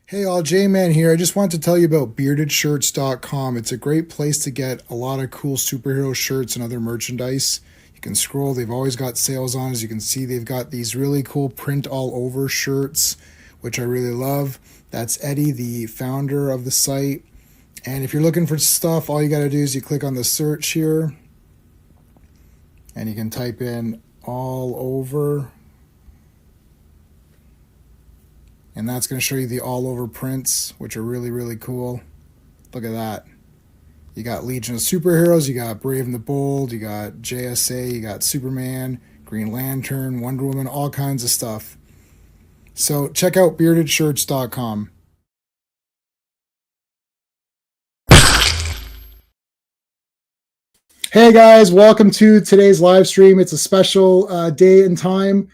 Hey all, J-Man here. I just want to tell you about beardedshirts.com. It's a great place to get a lot of cool superhero shirts and other merchandise. You can scroll, they've always got sales on. As you can see, they've got these really cool print all over shirts, which I really love. That's Eddie, the founder of the site. And if you're looking for stuff, all you got to do is you click on the search here and you can type in all over, and that's going to show you the all over prints, which are really, really cool. Look at that. You got Legion of Superheroes, you got Brave and the Bold, you got JSA, you got Superman, Green Lantern, Wonder Woman, all kinds of stuff. So check out beardedshirts.com. Hey guys, welcome to today's live stream. It's a special day and time.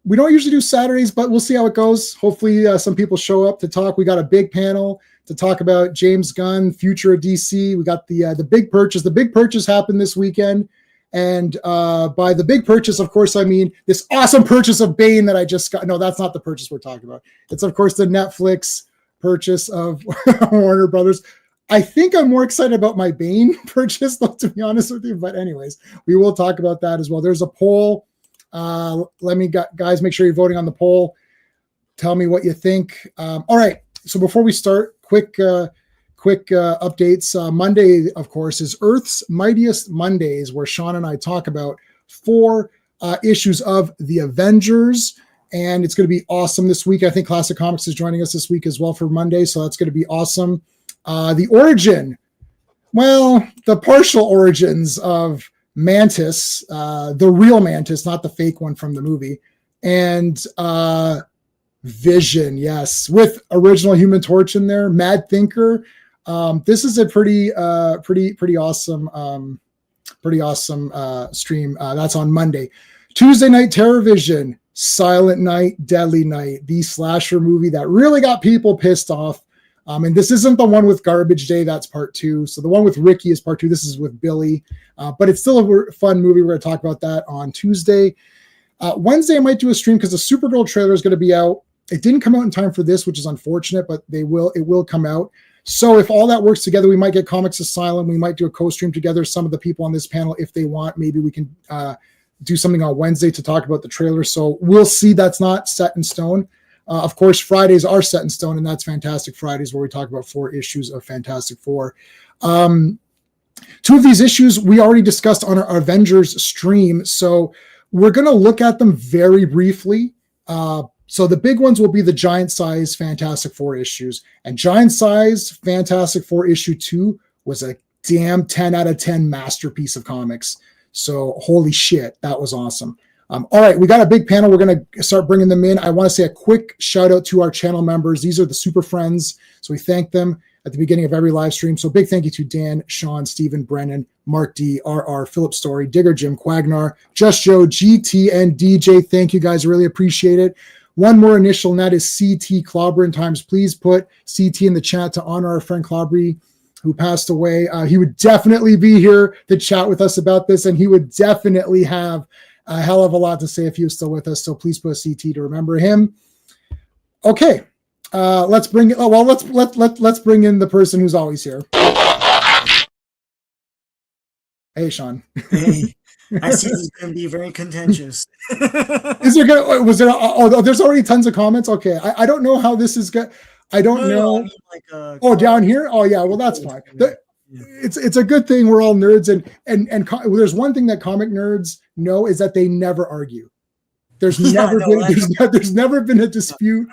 We don't usually do Saturdays, but we'll see how it goes. Hopefully some people show up to talk. We got a big panel to talk about James Gunn, future of DC. We got the big purchase. The big purchase happened this weekend. And by the big purchase, of course, I mean this awesome purchase of Bane that I just got. No, that's not the purchase we're talking about. It's, of course, the Netflix purchase of Warner Brothers. I think I'm more excited about my Bane purchase, though, to be honest with you. But anyways, we will talk about that as well. There's a poll. Guys, make sure you're voting on the poll. Tell me what you think. All right. So before we start, quick updates. Monday, of course, is Earth's Mightiest Mondays, where Sean and I talk about 4 issues of The Avengers. And it's going to be awesome this week. I think Classic Comics is joining us this week as well for Monday. So that's going to be awesome. The origin, well, the partial origins of Mantis, the real Mantis, not the fake one from the movie, and Vision, yes, with original Human Torch in there, Mad Thinker. This is a pretty awesome stream. That's on Monday. Tuesday night, Terror Vision, Silent Night, Deadly Night, the slasher movie that really got people pissed off. And this isn't the one with Garbage Day. That's part 2. So the one with Ricky is part 2. This is with Billy. But it's still a fun movie. We're going to talk about that on Tuesday. Wednesday, I might do a stream because the Supergirl trailer is going to be out. It didn't come out in time for this, which is unfortunate, but it will come out. So if all that works together, we might get Comics Asylum. We might do a co-stream together. Some of the people on this panel, if they want, maybe we can do something on Wednesday to talk about the trailer. So we'll see. That's not set in stone. Of course, Fridays are set in stone, and that's Fantastic Fridays, where we talk about 4 issues of Fantastic Four. 2 of these issues we already discussed on our Avengers stream, so we're going to look at them very briefly. So the big ones will be the giant size Fantastic Four issues, and giant size Fantastic Four issue 2 was a damn 10 out of 10 masterpiece of comics. So holy shit, that was awesome. All right, we got a big panel. We're going to start bringing them in. I want to say a quick shout out to our channel members. These are the super friends. So we thank them at the beginning of every live stream. So big thank you to Dan, Sean, Stephen, Brennan, Mark D, RR, Philip Story, Digger Jim, Quagnar, Just Joe, GT, and DJ. Thank you guys. Really appreciate it. One more initial, and that is CT Clobberin Times. Please put CT in the chat to honor our friend Clobbery, who passed away. He would definitely be here to chat with us about this, and he would definitely have a hell of a lot to say if he was still with us. So please put a CT to remember him. Okay, let's bring it. Oh well, let's bring in the person who's always here. Hey, Sean. Hey, I see this is going to be very contentious. Is there gonna? Was there? Oh, there's already tons of comments. Okay, I don't know how this is going. I don't know. I mean, like, down here. Oh yeah, well that's fine. It's a good thing we're all nerds, and there's one thing that comic nerds know is that they never argue. There's never been a dispute.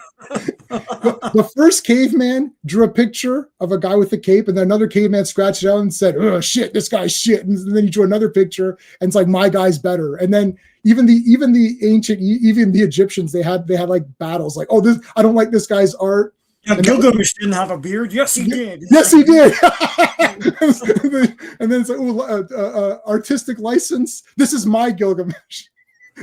The first caveman drew a picture of a guy with a cape, and then another caveman scratched it out and said, "Oh shit, this guy's shit." And then he drew another picture, and it's like, "My guy's better." And then even the ancient, even the Egyptians, they had like battles, like, "Oh, I don't like this guy's art." Yeah, Gilgamesh didn't have a beard. Yes, he did. Yes, he did. And then it's like, artistic license. This is my Gilgamesh.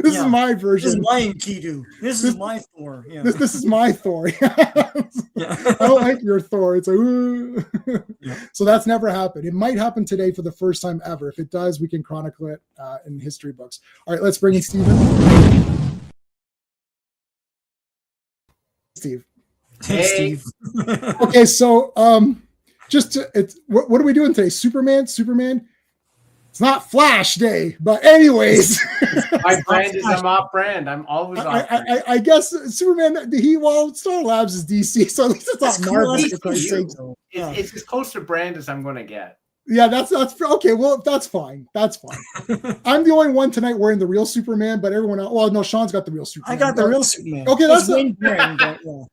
This is my version. This is my Enkidu. This is my Thor. Yeah. This is my Thor. I don't like your Thor. It's like, So that's never happened. It might happen today for the first time ever. If it does, we can chronicle it in history books. All right, let's bring in Stephen. Steve. Hey, Steve. Okay, so what are we doing today? Superman. It's not Flash Day, but anyways, my brand is I'm off brand. I'm always off brand. I guess Superman. Star Labs is DC, so at least it's not Marvel. It's as close to brand as I'm going to get. Yeah, that's okay. Well, that's fine. I'm the only one tonight wearing the real Superman, but everyone else. Well, no, Sean's got the real Superman. I got the real Superman. Okay, that's Wayne Boring, but yeah.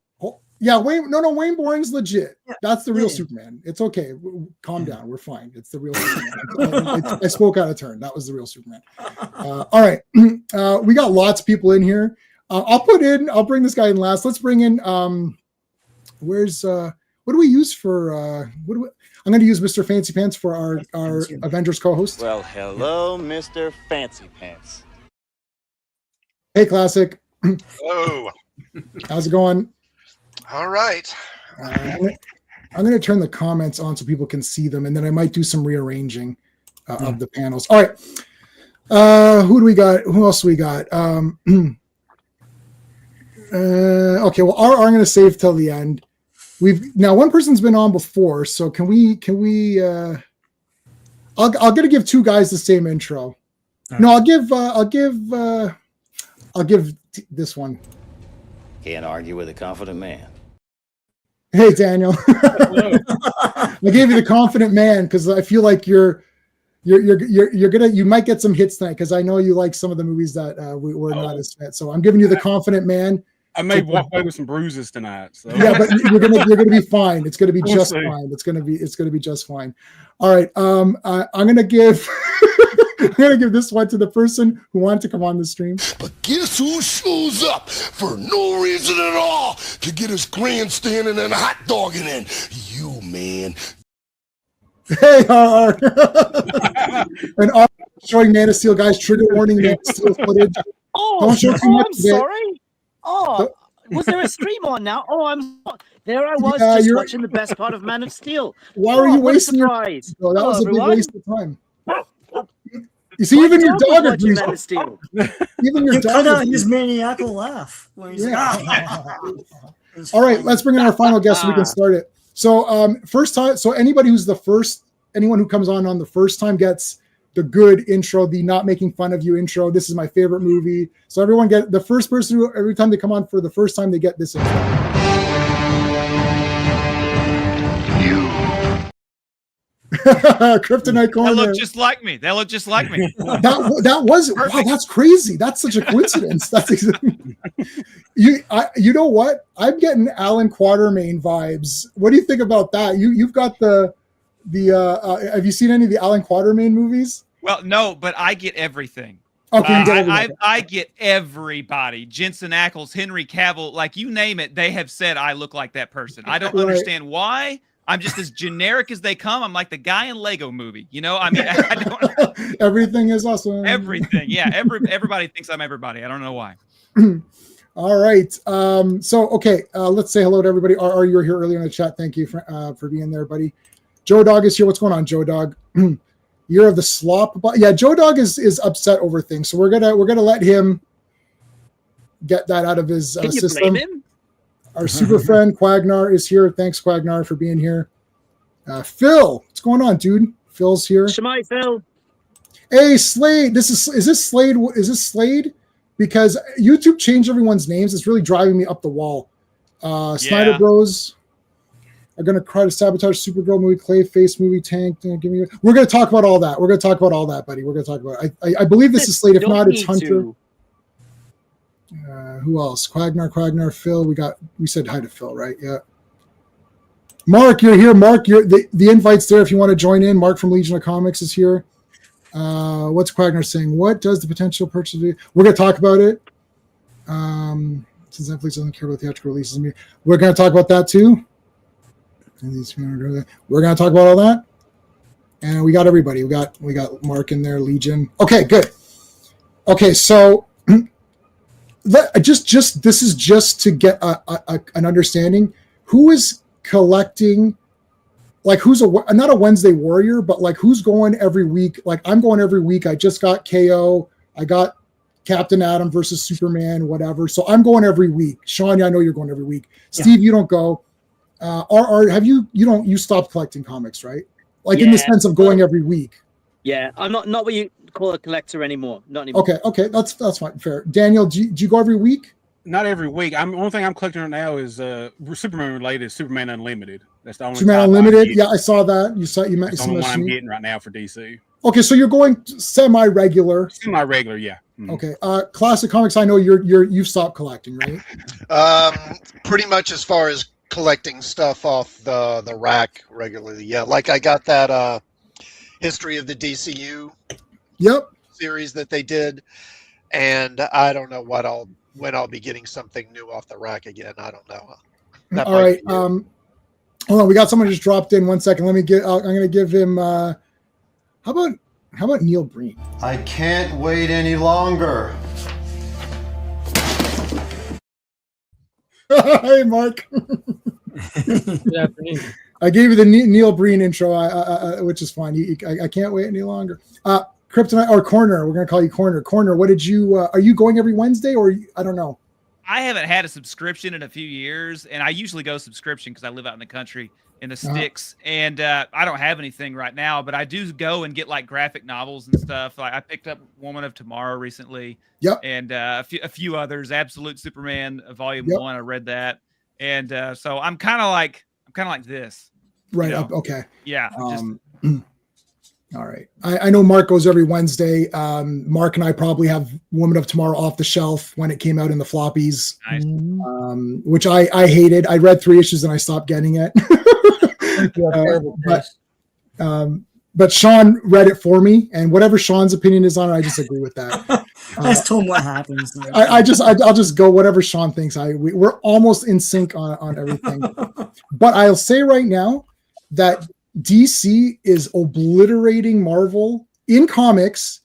Yeah, Wayne. No, Wayne Boring's legit. Yeah, that's the real Superman. It's okay. Calm down. We're fine. It's the real Superman. I spoke out of turn. That was the real Superman. All right. We got lots of people in here. I'll bring this guy in last. Let's bring in. What do we use for? I'm going to use Mr. Fancy Pants for our Avengers co-host. Well, hello, Mr. Fancy Pants. Hey, Classic. Hello. How's it going? All right. I'm going to turn the comments on so people can see them, and then I might do some rearranging of the panels. All right. Who do we got? Who else do we got? Okay. Well, I'm going to save till the end. Now one person's been on before, so can we? I'll get to give two guys the same intro. Right. No, I'll give this one. Can't argue with a confident man. Hey, Daniel. I gave you the confident man because I feel like you might get some hits tonight because I know you like some of the movies that we're not as fit. So I'm giving you the confident man. I may walk away with some bruises tonight. So. Yeah, but you're gonna be fine. It's gonna be just fine. It's gonna be just fine. All right. I'm gonna give this one to the person who wanted to come on the stream. But guess who shows up for no reason at all to get his grandstanding and hot dogging in? You, man. Hey, and R showing Man of Steel, guys. Trigger warning, Man of Steel footage. I'm sorry. Oh, was there a stream on now? There I was just watching the best part of Man of Steel. Why were you wasting your time? Oh, that was a big waste of time. You see, even your dog agrees. Man of Steel. Even your dog cut out his maniacal laugh. All right, let's bring in our final guest so we can start it. So, first time. So, anyone who comes on the first time gets the good intro, the not making fun of you intro. This is my favorite movie. So everyone get the first person who, every time they come on for the first time, they get this intro. Kryptonite Corner. They look just like me. That was wow, that's crazy. That's such a coincidence. That's exactly you know what? I'm getting Alan Quatermain vibes. What do you think about that? You've got the have you seen any of the Alan Quatermain movies? Well, no, but I get everything. Okay, I get everybody. Jensen Ackles, Henry Cavill, like you name it, they have said I look like that person. I don't understand why. I'm just as generic as they come. I'm like the guy in Lego Movie. You know, I mean, I don't. Everything is awesome. Everything, yeah. Everybody thinks I'm everybody. I don't know why. All right. So okay, let's say hello to everybody. You were here earlier in the chat. Thank you for being there, buddy. Joe Dog is here. What's going on, Joe Dog? Year of the Slop. Yeah, Joe Dog is upset over things, so we're gonna let him get that out of his system. Blame him? Our super friend Quagnar is here. Thanks, Quagnar, for being here. Phil, what's going on, dude? Phil's here. Shemai, Phil. Hey, Slade. Is this Slade? Is this Slade? Because YouTube changed everyone's names. It's really driving me up the wall. Snyder Bros are going to try to sabotage Supergirl movie, Clayface movie, Tank. We're going to talk about all that. We're going to talk about all that, buddy. We're going to talk about it. I believe this is Slade. If not, it's Hunter. Who else? Quagnar, Phil. We said hi to Phil, right? Yeah. Mark, you're here. Mark, the invite's there if you want to join in. Mark from Legion of Comics is here. What's Quagnar saying? What does the potential purchase do? We're going to talk about it. Since Netflix doesn't care about theatrical releases, we're going to talk about that too. We're going to talk about all that. And we got everybody. We got Mark in there, Legion. Okay, good. Okay, so this is just to get an understanding. Who is collecting, like who's not a Wednesday warrior, but like who's going every week? Like I'm going every week. I just got KO. I got Captain Atom versus Superman, whatever. So I'm going every week. Sean, I know you're going every week. Steve, you don't go. Have you stopped collecting comics, right? Like in the sense of going every week. Yeah, I'm not what you call a collector anymore. Not anymore. Okay, that's fine, fair. Daniel, do you go every week? Not every week. Only thing I'm collecting right now is Superman related. Superman Unlimited. That's the only Superman Unlimited. Yeah, I saw that. You That's the only one I'm getting right now for DC. Okay, so you're going semi-regular. Semi-regular, yeah. Mm-hmm. Okay, Classic Comics. I know you've stopped collecting, right? Pretty much as far as collecting stuff off the rack regularly. Yeah, like I got that History of the DCU. Yep. Series that they did, and I don't know when I'll be getting something new off the rack again. I don't know. All right. Hold on. We got someone just dropped in. 1 second. I'm going to give him. How about Neil Breen? I can't wait any longer. Hey, Mark. Good afternoon. I gave you the Neil Breen intro, which is fine. I can't wait any longer. Kryptonite or Corner. We're going to call you Corner. Corner, what did you, are you going every Wednesday or I don't know? I haven't had a subscription in a few years, and I usually go subscription because I live out in the country in the sticks, and I don't have anything right now, but I do go and get like graphic novels and stuff. Like I picked up Woman of Tomorrow recently, and a few others. Absolute Superman Volume 1. I read that, and so I'm kind of like this. Right. Okay. Yeah. All right. I know Mark goes every Wednesday. Mark and I probably have Woman of Tomorrow off the shelf when it came out in the floppies, which I hated. I read 3 issues and I stopped getting it. But Sean read it for me, and whatever Sean's opinion is on it, I just agree with that. I just told him what happens. I'll just go whatever Sean thinks. We're almost in sync on everything. But I'll say right now that DC is obliterating Marvel in comics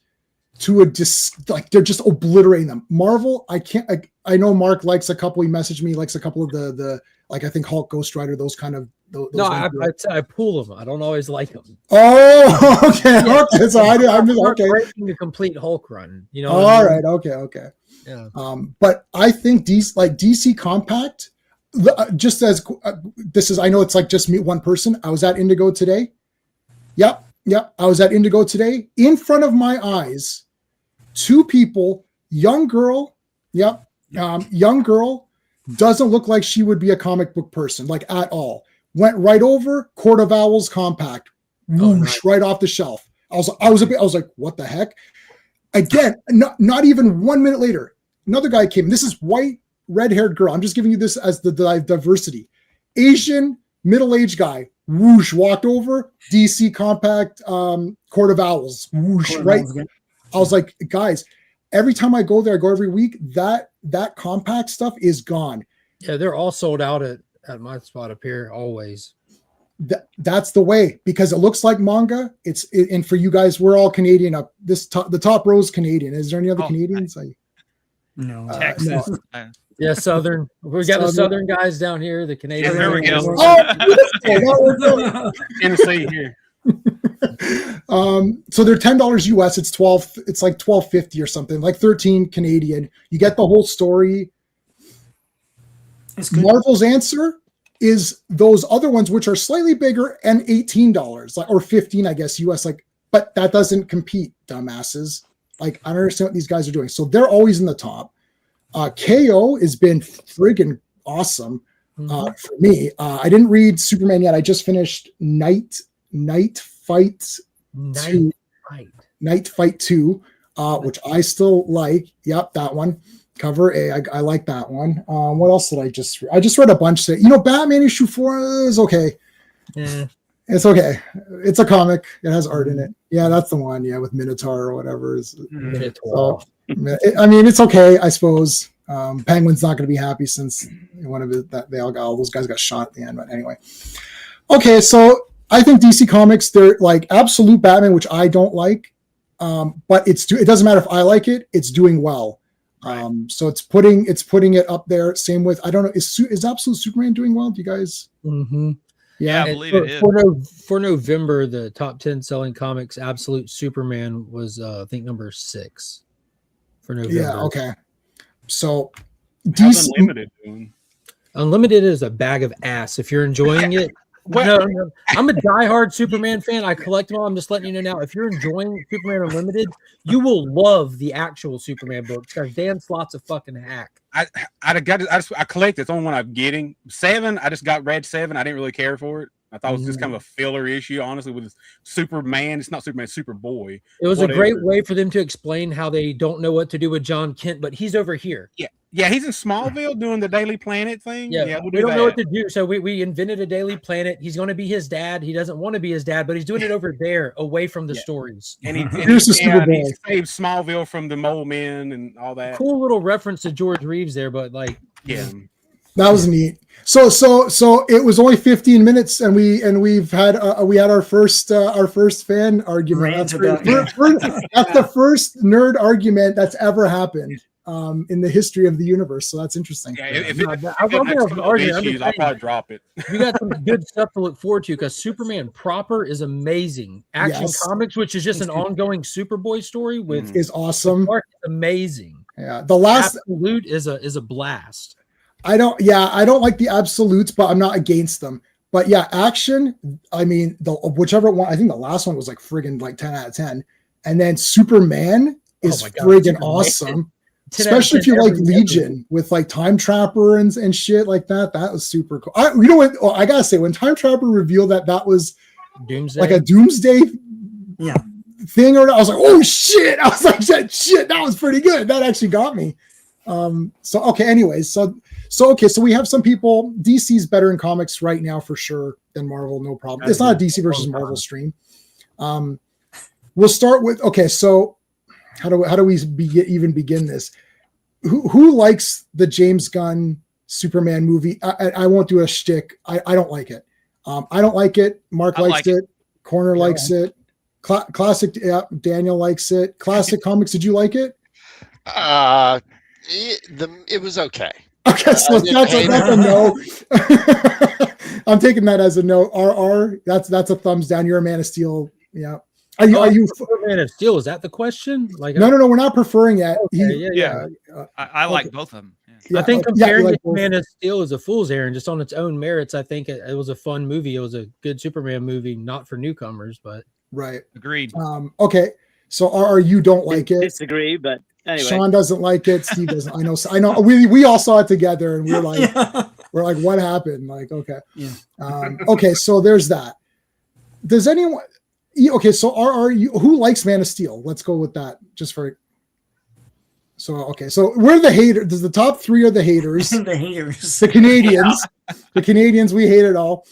to they're just obliterating them. Marvel, I know Mark likes a couple. He messaged me, likes a couple of the like I think Hulk, Ghost Rider, those kind of. No, I pull them. I don't always like them. Oh, okay. Yeah. Okay. So I'm just okay. Breaking the complete Hulk run. You know. All right. Okay. Yeah. But I think DC Compact. Just as this is, I know it's like just me, one person. I was at Indigo today. Yep. I was at Indigo today. In front of my eyes, 2 people, young girl. Yep. Young girl doesn't look like she would be a comic book person, like at all. Went right over Court of Owls Compact, whoosh, right off the shelf. I was like, what the heck? Again, not even 1 minute later, another guy came. This is white, red-haired girl. I'm just giving you this as the diversity. Asian, middle-aged guy, whoosh, walked over, DC Compact, Court of Owls, whoosh, right? I was like, guys, every time I go there, I go every week, that compact stuff is gone. Yeah, they're all sold out at my spot up here, always. That's the way, because it looks like manga. And for you guys, we're all Canadian up. The top row is Canadian. Is there any other Canadians? No. Texas. No. Yeah, Southern. We got the Southern guys down here. The Canadians. There we go. Tennessee here. So they're $10 US. It's like $12.50 or something, like 13 Canadian. You get the whole story. Marvel's answer is those other ones, which are slightly bigger and $18, like, or 15, I guess, US. Like, but that doesn't compete, dumbasses. Like, I don't understand what these guys are doing. So they're always in the top. KO has been friggin' awesome for me. I didn't read Superman yet. I just finished Night Fight 2, which I still like. Yep, that one. Cover A. I like that one. What else did I just read? I just read a bunch. Batman issue 4 is okay. Yeah. It's okay. It's a comic. It has art in it. Yeah, that's the one. Yeah, with Minotaur or whatever. So, I mean, it's okay, I suppose. Penguin's not going to be happy since all those guys got shot at the end. But anyway, okay. So I think DC Comics, they're like Absolute Batman, which I don't like, but it doesn't matter if I like it. It's doing well. So it's putting it up there. Same with, I don't know, is Absolute Superman doing well? Do you guys? Mm-hmm. Yeah, I believe it is. For November, the top 10 selling comics, Absolute Superman was I think number 6. for November. Yeah, okay. So How's Unlimited doing? Unlimited is a bag of ass. If you're enjoying it, no, I'm a diehard Superman fan. I collect them all. I'm just letting you know now. If you're enjoying Superman Unlimited, you will love the actual Superman books because Dan Slott's a fucking hack. I collect it. It's the only one I'm getting. 7, I just read 7. I didn't really care for it. I thought it was just kind of a filler issue, honestly, with Superman. It's not Superman, Superboy. It was a great way for them to explain how they don't know what to do with John Kent, but he's over here. Yeah, he's in Smallville doing the Daily Planet thing. Yeah, we don't know what to do, so we invented a Daily Planet. He's going to be his dad. He doesn't want to be his dad, but he's doing it over there, away from the stories. And he saved Smallville from the Mole Men and all that. Cool little reference to George Reeves there, but that was neat. So it was only 15 minutes, and we had our first fan argument. That's the first nerd argument that's ever happened in the history of the universe. So that's interesting. Yeah, I'll probably drop it. You got some good stuff to look forward to because Superman proper is amazing. Action Comics, which is just an ongoing Superboy story is awesome. Is amazing. Yeah, the last Absolute is a blast. I don't like the absolutes, but I'm not against them. But yeah, action. I mean, whichever one. I think the last one was like friggin' like 10 out of 10, and then Superman is friggin' awesome. Especially if you like Legion with like Time Trapper and shit like that. That was super cool. You know what? I gotta say, when Time Trapper revealed that was Doomsday, like a Doomsday thing, or I was like, oh shit! I was like, shit, that was pretty good. That actually got me. So okay. Anyways, so we have some people. DC's better in comics right now for sure than Marvel. No problem. It's not a DC versus Marvel stream. We'll start with So how do we even begin this? Who likes the James Gunn Superman movie? I won't do a shtick. I don't like it. I don't like it. Mark likes it. Corner likes it. Classic. Yeah, Daniel likes it. Classic Comics. Did you like it? It was okay. Okay, so that's a no. I'm taking that as a no. RR. That's a thumbs down. You're a Man of Steel. Yeah. Are you Man of Steel? Is that the question? Like, no, we're not preferring that. Okay, I like both of them. Yeah. I think comparing it to Man of Steel is a fool's errand, just on its own merits. I think it was a fun movie. It was a good Superman movie, not for newcomers, but right. Agreed. Okay, so RR, you don't like it. Disagree, but anyway. Sean doesn't like it. Steve doesn't. I know. We all saw it together, and we're like, what happened? Like, okay, okay. So there's that. Does anyone? Okay, so who likes Man of Steel? Let's go with that. So we're the haters. The top 3 are the haters. The haters. The Canadians. The Canadians. We hate it all.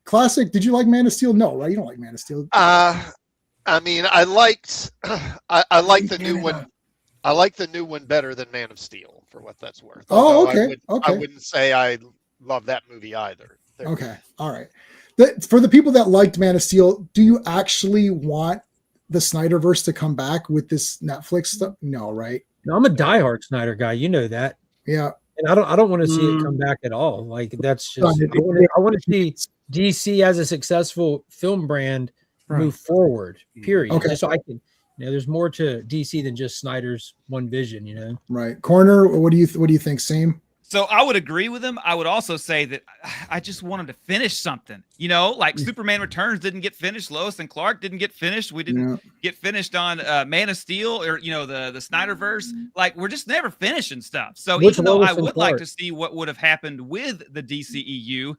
Classic. Did you like Man of Steel? No, right? You don't like Man of Steel. I mean, I like the new one. I like the new one better than Man of Steel, for what that's worth. Okay. I wouldn't say I love that movie either. Okay. All right. For the people that liked Man of Steel, do you actually want the Snyderverse to come back with this Netflix stuff? No, right? No, I'm a diehard Snyder guy. You know that. Yeah. And I don't want to see it come back at all. Like that's just I want to see DC as a successful film brand move forward. Period. Okay. So I can. There's more to DC than just Snyder's one vision. Right. Corner. What do you think? Same. So I would agree with him. I would also say that I just wanted to finish something, like Superman Returns didn't get finished. Lois and Clark didn't get finished. We didn't get finished on Man of Steel or, the Snyderverse. Like we're just never finishing stuff. So even though I would like to see what would have happened with the DCEU,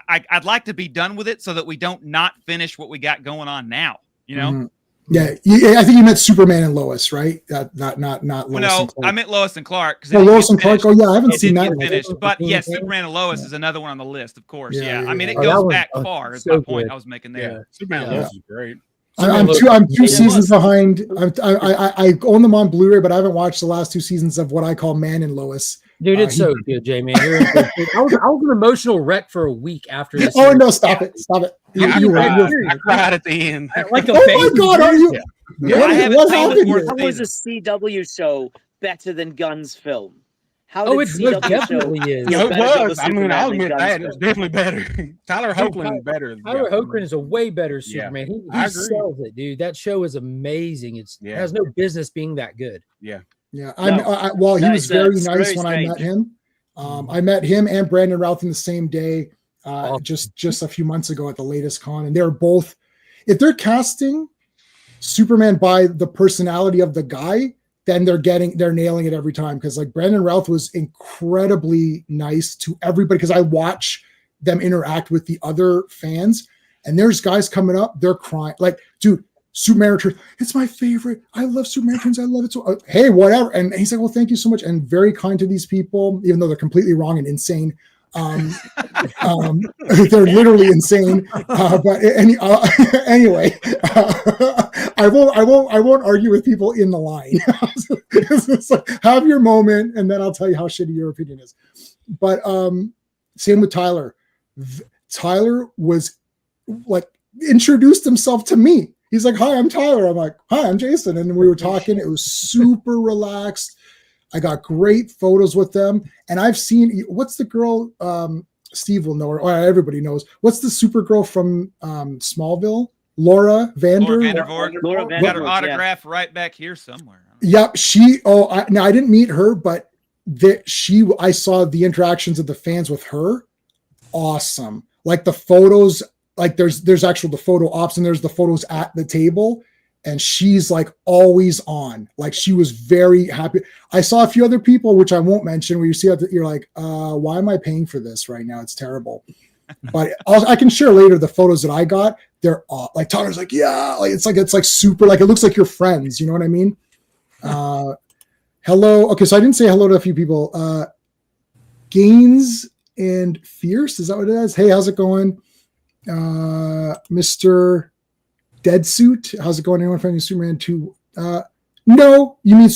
I'd like to be done with it so that we don't not finish what we got going on now, Mm-hmm. Yeah, I think you meant Superman and Lois, right? Not Lois. No, I meant Lois and Clark. Lois and Clark. Oh yeah, I haven't seen that. Finished, but yes, Superman and Lois is another one on the list, of course. Yeah. I mean, it goes back far. Is my point I was making there. Yeah. Superman and Lois is great. I'm 2 seasons behind. I own them on Blu-ray, but I haven't watched the last 2 seasons of what I call Man and Lois. Dude, it's so good, Jamie. I was an emotional wreck for a week after this. Oh no! Stop it! I cried at the end. Like oh my god! Are you? Yeah. What happened? How was a CW show better than Gunn's film? It definitely is. Yeah, it was. I mean, I'll admit that it was definitely better. Tyler Hoechlin is better. Tyler Hoechlin is a way better Superman. He sells it, dude. That show is amazing. It has no business being that good. Yeah. Yeah, he No, was it's, very it's nice very when I met strange. him. I met him and Brandon Routh in the same day, Awesome. just a few months ago at the latest con, and they're both. If they're casting Superman by the personality of the guy, then they're nailing it every time. Because like Brandon Routh was incredibly nice to everybody. Because I watch them interact with the other fans, and there's guys coming up, they're crying, like, dude. Superman Returns, it's my favorite. I love Superman Returns. I love it so. Hey, whatever. And he's like, well, thank you so much, and very kind to these people, even though they're completely wrong and insane. They're literally insane. But anyway, I won't argue with people in the line. It's like, have your moment, and then I'll tell you how shitty your opinion is. But same with Tyler. Tyler was like introduced himself to me. He's like, hi, I'm Tyler. I'm like, hi, I'm Jason. And we were talking. It was super relaxed. I got great photos with them. And I've seen, what's the girl, Steve will know her, or everybody knows. What's the Supergirl from Smallville? Laura Vandervoort. Laura Vandervoort. Got her autograph right back here somewhere. Yep. Now I didn't meet her, but I saw the interactions of the fans with her. Awesome. Like the photos, like there's actual the photo ops and there's the photos at the table, and she's like always on. Like she was very happy. I saw a few other people, which I won't mention, where you see that you're like, why am I paying for this right now? It's terrible. But I can share later the photos that I got. They're like Tyler's like, yeah, like it's like super, like it looks like you're friends. You know what I mean? Hello. Okay, so I didn't say hello to a few people. Gaines and Fierce, is that what it is? Hey, how's it going? Mr. Deadsuit, how's it going? Anyone finding Superman 2? No, you mean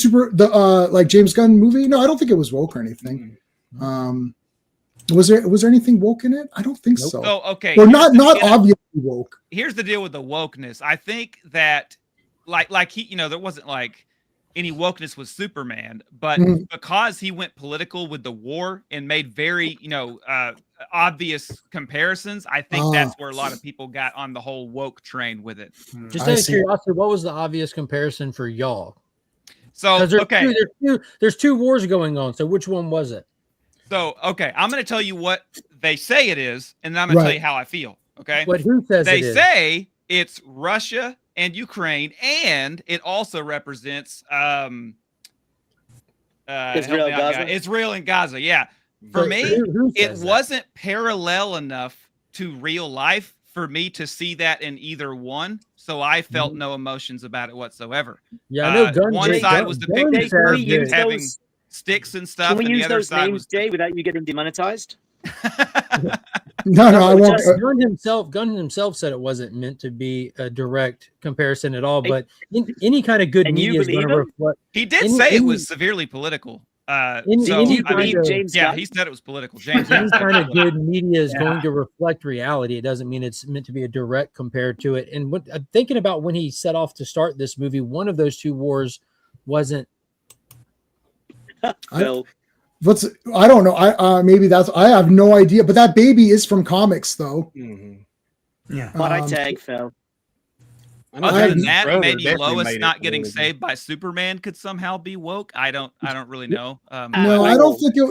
like James Gunn movie? No, I don't think it was woke or anything. Was there anything woke in it? I don't think so. Oh, okay. Well, not obviously woke. Here's the deal with the wokeness. I think that like he, there wasn't like any wokeness with Superman, but because he went political with the war and made very, obvious comparisons, I think that's where a lot of people got on the whole woke train with it. Just out of curiosity, what was the obvious comparison for y'all? So, there's two wars going on. So which one was it? So, okay, I'm going to tell you what they say it is, and then I'm going to tell you how I feel. Okay. Who says they say it's Russia and Ukraine, and it also represents Israel and Gaza. Yeah. For me, it wasn't parallel enough to real life for me to see that in either one. So I felt no emotions about it whatsoever. Yeah, I know Gunn, one side was depicting him having sticks and stuff. Can we and use the other those side names, was Jay, without you getting demonetized? No, I won't. Gunn himself said it wasn't meant to be a direct comparison at all, but any kind of good media is going to reflect. He did say it was severely political. He said it was political. James, any kind of good media is going to reflect reality. It doesn't mean it's meant to be a direct compared to it. And thinking about when he set off to start this movie, one of those two wars wasn't. I don't know. Maybe I have no idea. But that baby is from comics, though. Yeah. But I tag Phil. Other than that, maybe Lois not getting saved by Superman could somehow be woke. I don't really know. No, I don't think it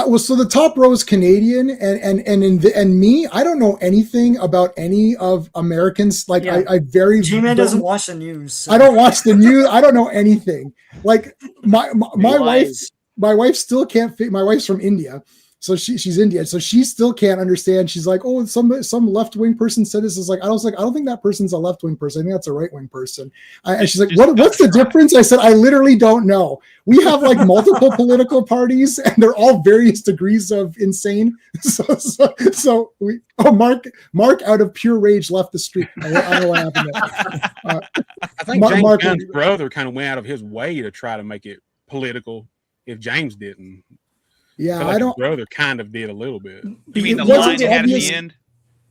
was. So the top row is Canadian, and me, I don't know anything about any of Americans. Like I very G-Man doesn't watch the news. So. I don't watch the news. I don't know anything. Like my wife still can't fit. My wife's from India. So she's Indian, so she still can't understand. She's like, oh, some left-wing person said this. I was like, I don't think that person's a left-wing person. I think that's a right-wing person. And she's like, what's the difference? I said, I literally don't know. We have like multiple political parties, and they're all various degrees of insane. So Mark out of pure rage left the street. I don't know what happened there. I think James Gunn's brother kind of went out of his way to try to make it political. If James didn't. Yeah, I don't. His brother kind of did a little bit. You mean the line he had at the end?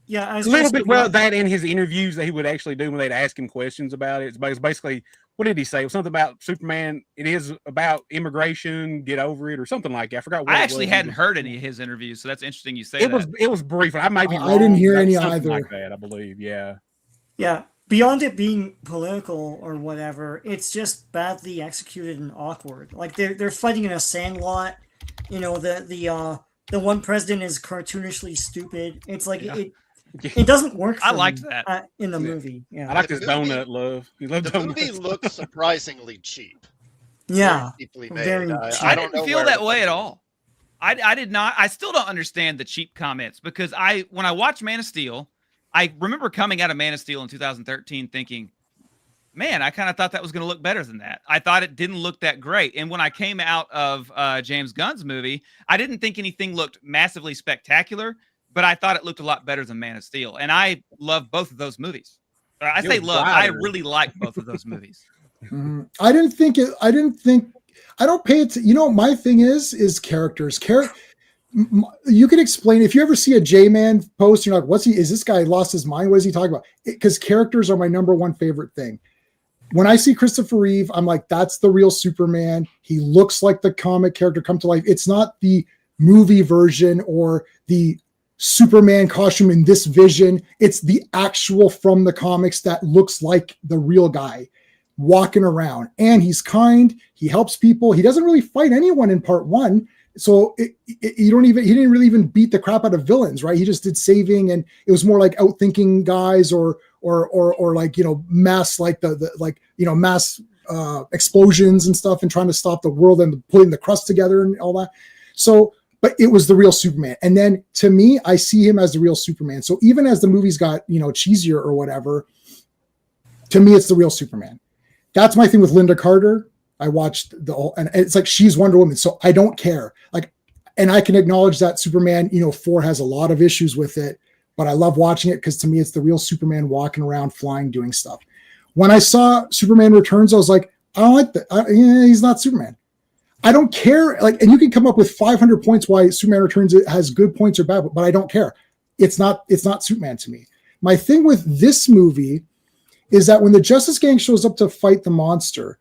Yeah, a little bit. Well, that in his interviews that he would actually do when they'd ask him questions about it. It's basically, what did he say? It was something about Superman. It is about immigration. Get over it, or something like that. I forgot. What I actually hadn't heard any of his interviews, so that's interesting. You say it was brief. I might be wrong. I didn't hear any something either. like that. I believe. Yeah. Yeah. beyond it being political or whatever, it's just badly executed and awkward. Like they're fighting in a sandlot. You know, the one president is cartoonishly stupid. It's like it doesn't work. I liked that in the movie. Yeah, I like this donut love. You love The donuts. movie looks surprisingly cheap. Yeah, Cheaply very made. cheap. I don't didn't know feel where that to way put at it. all. I did not. I still don't understand the cheap comments because when I watched Man of Steel, I remember coming out of Man of Steel in 2013 thinking, man, I kind of thought that was going to look better than that. I thought it didn't look that great. And when I came out of James Gunn's movie, I didn't think anything looked massively spectacular, but I thought it looked a lot better than Man of Steel. And I love both of those movies. I say love. I really like both of those movies. I don't pay it to, my thing is characters. You can explain if you ever see a J-Man post, you're like, is this guy lost his mind? What is he talking about? Because characters are my number one favorite thing. When I see Christopher Reeve, I'm like, that's the real Superman. He looks like the comic character come to life. It's not the movie version or the Superman costume in this vision. It's the actual from the comics that looks like the real guy walking around. And he's kind. He helps people. He doesn't really fight anyone in part one. So he didn't really even beat the crap out of villains, right? He just did saving, and it was more like outthinking guys or like, mass, like mass explosions and stuff and trying to stop the world and putting the crust together and all that. So, but it was the real Superman. And then to me, I see him as the real Superman. So even as the movies got, cheesier or whatever, to me, it's the real Superman. That's my thing with Linda Carter. I watched and it's like, she's Wonder Woman. So I don't care. Like, and I can acknowledge that Superman, 4 has a lot of issues with it, but I love watching it because to me, it's the real Superman walking around, flying, doing stuff. When I saw Superman Returns, I was like, I don't like that. He's not Superman. I don't care. Like, and you can come up with 500 points why Superman Returns has good points or bad, but I don't care. It's not Superman to me. My thing with this movie is that when the Justice Gang shows up to fight the monster,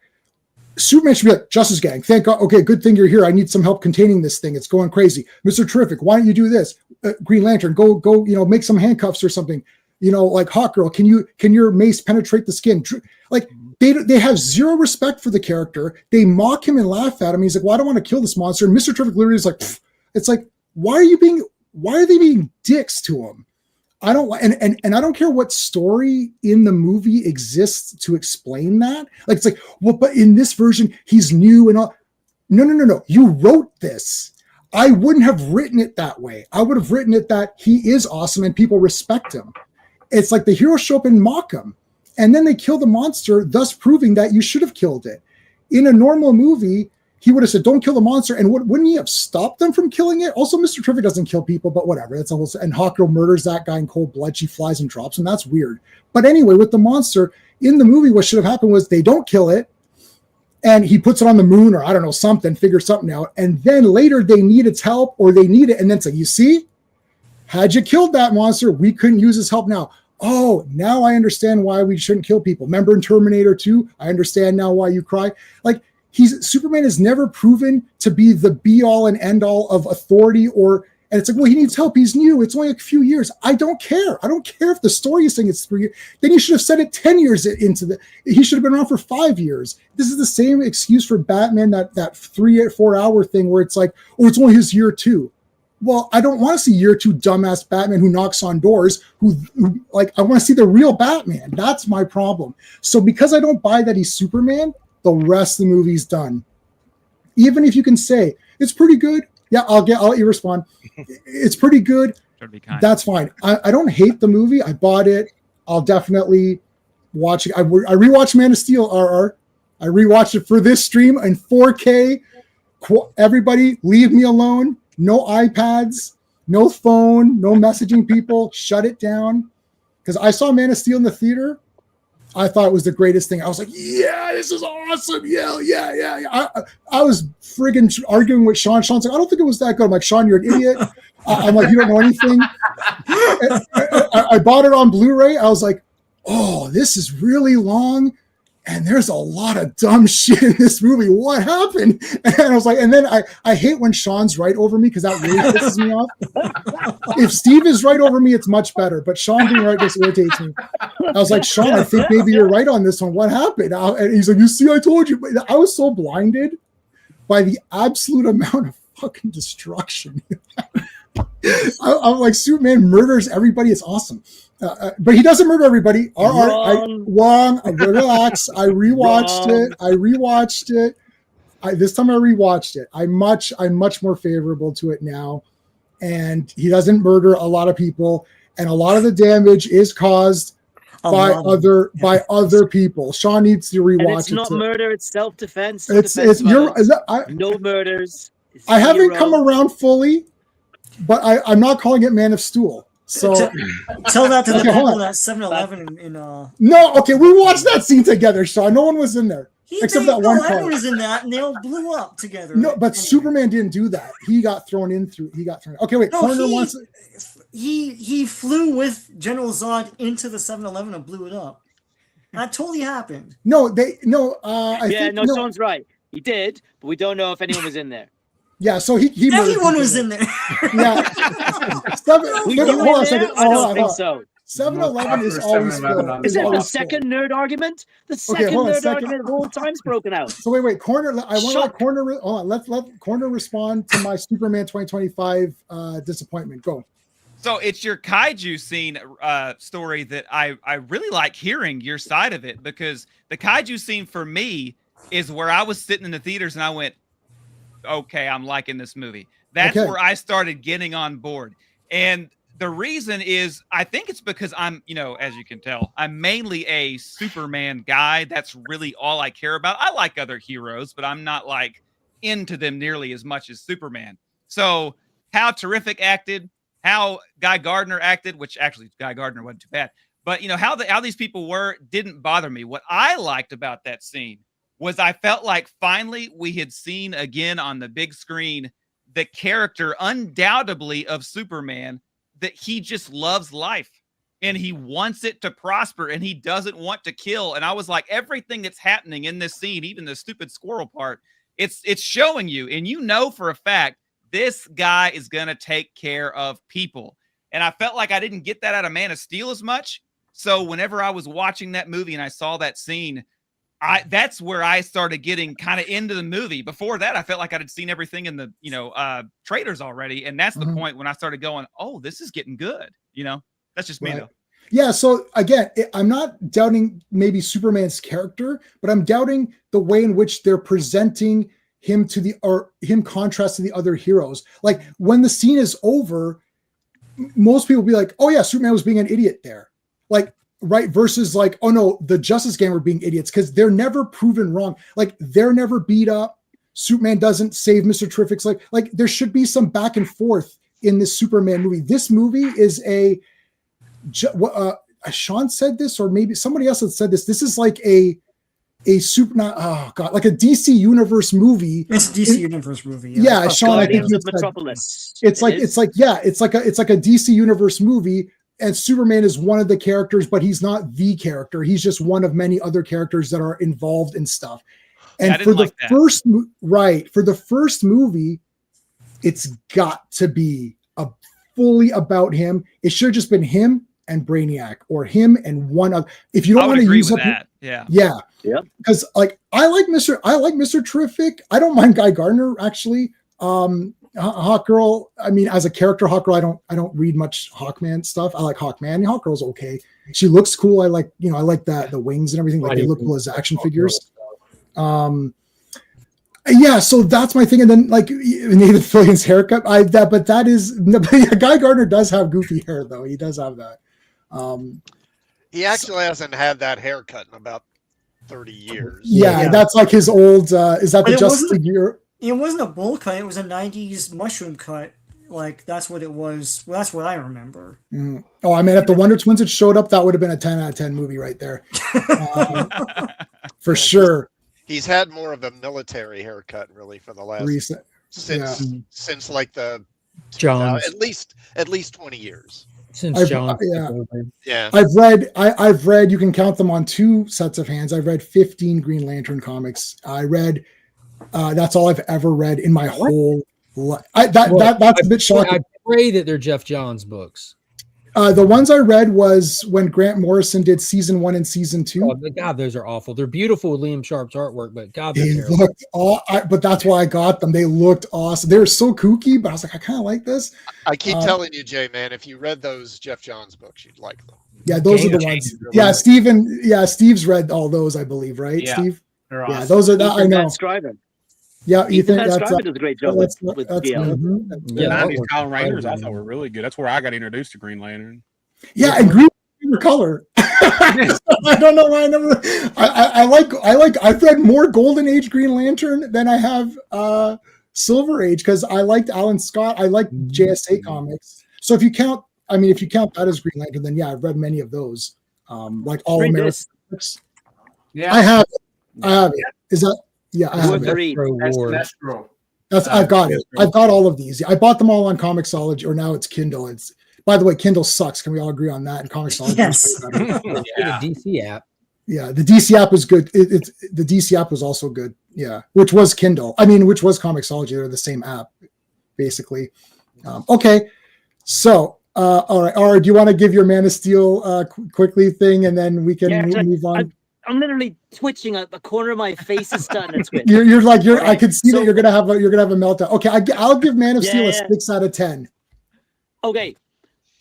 Superman should be like, Justice Gang, thank God. Okay, good thing you're here. I need some help containing this thing. It's going crazy. Mr. Terrific, why don't you do this? Green Lantern, go, make some handcuffs or something. Like Hawkgirl, can your mace penetrate the skin? Like they have zero respect for the character. They mock him and laugh at him. He's like, well, I don't want to kill this monster. And Mr. Terrific literally is like, pfft. It's like, why are they being dicks to him? I don't like, and I don't care what story in the movie exists to explain that. Like, it's like, well, but in this version, he's new and all. No. You wrote this. I wouldn't have written it that way. I would have written it that he is awesome and people respect him. It's like the heroes show up and mock him, and then they kill the monster, thus proving that you should have killed it. In a normal movie, he would have said, don't kill the monster. And wouldn't he have stopped them from killing it? Also, Mr. Terrific doesn't kill people, but whatever. That's almost, and Hawkgirl murders that guy in cold blood. She flies and drops him. That's weird. But anyway, with the monster in the movie, what should have happened was they don't kill it. And he puts it on the moon or I don't know, figure something out. And then later they need its help or they need it. And then it's like, you see, had you killed that monster, we couldn't use his help now. Oh, now I understand why we shouldn't kill people. Remember in Terminator 2? I understand now why you cry. Like, Superman is never proven to be the be all and end all of authority and it's like, well, he needs help. He's new. It's only a few years. I don't care. I don't care if the story is saying it's 3 years. Then you should have said it 10 years into he should have been around for 5 years. This is the same excuse for Batman, that 3-4 hour thing where it's like, oh, it's only his year 2. Well, I don't want to see year 2 dumbass Batman who knocks on doors, who I want to see the real Batman. That's my problem. So because I don't buy that he's Superman, the rest of the movie's done. Even if you can say it's pretty good, yeah, I'll let you respond. It's pretty good. That's fine. I don't hate the movie. I bought it. I'll definitely watch it. I rewatched Man of Steel. I rewatched it for this stream in 4K. Everybody, leave me alone. No iPads, no phone, no messaging people. Shut it down. Because I saw Man of Steel in the theater. I thought it was the greatest thing. I was like, yeah, this is awesome. Yeah. I was friggin' arguing with Sean. Sean's like, I don't think it was that good. I'm like, Sean, you're an idiot. I'm like, you don't know anything. I bought it on Blu-ray. I was like, oh, this is really long. And there's a lot of dumb shit in this movie. What happened? And I was like, and then I hate when Sean's right over me because that really pisses me off. If Steve is right over me, it's much better. But Sean being right just irritates me. I was like, Sean, I think maybe you're right on this one. What happened? And he's like, you see, I told you. But I was so blinded by the absolute amount of fucking destruction. I'm like, Superman murders everybody. It's awesome. But he doesn't murder everybody. Wrong. Relax. I rewatched it. This time I rewatched it. I'm much more favorable to it now. And he doesn't murder a lot of people. And a lot of the damage is caused by other people. Sean needs to rewatch it. It's not murder, it's self-defense. No murders. I haven't come around fully, but I'm not calling it Man of Steel. So tell that to the people at 7-Eleven in No, okay, we watched that scene together, Sean. No one was in there. Except that one part. Everyone was in that, and they all blew up together. No, but anyway. Superman didn't do that. He got thrown in through. Okay, wait. No, he flew with General Zod into the 7-Eleven and blew it up. That totally happened. Sean's right. He did, but we don't know if anyone was in there. Yeah, so he everyone was in there. Yeah. Hold on a second. I don't think so. 7-Eleven is always full. Is that the second nerd argument? The second nerd argument of all time's broken out. So wait, Corner. I want to let Corner. Hold on, let Corner respond to my Superman 2025 disappointment. Go. So it's your kaiju scene story that I really like hearing your side of it, because the kaiju scene for me is where I was sitting in the theaters and I went, okay, I'm liking this movie. That's where I started getting on board. And the reason is, I think it's because I'm, as you can tell, I'm mainly a Superman guy. That's really all I care about. I like other heroes, but I'm not like into them nearly as much as Superman. So how Terrific acted, how Guy Gardner acted, which actually Guy Gardner wasn't too bad, but how these people were didn't bother me. What I liked about that scene was I felt like finally we had seen again on the big screen the character undoubtedly of Superman, that he just loves life and he wants it to prosper and he doesn't want to kill. And I was like, everything that's happening in this scene, even the stupid squirrel part, it's showing you. And for a fact, this guy is going to take care of people. And I felt like I didn't get that out of Man of Steel as much. So whenever I was watching that movie and I saw that scene, that's where I started getting kind of into the movie. Before that, I felt like I had seen everything in the, trailers already. And that's the point when I started going, oh, this is getting good. That's just me though. Yeah. So again, I'm not doubting maybe Superman's character, but I'm doubting the way in which they're presenting him him contrast to the other heroes. Like when the scene is over, most people will be like, oh yeah, Superman was being an idiot there. Like, right, versus like, oh no, the Justice Gang were being idiots, because they're never proven wrong. Like they're never beat up. Superman doesn't save Mr. Terrific's like there should be some back and forth in this Superman movie. This movie is Sean said this, or maybe somebody else had said this. This is like a like a DC Universe movie. It's a DC Universe movie. Yeah, Sean, I think Metropolis. It's like a DC Universe movie. And Superman is one of the characters, but he's not the character. He's just one of many other characters that are involved in stuff. And for the first movie, it's got to be fully about him. It should have just been him and Brainiac, or him and one other. If you don't want to use up that, yeah. Because I like Mr. Terrific. I don't mind Guy Gardner actually. Hawkgirl, I mean, as a character, Hawkgirl, I don't read much Hawkman stuff. I like Hawkman. Hawkgirl's okay. She looks cool. I like that, the wings and everything. Like they look cool as action figures. Yeah, so that's my thing. And then like Nathan Fillion's haircut, but Guy Gardner does have goofy hair though. He does have that. He actually hasn't had that haircut in about 30 years. Yeah, that's like his old. Is that the Justice League year? It wasn't a bowl cut. It was a 90s mushroom cut. Like, that's what it was. Well, that's what I remember. Mm. Oh, I mean, if the Wonder Twins had showed up, that would have been a 10 out of 10 movie right there. For sure. He's had more of a military haircut, really, for the last... Since like the... John. At least 20 years. Since John. Yeah. I've read, you can count them on two sets of hands. I've read 15 Green Lantern comics. I read... that's all I've ever read in my whole life. That's a bit shocking. I pray that they're Jeff Johns books. The ones I read was when Grant Morrison did season 1 and season 2. Oh, God, those are awful. They're beautiful with Liam Sharp's artwork, but God, They they're looked but that's why I got them. They looked awesome. They were so kooky, but I was like, I kind of like this. I keep telling you, Jay, man, if you read those Jeff Johns books, you'd like them. Yeah, those are the ones. Yeah, Steve's read all those, I believe, right, Yeah, Steve? they're Yeah, awesome. those are that I know. Scriven. Yeah, Ethan Van Scriven does a great job with GL. The 90s Colin Rainers I thought were really good. That's where I got introduced to Green Lantern. Yeah, and green color. I don't know why I never. I've read more Golden Age Green Lantern than I have Silver Age because I liked Alan Scott. I liked JSA comics. So if you count that as Green Lantern, then yeah, I've read many of those. Like all American comics. Yeah, I have it. Is that? Yeah, I have it. I've got it. I've got all of these. I bought them all on Comixology, or now it's Kindle. By the way, Kindle sucks. Can we all agree on that? And Comixology. Yes. The DC app. Yeah, the DC app was good. The DC app was also good. Yeah, which was Kindle. Which was Comixology. They're the same app, basically. Okay, so all right. Do you want to give your Man of Steel quickly thing, and then we can move on? I'm literally twitching at the corner of my face is starting to twitch. I could see that you're gonna have a meltdown. Okay, I'll give Man of Steel a 6 out of 10. Okay,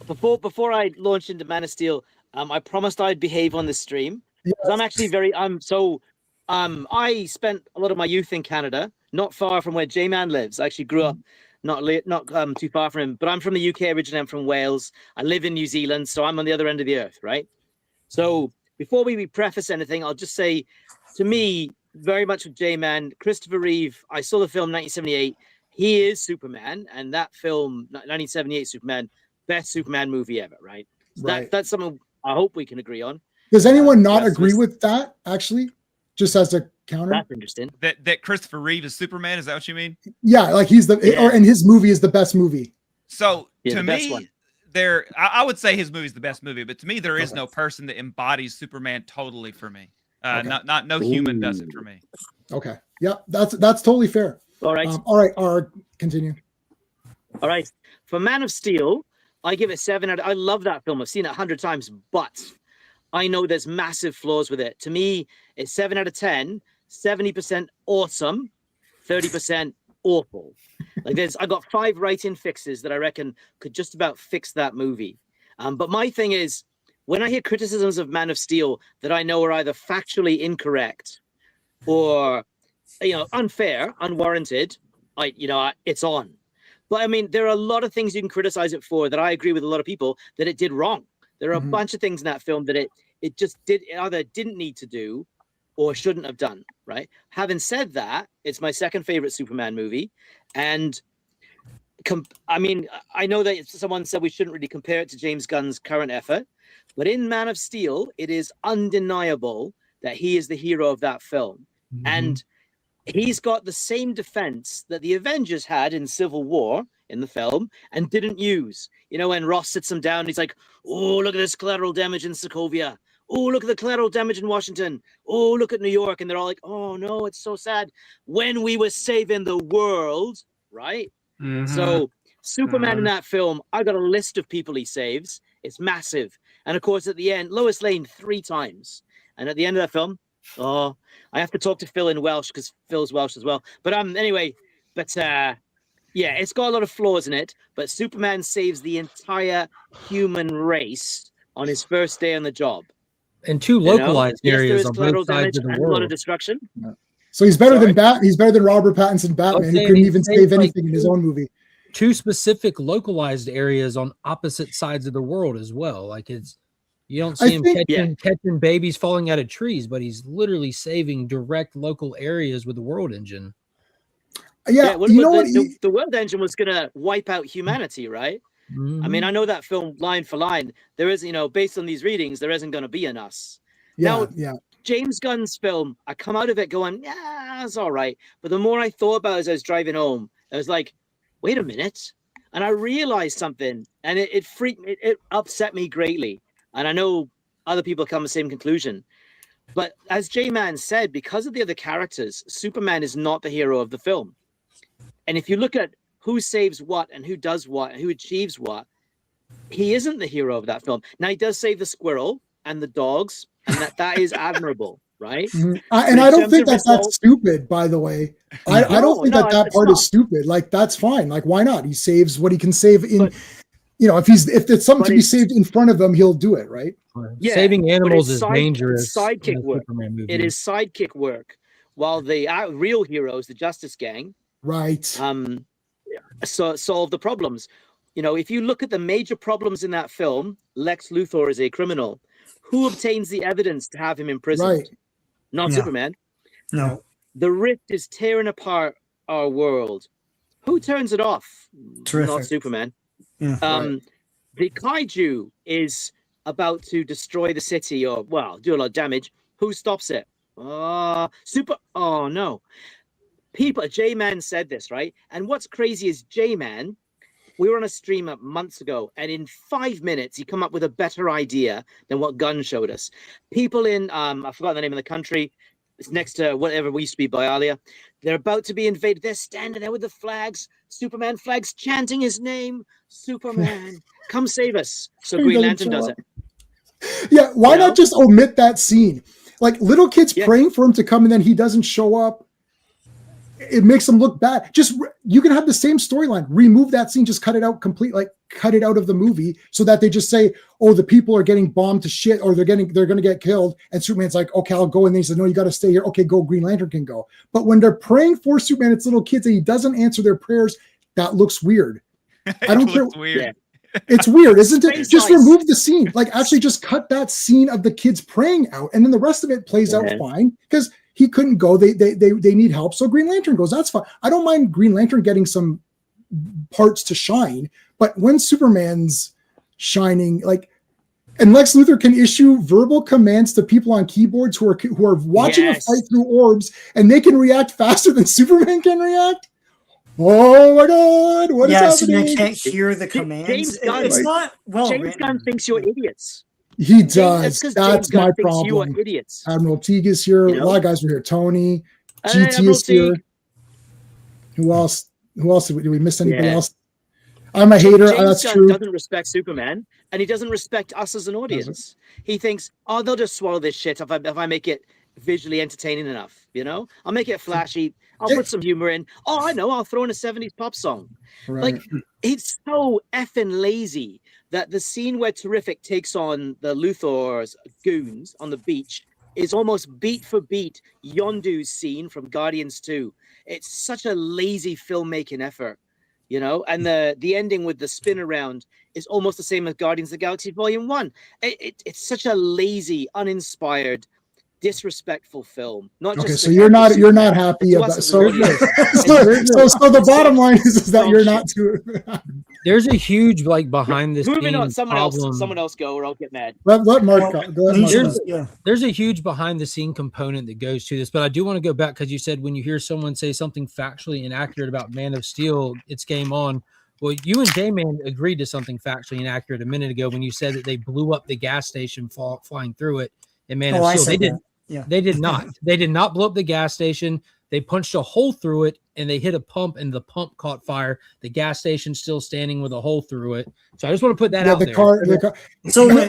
before I launch into Man of Steel, I promised I'd behave on the stream. Yes. I'm actually I spent a lot of my youth in Canada, not far from where J-Man lives. I actually grew up not too far from him, but I'm from the UK originally. I'm from Wales. I live in New Zealand, so I'm on the other end of the earth, right? So before we preface anything, I'll just say, to me, very much with J-Man, Christopher Reeve, I saw the film 1978. He is Superman, and that film, 1978 Superman, best Superman movie ever, right? So right. That's something I hope we can agree on. Does anyone not agree with that, actually? Just as a counter? That's interesting. That Christopher Reeve is Superman, is that what you mean? Yeah, like and his movie is the best movie. So to me, I would say his movie is the best movie, but to me, there is no person that embodies Superman totally for me. No human does it for me. Okay. Yeah, that's totally fair. All right. All right. Continue. All right. For Man of Steel, I give it 7 out. I love that film. I've seen it 100 times, but I know there's massive flaws with it. To me, it's 7 out of 10, 70% awesome, 30% awful. I got 5 write-in fixes that I reckon could just about fix that movie. But my thing is, when I hear criticisms of Man of Steel that I know are either factually incorrect or unfair, unwarranted, it's on. But there are a lot of things you can criticize it for that I agree with a lot of people that it did wrong. There are a bunch of things in that film that it just either didn't need to do or shouldn't have done, right? Having said that, it's my second favorite Superman movie. And I know that someone said we shouldn't really compare it to James Gunn's current effort, but in Man of Steel, it is undeniable that he is the hero of that film. And he's got the same defense that the Avengers had in Civil War in the film and didn't use. When Ross sits him down, he's like, oh, look at this collateral damage in Sokovia. Oh, look at the collateral damage in Washington. Oh, look at New York. And they're all like, oh, no, it's so sad. When we were saving the world, right? So Superman in that film, I got a list of people he saves. It's massive. And of course, at the end, Lois Lane 3 times. And at the end of that film, I have to talk to Phil in Welsh because Phil's Welsh as well. But yeah, it's got a lot of flaws in it. But Superman saves the entire human race on his first day on the job. And 2 localized areas on both sides of the world. A lot of destruction. Yeah. So he's better than He's better than Robert Pattinson Batman, who couldn't even save anything in his own movie. 2 specific localized areas on opposite sides of the world as well. You don't see him catching babies falling out of trees, but he's literally saving direct local areas with the World Engine. Yeah, the World Engine was going to wipe out humanity, right? I know that film line for line. There is, based on these readings, there isn't going to be an us. Yeah. James Gunn's film, I come out of it going, yeah, it's all right. But the more I thought about it as I was driving home, I was like, wait a minute. And I realized something, and it upset me greatly. And I know other people come to the same conclusion. But as J-Man said, because of the other characters, Superman is not the hero of the film. And if you look at who saves what and who does what and who achieves what, he isn't the hero of that film. Now he does save the squirrel and the dogs, and that is admirable, right? And I don't think that's stupid, by the way. I don't think that part is stupid. Like, that's fine. Like, why not? He saves what he can save in, if it's something to be saved in front of him, he'll do it, right? Yeah, saving animals is dangerous. Sidekick work. It is sidekick work. While the real heroes, the Justice Gang, right, solve the problems. If you look at the major problems in that film, Lex Luthor is a criminal. Who obtains the evidence to have him imprisoned? Right. Not Superman. No. The rift is tearing apart our world. Who turns it off? Terrific. Not Superman. Yeah. The kaiju is about to destroy the city or, do a lot of damage. Who stops it? Oh no. J-Man said this, right? And what's crazy is J-Man, we were on a stream months ago, and in 5 minutes, he come up with a better idea than what Gunn showed us. People in, I forgot the name of the country, it's next to whatever we used to be, Bialia. They're about to be invaded. They're standing there with the flags, Superman flags, chanting his name. Superman, come save us. So Green Lantern does it. Yeah, why not just omit that scene? Like, little kids praying for him to come and then he doesn't show up. It makes them look bad. You can have the same storyline. Remove that scene. Just cut it out completely. Like, cut it out of the movie so that they just say, "Oh, the people are getting bombed to shit, or they're going to get killed." And Superman's like, "Okay, I'll go." And then he says, "No, you got to stay here." Okay, go. Green Lantern can go. But when they're praying for Superman, it's little kids, and he doesn't answer their prayers. That looks weird. I don't care. Weird. It's weird, isn't it? Just remove the scene. Like, actually, just cut that scene of the kids praying out, and then the rest of it plays out fine because he couldn't go. They need help, so Green Lantern goes. That's fine. I don't mind Green Lantern getting some parts to shine, but when Superman's shining, like, and Lex Luthor can issue verbal commands to people on keyboards who are watching a fight through orbs, and they can react faster than Superman can react. Oh my God! What is happening? So you can't hear the commands. It's not well James written. Gunn thinks you're idiots. He does. That's my problem. You are idiots. Admiral Teague is here. A lot of guys are here. Tony, GT is here. Who else? Did we miss anybody else? I'm a hater. That's Gunn true. Doesn't respect Superman, and he doesn't respect us as an audience. He thinks, "Oh, they'll just swallow this shit if I make it visually entertaining enough. I'll make it flashy. I'll put some humor in. Oh, I know. I'll throw in a 70s pop song." Right. Like, it's so effing lazy that the scene where Terrific takes on the Luthor's goons on the beach is almost beat for beat Yondu's scene from Guardians 2. It's such a lazy filmmaking effort, and the ending with the spin around is almost the same as Guardians of the Galaxy Volume 1. It's such a lazy, uninspired, disrespectful film. So you're not happy about so the bottom line is that you're not too. There's a huge behind the Moving on, scenes someone else go, or I'll get mad. Let Mark go. There's a huge behind the scene component that goes to this, but I do want to go back because you said when you hear someone say something factually inaccurate about Man of Steel, it's game on. Well, you and J-Man agreed to something factually inaccurate a minute ago when you said that they blew up the gas station flying through it in Man of Steel. They did not. They did not blow up the gas station. They punched a hole through it and they hit a pump and the pump caught fire. The gas station's still standing with a hole through it. So I just want to put that out there.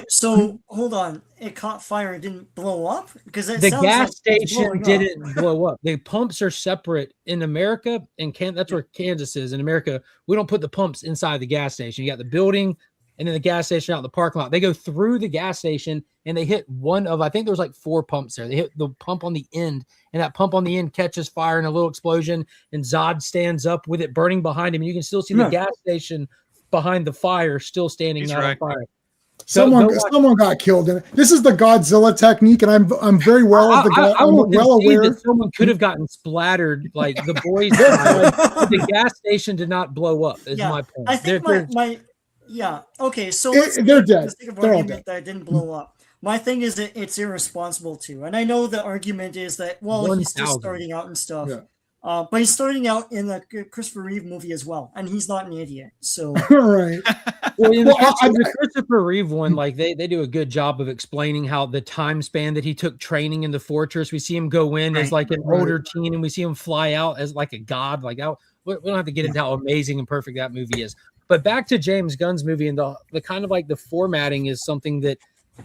So hold on. It caught fire and didn't blow up? Because the gas station didn't blow up. The pumps are separate in America, and that's where Kansas is. In America, we don't put the pumps inside the gas station. You got the building and then the gas station out in the parking lot. They go through the gas station and they hit one of, I think there's 4 pumps there. They hit the pump on the end, and that pump on the end catches fire in a little explosion, and Zod stands up with it burning behind him. And you can still see the gas station behind the fire still standing on fire. Someone got killed in it. This is the Godzilla technique, and I'm very well aware that someone could have gotten splattered, like the boys. But the gas station did not blow up. Is my point. I think okay. So they're dead. They're all dead. That didn't blow up. My thing is that it's irresponsible too, and I know the argument is that he's just starting out and stuff. Yeah. But he's starting out in the Christopher Reeve movie as well, and he's not an idiot. So right. The Christopher Reeve one, they do a good job of explaining how the time span that he took training in the fortress. We see him go in as an older teen, and we see him fly out as a god. We don't have to get into how amazing and perfect that movie is. But back to James Gunn's movie, and the kind of like the formatting is something that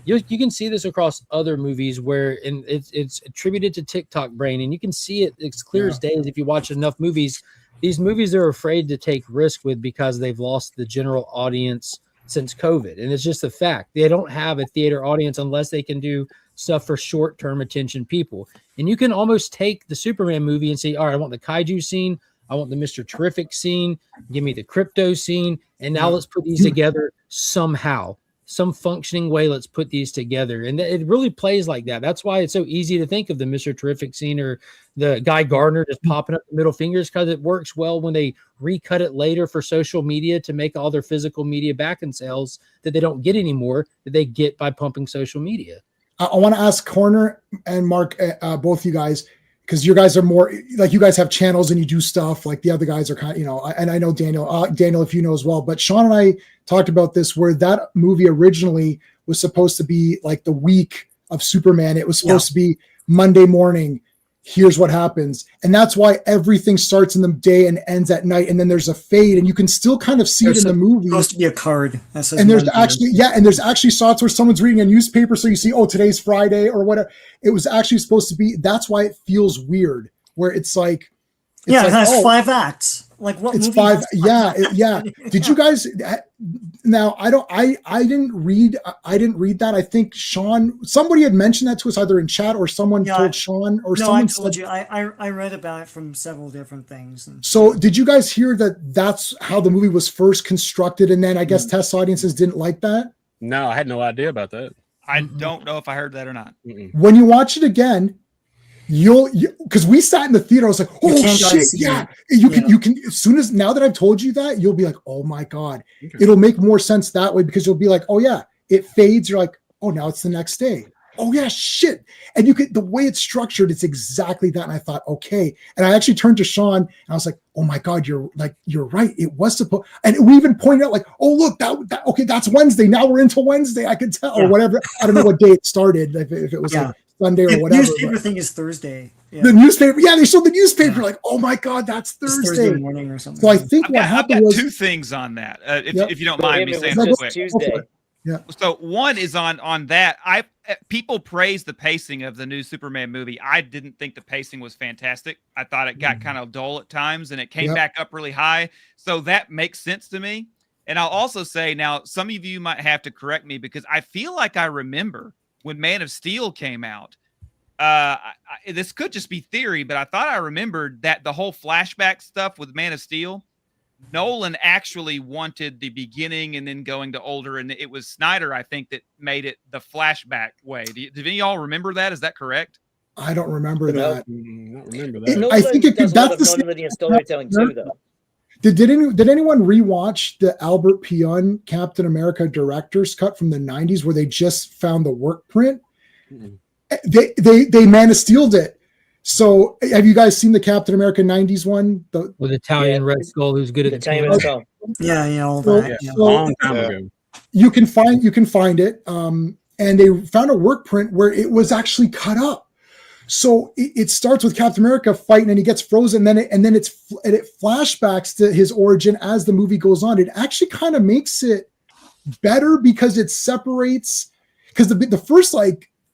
you can see this across other movies where it's attributed to TikTok brain, and you can see it. It's clear as day if you watch enough movies. These movies are afraid to take risk with because they've lost the general audience since COVID, and it's just a fact. They don't have a theater audience unless they can do stuff for short-term attention people. And you can almost take the Superman movie and say, all right, I want the kaiju scene, I want the Mr. Terrific scene, give me the crypto scene, and now let's put these together somehow, some functioning way. Let's put these together. And it really plays like that. That's why it's so easy to think of the Mr. Terrific scene or the Guy Gardner just popping up the middle fingers, because it works well when they recut it later for social media to make all their physical media back in sales that they don't get anymore, that they get by pumping social media. I want to ask Corner and Mark, both you guys, because you guys are more like, you guys have channels and you do stuff like the other guys are kind of, and I know Daniel, if you know as well, but Sean and I talked about this, where that movie originally was supposed to be like the week of Superman. It was supposed to be Monday morning. Here's what happens. And that's why everything starts in the day and ends at night. And then there's a fade, and you can still kind of see it in the movie. Supposed to be a card. And there's actually shots where someone's reading a newspaper. So you see, oh, today's Friday or whatever. It was actually supposed to be, that's why it feels weird, where it's like, it has 5 acts. Like what? It's 5. Yeah. Did you guys? Now I didn't read that. I think Sean, somebody had mentioned that to us either in chat or someone told Sean or someone told you. I read about it from several different things. So did you guys hear that? That's how the movie was first constructed, and then I guess test audiences didn't like that. No, I had no idea about that. I don't know if I heard that or not. When you watch it again, because we sat in the theater, I was like, oh shit, yeah. You can as soon as, now that I've told you that, you'll be like, oh my God. It'll make more sense that way, because you'll be like, oh yeah, it fades. You're like, oh, now it's the next day. Oh yeah, shit. And you could, the way it's structured, it's exactly that. And I thought, okay. And I actually turned to Sean and I was like, oh my God, you're right. It was supposed, and we even pointed out like, oh look, that okay, that's Wednesday. Now we're into Wednesday. I could tell or whatever. I don't know what day it started. If it was like Sunday or whatever. The newspaper thing is Thursday. Yeah. The newspaper, they showed the newspaper, like, oh my God, that's Thursday morning or something. So I think I've got 2 things on that. If you don't mind me saying real quick. Tuesday. Yeah. So one is on that. People praise the pacing of the new Superman movie. I didn't think the pacing was fantastic. I thought it got kind of dull at times, and it came back up really high. So that makes sense to me. And I'll also say, now, some of you might have to correct me, because I feel like I remember when Man of Steel came out. This could just be theory, but I thought I remembered that the whole flashback stuff with Man of Steel, Nolan actually wanted the beginning and then going to older, and it was Snyder, I think, that made it the flashback way. Did any of y'all remember that? Is that correct? I don't remember that. I don't remember that. I think that's the storytelling too, though. Did anyone rewatch the Albert Pion Captain America director's cut from the 90s where they just found the work print? They Man of Steel'd it. So have you guys seen the Captain America 90s one? With Italian Red Skull, who's good at Italian Red Skull. All that. So, long time ago. You can find it. And they found a work print where it was actually cut up. So it starts with Captain America fighting, and he gets frozen, and then it flashbacks to his origin as the movie goes on. It actually kind of makes it better because it separates, because the first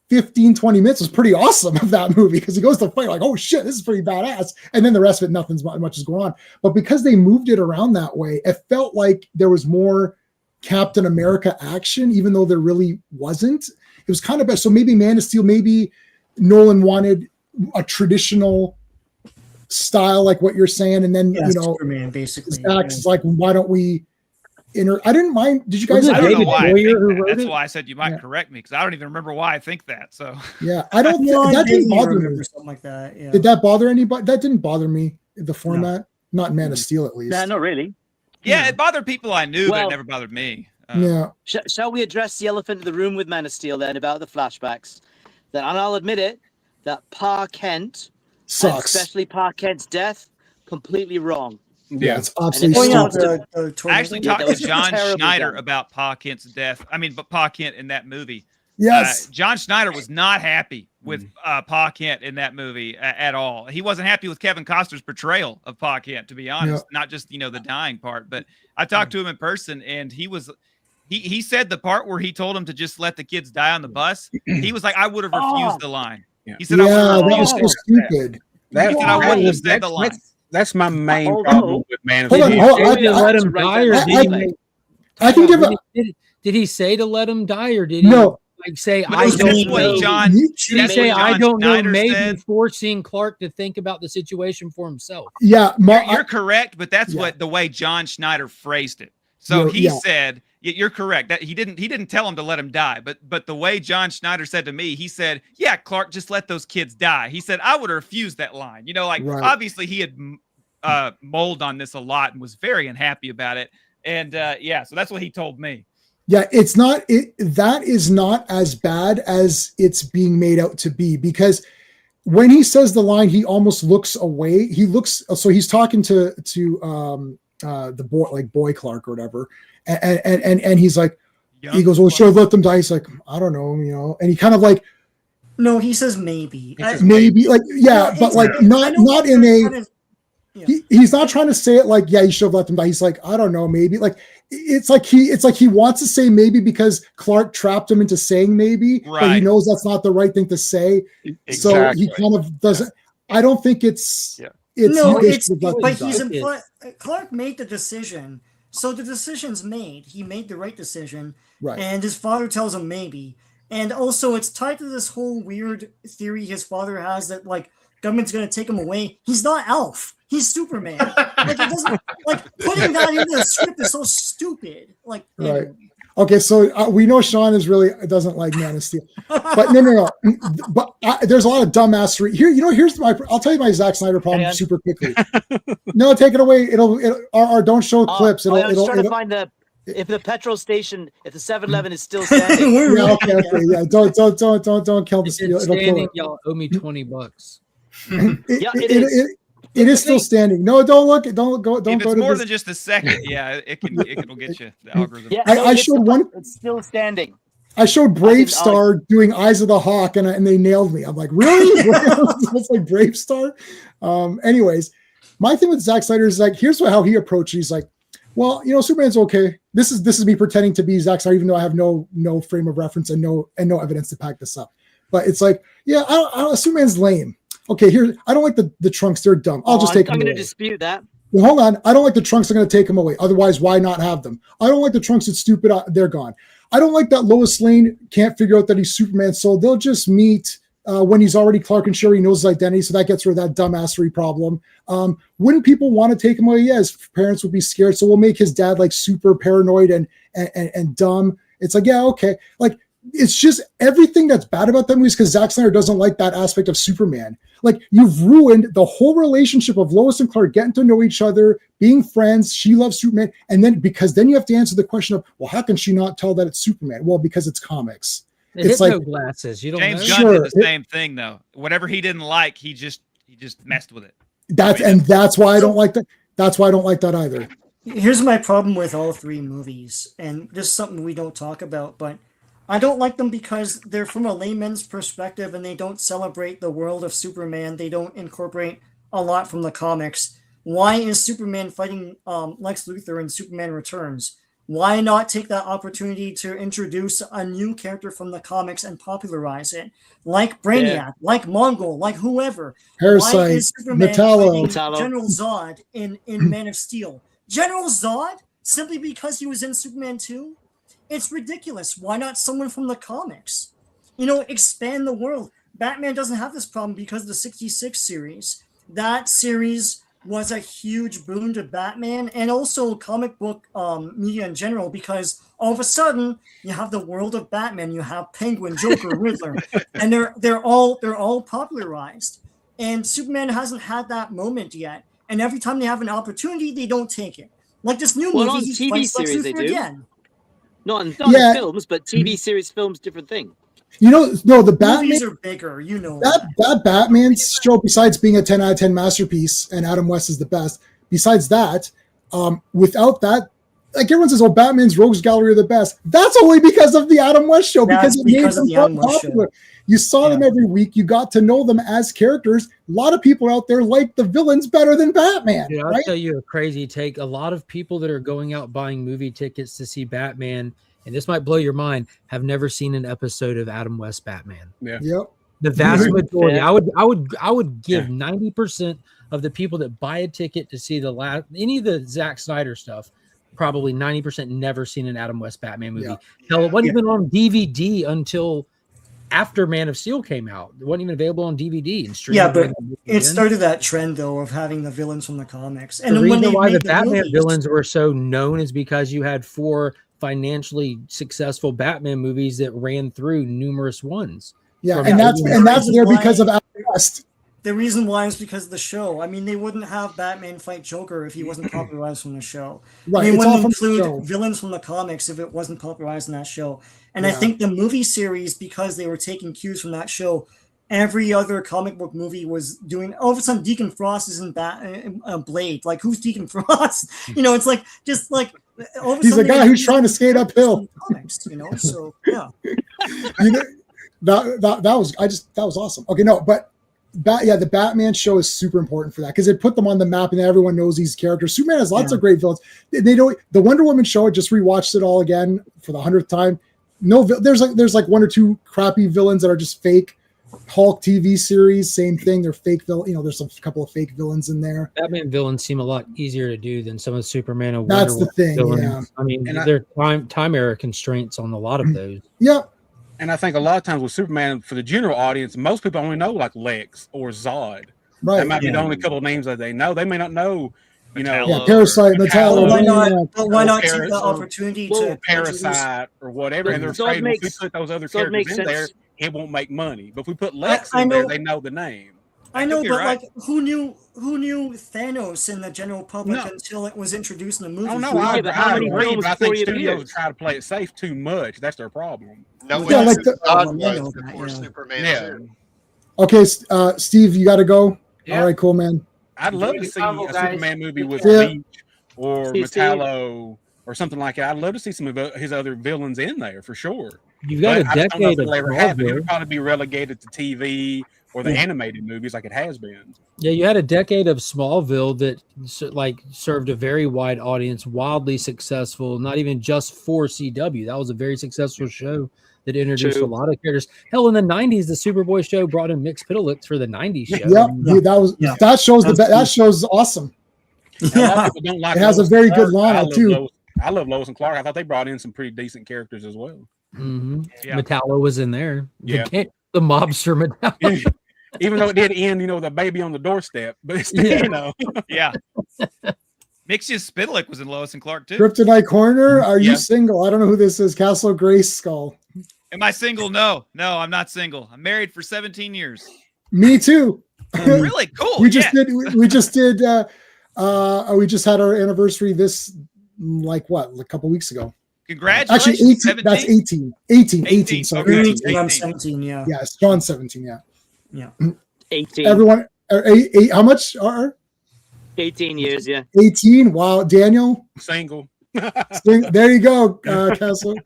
15, 20 minutes was pretty awesome of that movie, because he goes to fight like, oh shit, this is pretty badass. And then the rest of it, nothing's much is going on. But because they moved it around that way, it felt like there was more Captain America action, even though there really wasn't. It was kind of best. So maybe Man of Steel, maybe Nolan wanted a traditional style, like what you're saying. And then, Superman, basically. Zach's like, why don't we I didn't mind. Did you guys? I don't know why I think that. That's why I said you might correct me, because I don't even remember why I think that. So yeah, I don't. That didn't bother me. Something like that. Yeah. Did that bother anybody? That didn't bother me. The format, not Man of Steel, at least. No, not really. Yeah, it bothered people I knew, but it never bothered me. Shall we address the elephant in the room with Man of Steel then about the flashbacks? Then, and I'll admit it, that Pa Kent, sucks. Especially Pa Kent's death, completely wrong. Yeah, it's absolutely I actually talked to John Schneider about Pa Kent's death. I mean, but Pa Kent in that movie. Yes. John Schneider was not happy with Pa Kent in that movie at all. He wasn't happy with Kevin Costner's portrayal of Pa Kent, to be honest. Not just the dying part, but I talked to him in person, and he said the part where he told him to just let the kids die on the bus. He was like, I would have refused the line. He said, that was so stupid. He said, I wouldn't have said the line. That's my main problem with Man of Steel. Steel. Let him die, or I can give did he say to let him die, or did he say But I that's don't what know? John- Did he that's say what I John don't know? Schneider Maybe said. forcing Clark to think about the situation for himself. Yeah, You're correct, but that's what the way John Schneider phrased it. So he said, "You're correct. That he didn't tell him to let him die, but the way John Schneider said to me, he said, "Yeah, Clark, just let those kids die." He said, "I would have refused that line." Obviously he had mulled on this a lot and was very unhappy about it, and so that's what he told me. Yeah, it's not that is not as bad as it's being made out to be, because when he says the line, he almost looks away. He looks, so he's talking to the boy, like Boy Clark or whatever, and he's like, he goes, "Well, should have let them die." He's like, "I don't know," and he kind of like, no, he says maybe, maybe, like, but like not in a. He's not trying to say it like, you should have let them die. He's like, I don't know, maybe. Like it's like he wants to say maybe because Clark trapped him into saying maybe, but he knows that's not the right thing to say. Exactly. So he kind of doesn't. I don't think it's. But Clark made the decision, so the decision's made. He made the right decision, right? And his father tells him maybe, and also it's tied to this whole weird theory his father has that like government's going to take him away. He's not Elf. He's Superman. Like, it doesn't, like, putting that into the script is so stupid. Like, right. Okay, so we know Sean doesn't like Man of Steel, but no. But there's a lot of dumbassery here. I'll tell you my Zack Snyder problem super quickly. No, take it away. Or don't show clips. I was trying to find if the petrol station, if the 7-Eleven is still standing. Yeah. Don't kill the steel. Standing, y'all owe me $20. It is still standing. No, don't look. Don't go. Don't if go it's to more this. than just a second, it'll get you the algorithm. Yeah, I showed one. It's still standing. I showed Brave Star doing Eyes of the Hawk, and they nailed me. I'm like, really? It's like Brave Star. Anyways, my thing with Zack Snyder is like, here's how he approached it. He's like, well, Superman's okay. This is me pretending to be Zack Snyder, even though I have no frame of reference and no evidence to back this up. But it's like, Superman's lame. Okay, here, I don't like the trunks. They're dumb. I'll just take them away. I'm going to dispute that. Well, hold on. I don't like the trunks. I'm going to take them away. Otherwise, why not have them? I don't like the trunks. It's stupid. They're gone. I don't like that Lois Lane can't figure out that he's Superman. So they'll just meet when he's already Clark and Sherry knows his identity. So that gets rid of that dumbassery problem. Wouldn't people want to take him away? Yeah, his parents would be scared. So we'll make his dad like super paranoid and dumb. It's like, yeah, okay. Like, it's just everything that's bad about that movies because Zack Snyder doesn't like that aspect of Superman. Like, you've ruined the whole relationship of Lois and Clark getting to know each other, being friends. She loves Superman. And then you have to answer the question of, well, how can she not tell that it's Superman? Well, because it's comics. It's like glasses. You don't James know. Gunn did the same thing though. Whatever he didn't like, he just messed with it. That's why I don't like that. That's why I don't like that either. Here's my problem with all three movies, and this is something we don't talk about, but I don't like them because they're from a layman's perspective and they don't celebrate the world of Superman. They don't incorporate a lot from the comics. Why is Superman fighting Lex Luthor in Superman Returns? Why not take that opportunity to introduce a new character from the comics and popularize it? Like Brainiac, like Mongol, like whoever. Parasite, why is Superman Metallo. fighting General Zod in Man of Steel? General Zod? Simply because he was in Superman 2? It's ridiculous. Why not someone from the comics? Expand the world. Batman doesn't have this problem because of the 66 series. That series was a huge boon to Batman and also comic book media in general because all of a sudden you have the world of Batman. You have Penguin, Joker, Riddler, and they're all popularized. And Superman hasn't had that moment yet. And every time they have an opportunity, they don't take it. Like this new movie, on he TV fights Lex series they Luthor do. again. Not in films, but TV series, films, different thing. The Batman movies are bigger. That Batman show, besides being a 10 out of 10 masterpiece, and Adam West is the best. Besides that, without that, like everyone says, oh, Batman's Rogues Gallery are the best. That's only because of the Adam West show, because it made them popular. You saw them every week. You got to know them as characters. A lot of people out there like the villains better than Batman. Dude, I'll right? tell you a crazy take. A lot of people that are going out buying movie tickets to see Batman, and this might blow your mind, have never seen an episode of Adam West Batman. Yep. The vast majority. I would give 90% of the people that buy a ticket to see any of the Zack Snyder stuff, probably 90% never seen an Adam West Batman movie. Hell, it wasn't even on DVD until after Man of Steel came out. It wasn't even available on DVD and streaming. Yeah, but it started that trend though of having the villains from the comics. And the when reason why the Batman movies, villains were so known is because you had 4 financially successful Batman movies that ran through numerous ones. Yeah, and that's there because of Adam West. The reason why is because of the show. I mean, they wouldn't have Batman fight Joker if he wasn't popularized from the show. Right, They it's all wouldn't from the show. include villains from the comics if it wasn't popularized in that show. And I think the movie series, because they were taking cues from that show, every other comic book movie was doing. All of a sudden, Deacon Frost is in Blade. Like, who's Deacon Frost? It's like just like all of a He's a sudden guy who's trying to skate uphill. Comics, so yeah. That was awesome. Okay, no, but the Batman show is super important for that because it put them on the map and everyone knows these characters. Superman has lots of great villains. They don't. The Wonder Woman show, I just rewatched it all again for the 100th time. No, there's like 1 or 2 crappy villains that are just fake. Hulk TV series, same thing. They're fake villain. There's a couple of fake villains in there. Batman villains seem a lot easier to do than some of the Superman and That's Wonder the thing. villains. Yeah. I mean, there are time era constraints on a lot of those. Yeah. And I think a lot of times with Superman, for the general audience, most people only know like Lex or Zod. Right. That might be the only couple of names that they know. They may not know, Parasite, Metallo. Why not take the opportunity to Parasite or whatever? And they're afraid if we put those other characters in there, it won't make money. But if we put Lex in there, they know the name. I know, but like, who knew Thanos in the general public until it was introduced in the movie? Oh no, I agree, but I think studios try to play it safe too much. That's their problem. No, Superman. Okay, Steve, you got to go. All right, cool, man. I'd love to see a Superman movie with Bleach or Metallo or something like that. I'd love to see some of his other villains in there for sure. You've got a decade of Smallville. It would probably be relegated to TV or the animated movies like it has been. Yeah, you had a decade of Smallville that served a very wide audience, wildly successful, not even just for CW. That was a very successful show that introduced a lot of characters. Hell, in the 90s, the Superboy show brought in Mix Piddlix for the 90s show. That show's awesome. Yeah. Don't like it has a very good lineup too. I love Lois and Clark. I thought they brought in some pretty decent characters as well. Mm-hmm. Yeah. Metallo was in there. Yeah. The mobster Metallo. Even though it did end, the baby on the doorstep, but still, Yeah. Mixius Spidlick was in Lois and Clark too. Kryptonite Corner, are you single? I don't know who this is. Castle Grayskull. Am I single? No, I'm not single. I'm married for 17 years. Me too. Really cool. We just had our anniversary a couple weeks ago. Congratulations. Actually, 18. That's 18. Sorry, 18. I'm 17. Yeah. Yes, John's 17. Yeah. 18. Everyone, how much are? 18 years. Yeah. 18. Wow, Daniel. Single. There you go, Castle.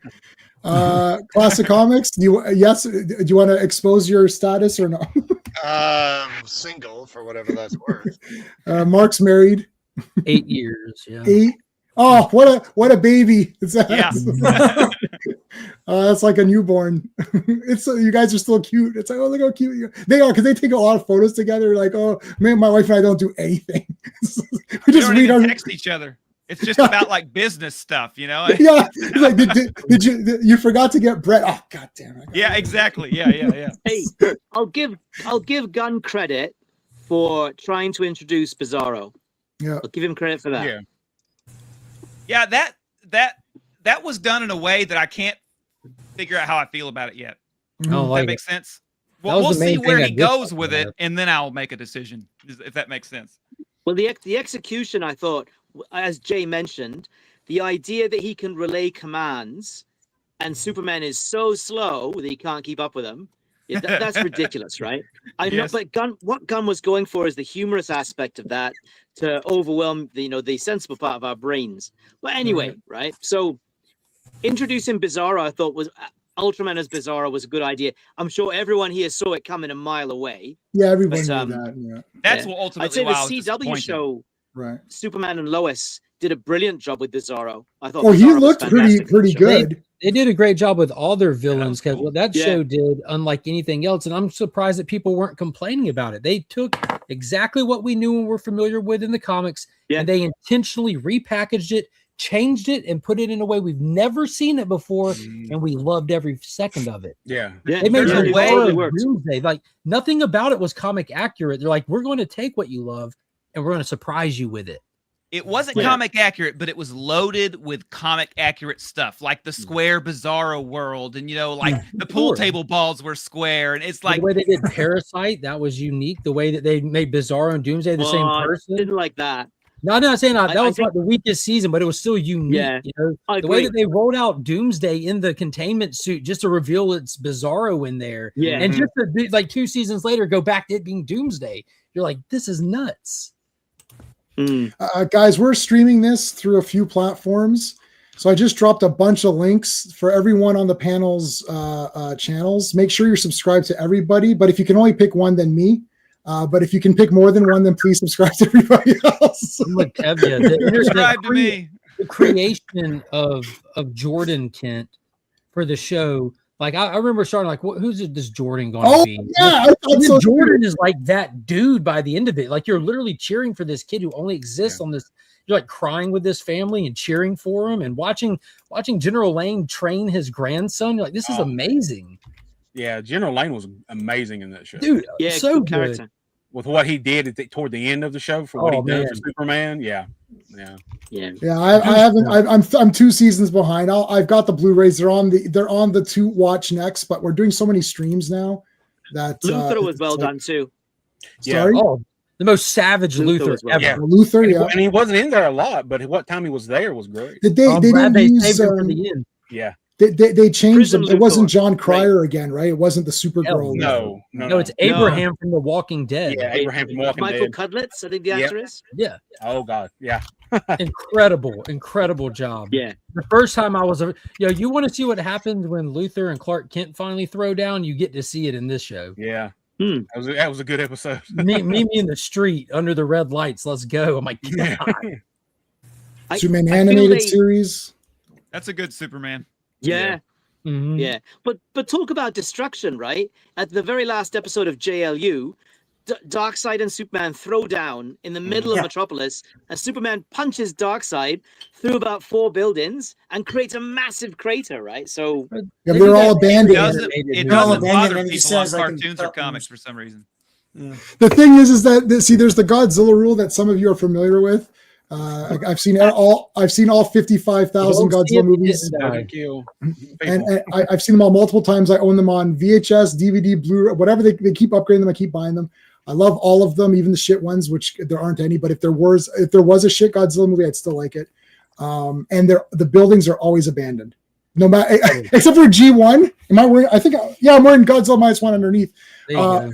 Classic Comics. Do you want to expose your status or no? Single for whatever that's worth. Mark's married. 8 years. Yeah. 8. Oh, what a baby! That's like a newborn. It's you guys are still cute. It's like, oh, look how cute they are, because they take a lot of photos together. Like, oh, man, my wife and I don't do anything. We just read text each other. It's just about like business stuff, Yeah, like did you forgot to get bread? Oh, god damn it! Yeah, exactly. Yeah. Hey, I'll give Gunn credit for trying to introduce Bizarro. Yeah, I'll give him credit for that. Yeah, that was done in a way that I can't figure out how I feel about it yet. That makes sense. Well, we'll see where he goes with it, and then I'll make a decision, if that makes sense. Well, the execution, I thought, as Jay mentioned, the idea that he can relay commands and Superman is so slow that he can't keep up with him, Yeah, that's ridiculous, right? I know, Yes. but what Gunn was going for is the humorous aspect of that to overwhelm the sensible part of our brains. But anyway, right? So introducing Bizarro, I thought was Ultraman as Bizarro was a good idea. I'm sure everyone here saw it coming a mile away. Yeah, everyone But, knew that. Yeah. That's Yeah. what I'd ultimately say why the I was CW disappointed. show, Right. Superman and Lois, did a brilliant job with Bizarro. I thought. Oh, he Bizarro was looked fantastic pretty in that show. good. They did a great job with all their villains because cool. what that Yeah. show did, unlike anything else, and I'm surprised that people weren't complaining about it. They took exactly what we knew and were familiar with in the comics, Yeah. and they intentionally repackaged it, changed it, and put it in a way we've never seen it before, and we loved every second of it. Yeah. Yeah, They made There's a the way- Bizarro it works. Doomsday. Like nothing about it was comic accurate. They're like, we're going to take what you love and we're going to surprise you with it. It wasn't Yeah. comic accurate, but it was loaded with comic accurate stuff, like the square Bizarro world, and like the pool Sure. table balls were square, and it's like The way they did Parasite, that was unique. The way that they made Bizarro and Doomsday the same I person. didn't like that. No, I'm not saying that. That I was think- like the weakest season, but it was still unique. Yeah, I the way agree. that they rolled out Doomsday in the containment suit just to reveal it's Bizarro in there, Yeah. and just to be, like 2 seasons later go back to it being Doomsday. You're like, this is nuts. Guys, we're streaming this through a few platforms. So I just dropped a bunch of links for everyone on the panel's channels. Make sure you're subscribed to everybody. But if you can only pick one, then me. But if you can pick more than one, then please subscribe to everybody else. I'm like, Tevye, subscribe to me. The creation of Jordan Kent for the show. Like I remember starting like, who's this Jordan going to be? Yeah, I And thought then so. Jordan is like that dude by the end of it. Like you're literally cheering for this kid who only exists on this. You're like crying with this family and cheering for him and watching General Lane train his grandson. You're like, this is amazing. Yeah, General Lane was amazing in that show, Dude. Yeah, So good character. with what he did toward the end of the show for what Oh, he did man. for Superman. Yeah. Yeah. Yeah, I haven't. I'm 2 seasons behind. I've got the Blu-rays. They're on the to watch next. But we're doing so many streams now that Luther was it's well like- done too. Sorry, Oh, the most savage Luther Luther as well. ever. Yeah. Luther. And, Yeah, he wasn't in there a lot, but what time he was there was great. did they? I'm They glad didn't they use. saved him for the end. Yeah. They changed Prison them. It wasn't Luthor, John Cryer again, right? It wasn't the Supergirl. No, No, it's Abraham from The Walking Dead. Yeah, Abraham from Walking Michael Dead. Cudlitz, I think the Yep. answer is. Yeah. Oh God, yeah. Incredible job. Yeah. The first time I was, you want to see what happens when Luther and Clark Kent finally throw down? You get to see it in this show. Yeah. Hmm. That was a good episode. meet me in the street under the red lights. Let's go. I'm like, God. Superman I feel animated they- series. That's a good Superman. Yeah. Mhm. Yeah. But talk about destruction, right? At the very last episode of JLU, Darkseid and Superman throw down in the middle of Yeah. Metropolis, and Superman punches Darkseid through about 4 buildings and creates a massive crater, right? So Yeah, they're all abandoned. It They're all doesn't abandoned, bother and he people on says, like, in cartoons or cartoons. comics for some reason. The thing is that there's the Godzilla rule that some of you are familiar with. I've seen all 55,000 Don't see it, Godzilla movies, didn't die. Kill and I've seen them all multiple times. I own them on VHS, DVD, Blu-ray, whatever. They keep upgrading them. I keep buying them. I love all of them, even the shit ones, which there aren't any. But if there was a shit Godzilla movie, I'd still like it. And the buildings are always abandoned, no matter except for G1. Am I wearing? I'm wearing Godzilla -1 underneath. There you go.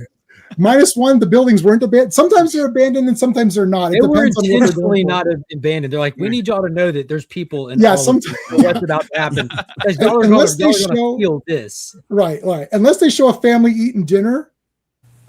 -1, the buildings weren't abandoned. Sometimes they're abandoned and sometimes they're not. It They were depends on what they're intentionally going for. not abandoned. They're like, we need y'all to know that there's people in Yeah, all of sometimes- this. What's about to happen. Because y'all are Unless gonna they show- feel this. Right. Unless they show a family eating dinner,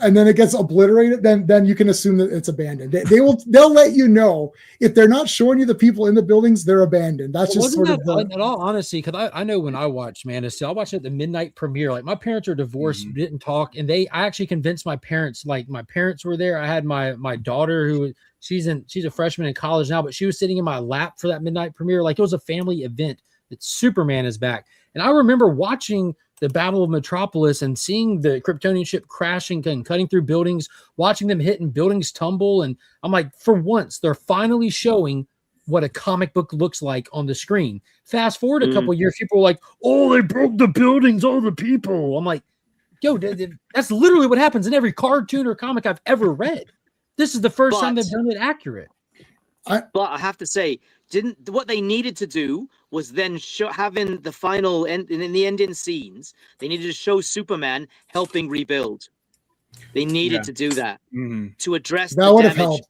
and then it gets obliterated, then you can assume that it's abandoned. They'll let you know if they're not showing you the people in the buildings, they're abandoned. That's just Wasn't sort of that, in all honesty, because I know when I watched Man of Steel, I watched it at the midnight premiere. Like my parents are divorced, didn't talk, and I actually convinced my parents. Like my parents were there. I had my daughter who she's a freshman in college now, but she was sitting in my lap for that midnight premiere. Like it was a family event that Superman is back, and I remember watching the Battle of Metropolis and seeing the Kryptonian ship crashing and cutting through buildings, watching them hit and buildings tumble. And I'm like, for once, they're finally showing what a comic book looks like on the screen. Fast forward a couple of years, people are like, oh, they broke the buildings, all the people. I'm like, yo, that's literally what happens in every cartoon or comic I've ever read. This is the first time they've done it accurate. But I have to say, didn't. What they needed to do was then having the final end in the ending scenes. They needed to show Superman helping rebuild. They needed to do that to address that the would have damage.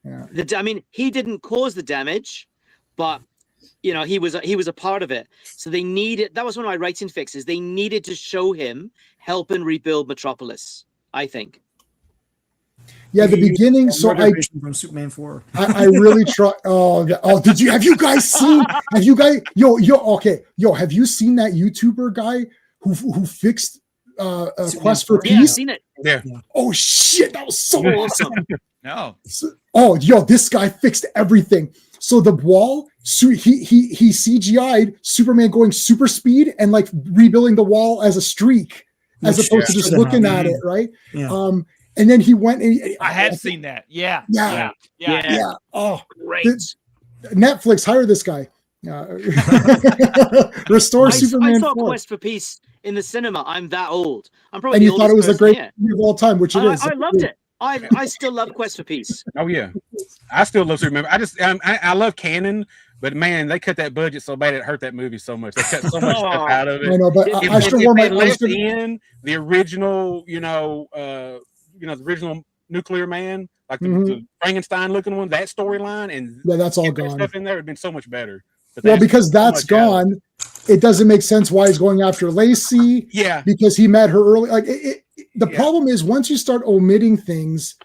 helped. Yeah. I mean, he didn't cause the damage, but you know, he was a part of it. So they needed. That was one of my writing fixes. They needed to show him helping rebuild Metropolis, I think. Yeah, the beginning. So from Superman 4. I really try. Oh, have you guys seen? Have you guys? Yo, have you seen that YouTuber guy who fixed Quest for Peace? Yeah, I've seen it. Yeah. Oh shit, that was so awesome. No. Oh, this guy fixed everything. So the wall, he CGI'd Superman going super speed and like rebuilding the wall as a streak, as opposed to just looking at it, right? Yeah. And then he went and I have seen that. Yeah. Oh, great. Netflix, hire this guy. Restore Superman. I saw 4. Quest for Peace in the cinema. I'm that old. I'm probably And the you thought it was a oldest great person movie of all time, which it is. I loved it. I still love Quest for Peace. Oh yeah, I still love Superman. I love Canon, but man, they cut that budget so bad it hurt that movie so much. They cut so much stuff out of it. I know, but if they left in the original, the original Nuclear Man, like the Frankenstein looking one, that storyline, and that's all gone. Stuff in there would have been so much better. Well, because that's gone, it doesn't make sense why he's going after Lacey. Yeah, because he met her early. Like the problem is once you start omitting things,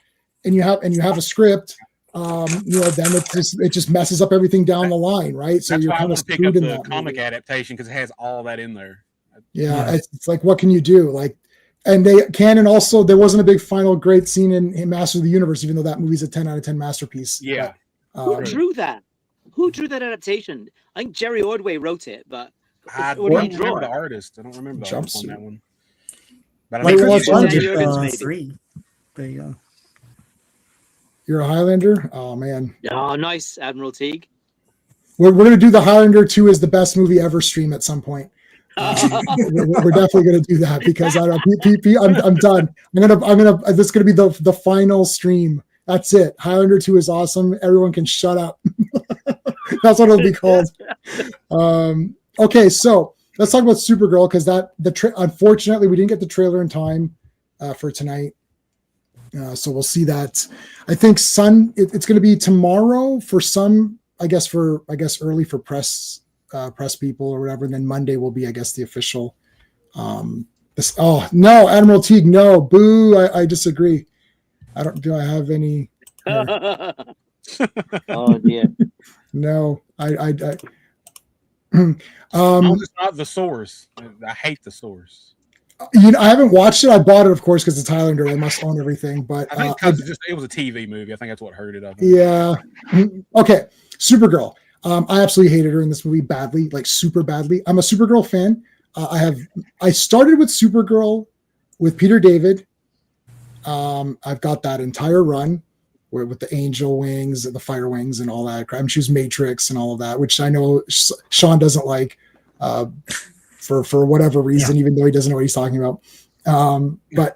and you have a script, then it just messes up everything down the line, right? So you're kind of screwed in that comic adaptation because it has all that in there. Yeah, it's like what can you do? Like, and Canon also there wasn't a big final great scene in Master of the Universe, even though that movie's a 10 out of 10 masterpiece. Yeah, who drew that? Who drew that adaptation? I think Jerry Ordway wrote it, but I don't remember the artist. I don't remember the artist on that one. But Like maybe. 3. There you go. You're a Highlander? Oh man. Oh, nice, Admiral Teague. We're gonna do the Highlander 2 is the best movie ever stream at some point. We're definitely gonna do that because I'm done. This is gonna be the final stream. That's it. Highlander 2 is awesome. Everyone can shut up. That's what it'll be called. Okay, so let's talk about Supergirl because unfortunately we didn't get the trailer in time for tonight. So we'll see that. I think it's going to be tomorrow for some. I guess early for press people or whatever. And then Monday will be, I guess, the official. Oh no, Admiral Teague, no, boo! I disagree. Do I have any? Oh dear. No, it's not the Source. I hate the Source. I haven't watched it. I bought it, of course, because it's Highlander. I must own everything. But I think it was a TV movie. I think that's what hurt it. Yeah. Okay. Supergirl. I absolutely hated her in this movie badly, like super badly. I'm a Supergirl fan. I started with Supergirl with Peter David. I've got that entire run with the angel wings, the fire wings, and all that. She was Matrix and all of that, which I know Sean doesn't like for whatever reason, even though he doesn't know what he's talking about. But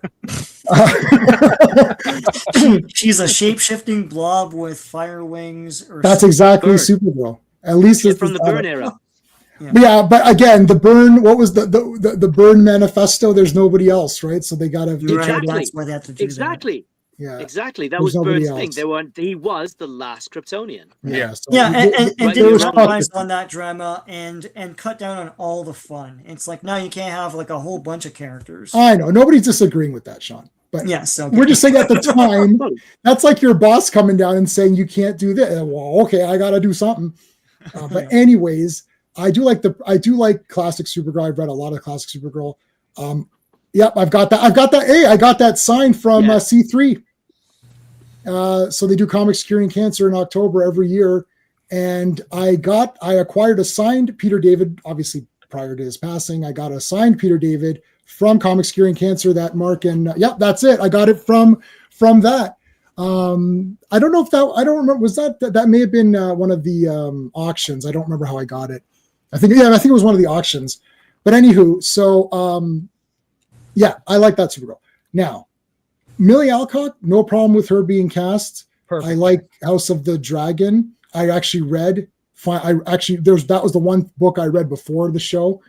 she's a shape-shifting blob with fire wings. That's exactly Supergirl. At least it's from the Byrne era. Yeah, but again, the Byrne. What was the Byrne manifesto? There's nobody else, right? So they got to That's why they have to do exactly. Yeah, exactly. That was Byrne's thing. He was the last Kryptonian. Yeah, and didn't compromise on that drama and cut down on all the fun. It's like now you can't have like a whole bunch of characters. I know nobody's disagreeing with that, Sean. But yes, we're just saying at the time that's like your boss coming down and saying you can't do that. Well, okay, I got to do something. But anyways, I do like classic Supergirl. I've read a lot of classic Supergirl. Yep, I've got that. I got that sign from C3. So they do Comics Curing Cancer in October every year, and I acquired a signed Peter David. Obviously, prior to his passing, I got a signed Peter David from Comics Curing Cancer. That Mark and that's it. I got it from that. I don't know if I don't remember. Was that may have been one of the auctions. I don't remember how I got it. I think it was one of the auctions. But anywho, so I like that Supergirl. Now, Millie Alcock, no problem with her being cast. Perfect. I like House of the Dragon. I actually read that was the one book I read before the show.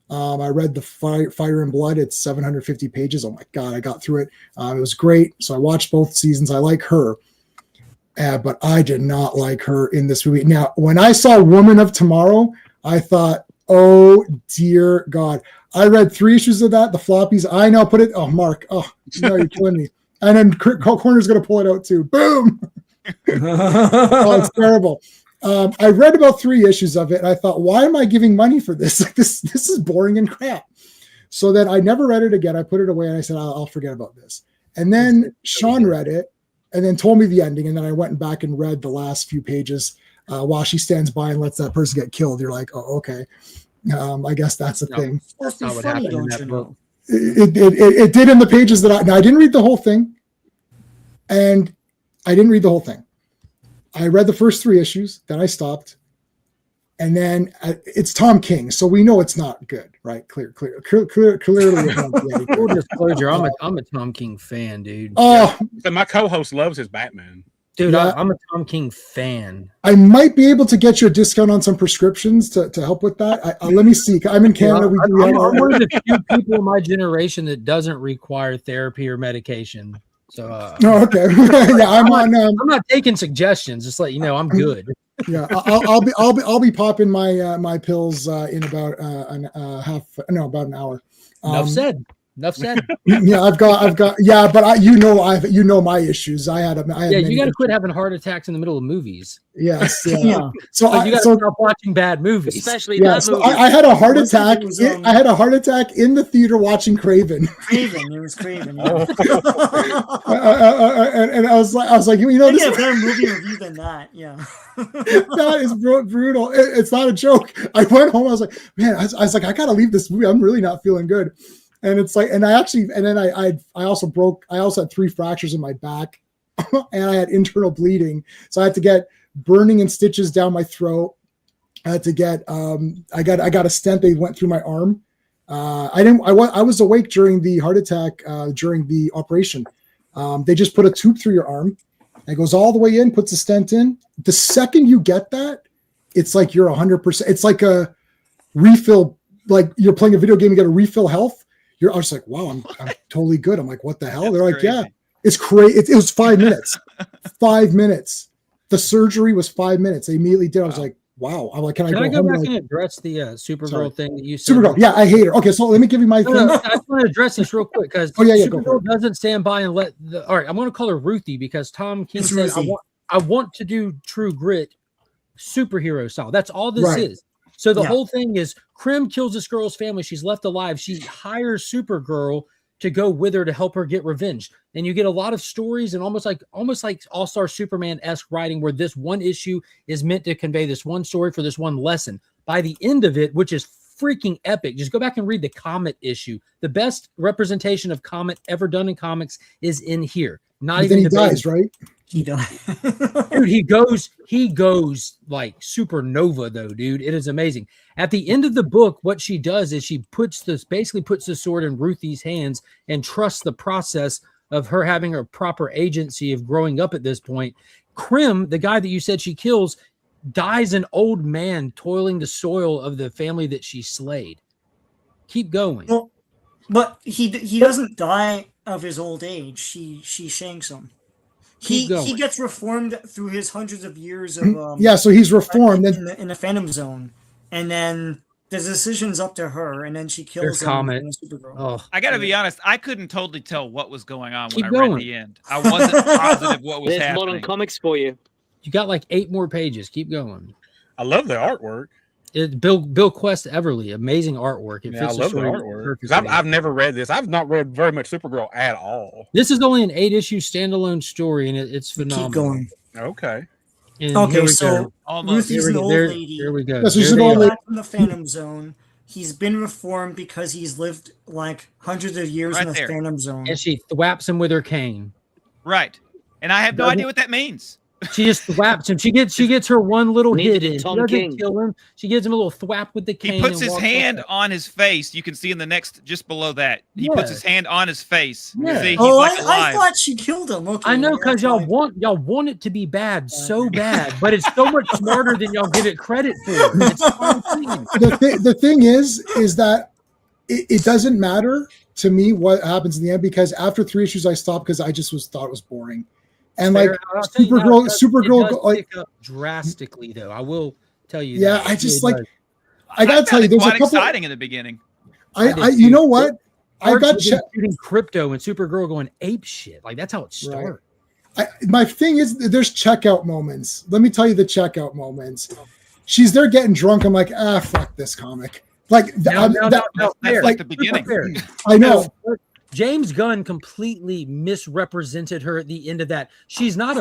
I read the Fire and Blood. It's 750 pages. Oh my God, I got through it. It was great. So I watched both seasons. I like her. But I did not like her in this movie. Now, when I saw Woman of Tomorrow, I thought, oh dear God. I read 3 issues of that, the floppies. I know, put it. Oh, Mark. Oh, no, you're killing me. And then Corner's going to pull it out too. Boom. Oh, it's terrible. I read about 3 issues of it, and I thought, why am I giving money for this? Like this is boring and crap. So then I never read it again. I put it away, and I said, I'll forget about this. And then Sean read it, and then told me the ending, and then I went back and read the last few pages while she stands by and lets that person get killed. You're like, oh, okay. I guess that's a thing. That's not what happened in that book. It did in the pages that I didn't read the whole thing, and I didn't read the whole thing. I read the first 3 issues, then I stopped, and then it's Tom King, so we know it's not good, right? Clearly. Full disclosure, I'm a Tom King fan, dude. Oh, and my co-host loves his Batman. Dude, yeah. I'm a Tom King fan. I might be able to get you a discount on some prescriptions to help with that. Let me see. I'm in Canada. I'm one of the few people in my generation that doesn't require therapy or medication. So, okay. Yeah, I'm not taking suggestions. Just let you know, I'm good. Yeah, I'll be popping my pills in about about an hour. Enough said. Yeah, I've got. Yeah, but you know my issues. I had you got to quit having heart attacks in the middle of movies. Yes. Yeah. So you got to stop watching bad movies, especially yeah. that So movie. I had a heart attack. I had a heart attack in the theater watching Craven. It was Craven. Yeah. And I was like, you know, this is a better movie review than that. Yeah. That is brutal. It's not a joke. I went home. I was like, man, I was like, I gotta leave this movie. I'm really not feeling good. And it's like, and then I also had 3 fractures in my back, and I had internal bleeding. So I had to get burning and stitches down my throat. I had to get I got a stent. They went through my arm. I was awake during the heart attack during the operation. They just put a tube through your arm. It goes all the way in, puts a stent in. The second you get that, it's like you're 100%. It's like a refill, like you're playing a video game, you got to refill health. I was like, wow, I'm totally good. I'm like, what the hell? That's They're like, crazy. yeah, it's crazy. It was 5 minutes. 5 minutes. The surgery was 5 minutes. They immediately did. I was like, wow. I'm like, can I go back home? and address the Supergirl thing that you said? Supergirl. Yeah, I hate her. Okay, so let me give you my thing. I just want to address this real quick because Supergirl doesn't stand by and let the. All right, I'm going to call her Ruthie because Tom King said I want to do True Grit superhero style. That's all this is. So the whole thing is Krim kills this girl's family. She's left alive. She hires Supergirl to go with her to help her get revenge. And you get a lot of stories and almost like All-Star Superman-esque writing where this one issue is meant to convey this one story for this one lesson. By the end of it, which is freaking epic, just go back and read the Comet issue. The best representation of Comet ever done in comics is in here. Not even he dies, right? He dies. Dude, he goes like supernova though, dude. It is amazing. At the end of the book, what she does is she basically puts the sword in Ruthie's hands and trusts the process of her having a proper agency of growing up at this point. Krim, the guy that you said she kills, dies an old man toiling the soil of the family that she slayed. Keep going. Well, but he doesn't die of his old age. She shanks him. He gets reformed through his hundreds of years of so he's reformed in the Phantom Zone, and then the decision's up to her, and then she kills him. Oh, I gotta be honest, I couldn't totally tell what was going on when I read the end. I wasn't positive what was There's happening. modern comics for you. You got like 8 more pages. Keep going. I love the artwork. Bill Quest Everly, amazing artwork. I love the artwork because I've never read this. I've not read very much Supergirl at all. This is only an 8-issue standalone story, and it's phenomenal. Keep going. Okay. Okay, so Ruthie's an old lady. There we go. Yes, she's an old lady From the Phantom Zone. He's been reformed because he's lived like hundreds of years in the Phantom Zone. And she thwaps him with her cane. Right. And I have no idea what that means. She just thwaps him. She gets her one little Neither hit did in. She Tom doesn't King. kill him. She gives him a little thwap with the cane. He puts and his walks hand off. on his face. You can see in the next, just below that, he Yeah. puts his hand on his face. You Yeah. see, he's Oh, like I alive. thought she killed him. Okay, I know, well, because that's fine. y'all want it to be bad so bad, but it's so much smarter than y'all give it credit for. It's fine thing. The thing is that it doesn't matter to me what happens in the end, because after 3 issues I stopped because I just thought it was boring. And Fair. like I'll tell you now, Supergirl, it does Supergirl, like pick up drastically though. I will tell you. yeah, that. I It just really like does. I gotta found tell you, it there's a quite couple. exciting in the beginning. I did You too. know what? I Starts got with them shooting crypto and Supergirl going ape shit. Like that's how it started. my thing is there's checkout moments. Let me tell you the checkout moments. She's there getting drunk. I'm like, fuck this comic. Like That's fair. like the beginning. Fair. I know. James Gunn completely misrepresented her at the end of that. She's not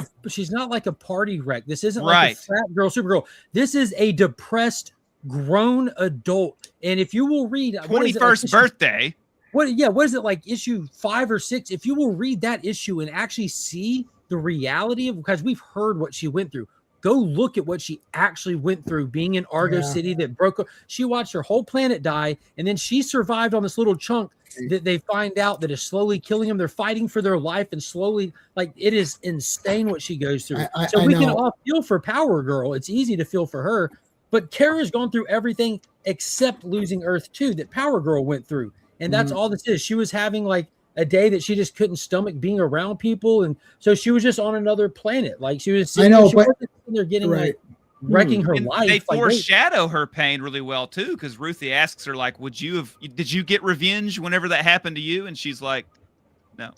like a party wreck. This isn't like a fat girl Supergirl. This is a depressed grown adult. And if you will read 21st birthday. What is it like issue 5 or 6? If you will read that issue and actually see the reality of, because we've heard what she went through. Go look at what she actually went through being in Argo City that broke. She watched her whole planet die, and then she survived on this little chunk that they find out that is slowly killing them. They're fighting for their life, and slowly, like, it is insane what she goes through. So we can all feel for Power Girl. It's easy to feel for her, but Kara's gone through everything except losing Earth 2 that Power Girl went through, and that's all this is. She was having like a day that she just couldn't stomach being around people, and so she was just on another planet. Like she was sitting there, she wasn't sitting there getting like wrecking her life. They foreshadow her pain really well too, because Ruthie asks her like, did you get revenge whenever that happened to you? And she's like, no.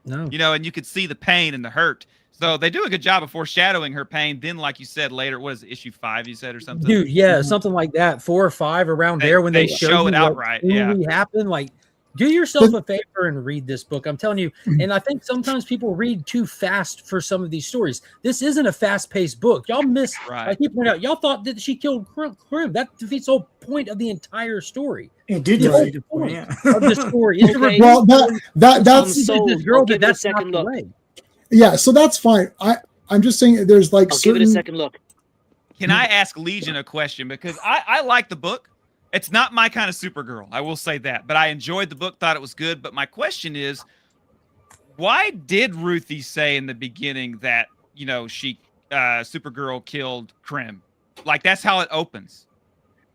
You know, and you could see the pain and the hurt. So they do a good job of foreshadowing her pain. Then, like you said later, what is it, issue 5 you said or something? Dude, yeah, something like that. 4 or 5 around there when they show it outright. Yeah, happened. Like, do yourself a favor and read this book. I'm telling you. And I think sometimes people read too fast for some of these stories. This isn't a fast-paced book. Y'all missed, like you pointed out, y'all thought that she killed Krim. That defeats the whole point of the entire story. It did defeat the point of the story. Okay. Well, that's this girl that that's not the way. Yeah, so that's fine. I'm just saying there's like I'll give it a second look. Can I ask Legion a question? Because I like the book. It's not my kind of Supergirl, I will say that. But I enjoyed the book, thought it was good. But my question is, why did Ruthie say in the beginning that, you know, she Supergirl killed Krim? Like, that's how it opens.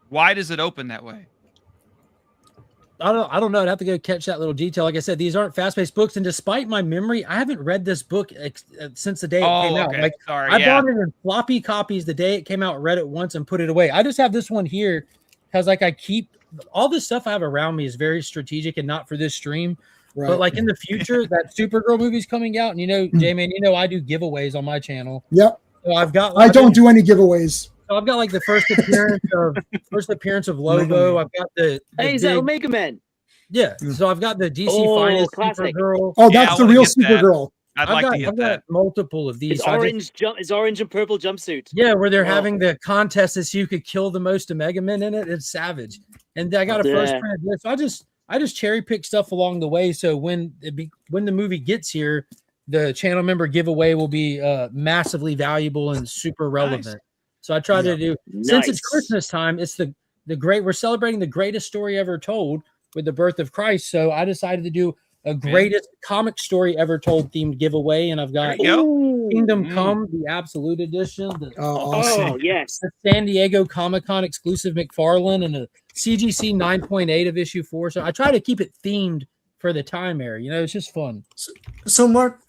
Why does it open that way? I don't know. I'd have to go catch that little detail. Like I said, these aren't fast-paced books, and despite my memory, I haven't read this book since the day it came out. Like, I bought it in floppy copies the day it came out, read it once, and put it away. I just have this one here because, like, I keep all this stuff I have around me is very strategic and not for this stream. Right. But like in the future, that Supergirl movie's coming out, and you know, J-Man, you know, I do giveaways on my channel. Yep. So I've got. I don't do any giveaways. So I've got like the first appearance of Lobo. I've got the is that Omega Man? Yeah. So I've got the DC Finest Supergirl. Oh, that's the real Supergirl. I've got multiple of these. It's orange and purple jumpsuit. Yeah, where they're having the contest as who could kill the most Omega Men in it. It's savage. And I got a first print of this. So I just cherry pick stuff along the way. So when the movie gets here, the channel member giveaway will be massively valuable and super relevant. Nice. So I try to do since it's Christmas time, it's we're celebrating the greatest story ever told with the birth of Christ. So I decided to do a greatest comic story ever told themed giveaway, and I've got Kingdom Come, the Absolute Edition. Awesome. Yes. The San Diego Comic-Con exclusive McFarlane and a CGC 9.8 of issue 4. So I try to keep it themed for the time era. You know, it's just fun. So Mark,